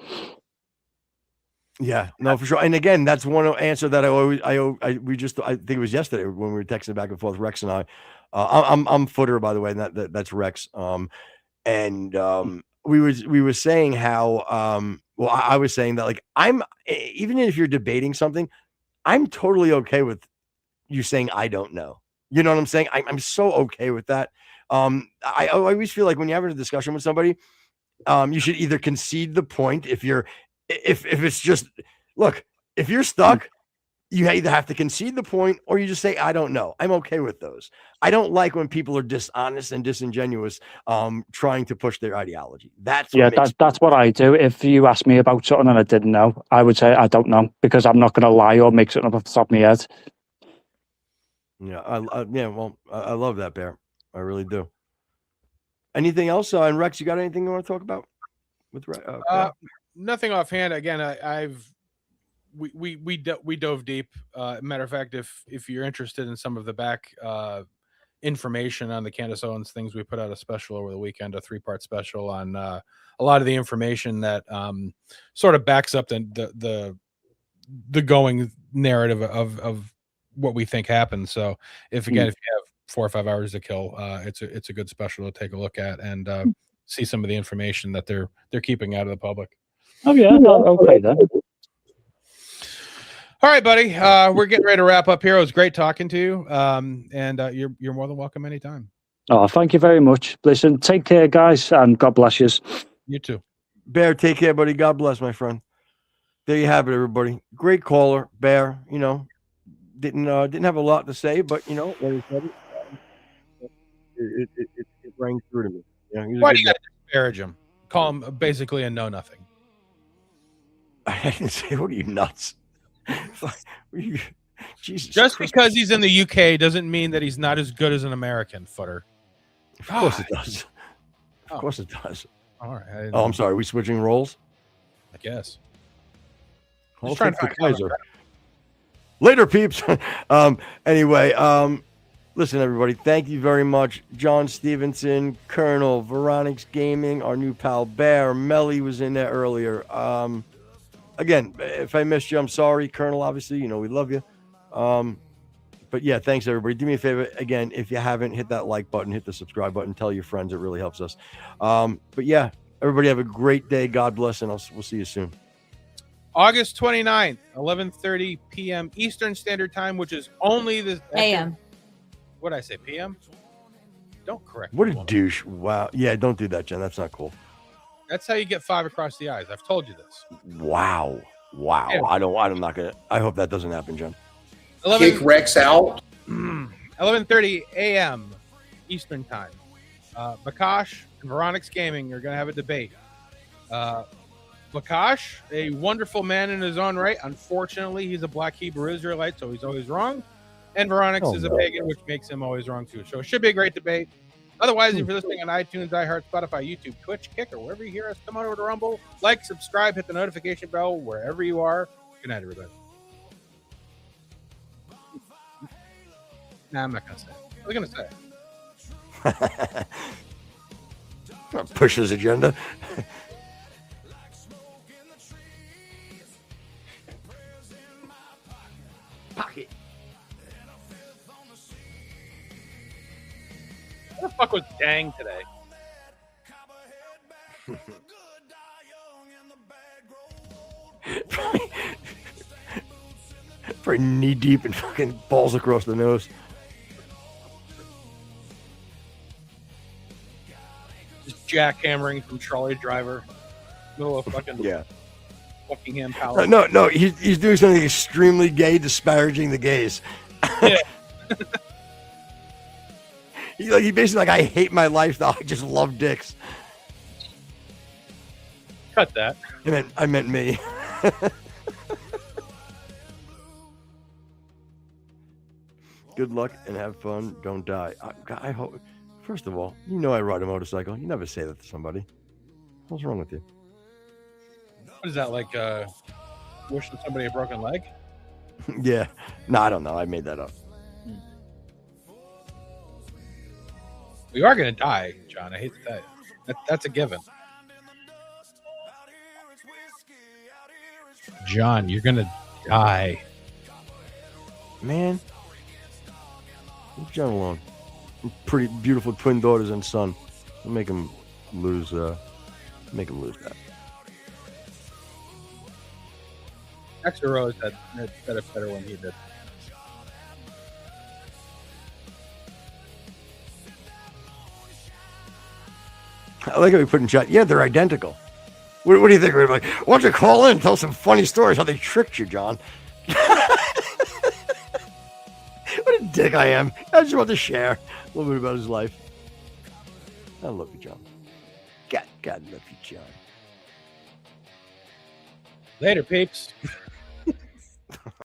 Speaker 3: Yeah, no, for sure. And again, that's one answer that I think it was yesterday when we were texting back and forth, Rex and I. I'm Footer, by the way, and that's Rex. We were saying how I was saying that I'm even if you're debating something, I'm totally okay with you saying I don't know. You know what I'm saying? I'm so okay with that. I always feel like when you're having a discussion with somebody, you should either concede the point if it's just look, if you're stuck, you either have to concede the point or you just say, I don't know. I'm okay with those. I don't like when people are dishonest and disingenuous, trying to push their ideology. That's
Speaker 12: what I do. If you ask me about something and I didn't know, I would say I don't know because I'm not going to lie or make something up off the top of my head.
Speaker 3: Yeah, I love that, Bear. I really do. Anything else? And Rex, you got anything you want to talk about? With
Speaker 5: nothing offhand. Again, we dove deep. Matter of fact, if you're interested in some of the back information on the Candace Owens things, we put out a special over the weekend, a 3-part special on a lot of the information that sort of backs up the going narrative of what we think happened. So if you have 4 or 5 hours to kill, it's a good special to take a look at and see some of the information that they're keeping out of the public.
Speaker 12: Oh yeah, okay then.
Speaker 5: All right, buddy. We're getting ready to wrap up here. It was great talking to you. And you're more than welcome anytime.
Speaker 12: Oh, thank you very much. Listen, take care, guys, and God bless you.
Speaker 5: You too.
Speaker 3: Bear, take care, buddy. God bless, my friend. There you have it, everybody. Great caller, Bear. Didn't have a lot to say, but when he said it rang through to me.
Speaker 5: Why do you got to disparage him? Call him basically a know nothing.
Speaker 3: I didn't say, what are you, nuts? Jesus.
Speaker 5: Just because he's in the UK doesn't mean that he's not as good as an American, Footer.
Speaker 3: Of course it does. Of course it does.
Speaker 5: All right.
Speaker 3: I'm sorry. Are we switching roles?
Speaker 5: I guess.
Speaker 3: Just trying to find Kaiser. Later, peeps. Anyway, listen, everybody. Thank you very much. John Stevenson, Colonel, Veronix Gaming, our new pal Bear, Melly was in there earlier. Again, if I missed you, I'm sorry, Colonel. Obviously, we love you. But yeah, thanks everybody. Do me a favor again, if you haven't, hit that like button, hit the subscribe button, tell your friends. It really helps us. But yeah, everybody have a great day. God bless, and we'll see you soon.
Speaker 5: August 29th, 11:30 p.m. Eastern Standard Time, which is only the
Speaker 9: AM.
Speaker 5: What did I say? PM? Don't correct me.
Speaker 3: What a douche! Wow. Yeah, don't do that, Jen. That's not cool.
Speaker 5: That's how you get 5 across the eyes. I've told you this.
Speaker 3: Wow. Yeah. I'm not gonna. I hope that doesn't happen, Jen.
Speaker 1: Kick Rex out.
Speaker 5: 11:30 a.m. Eastern Time. Bakash and Veronix Gaming are going to have a debate. Bakash, a wonderful man in his own right. Unfortunately, he's a black Hebrew Israelite, so he's always wrong. And Veronix is a pagan, which makes him always wrong, too. So it should be a great debate. Otherwise, if you're listening on iTunes, iHeart, Spotify, YouTube, Twitch, Kick, or wherever you hear us, come on over to Rumble. Like, subscribe, hit the notification bell wherever you are. Good night, everybody. Nah, I'm not going to say it. I was going to say it.
Speaker 3: Push his agenda.
Speaker 5: fuck was dang today?
Speaker 3: Probably knee deep and fucking balls across the nose.
Speaker 5: Just jackhammering from trolley driver, middle of fucking Buckingham Palace.
Speaker 3: No, he's doing something extremely gay, disparaging the gays.
Speaker 5: Yeah.
Speaker 3: He basically like, I hate my lifestyle. I just love dicks.
Speaker 5: Cut that.
Speaker 3: I meant me. Good luck and have fun. Don't die. I hope. First of all, you know I ride a motorcycle. You never say that to somebody. What's wrong with you?
Speaker 5: What is that, like wishing somebody a broken leg?
Speaker 3: Yeah. No, I don't know. I made that up.
Speaker 5: You are going to die, John. I hate to tell you. That's a given. John, you're going to die.
Speaker 3: Man. Leave John alone. Pretty beautiful twin daughters and son. We'll make him lose that.
Speaker 5: Dexter Rose had a better one he did.
Speaker 3: I like how we put in chat. Yeah, they're identical. What do you think? We're like, why don't you call in and tell some funny stories how they tricked you, John? What a dick I am. I just want to share a little bit about his life. I love you, John. God love you, John.
Speaker 5: Later, peeps.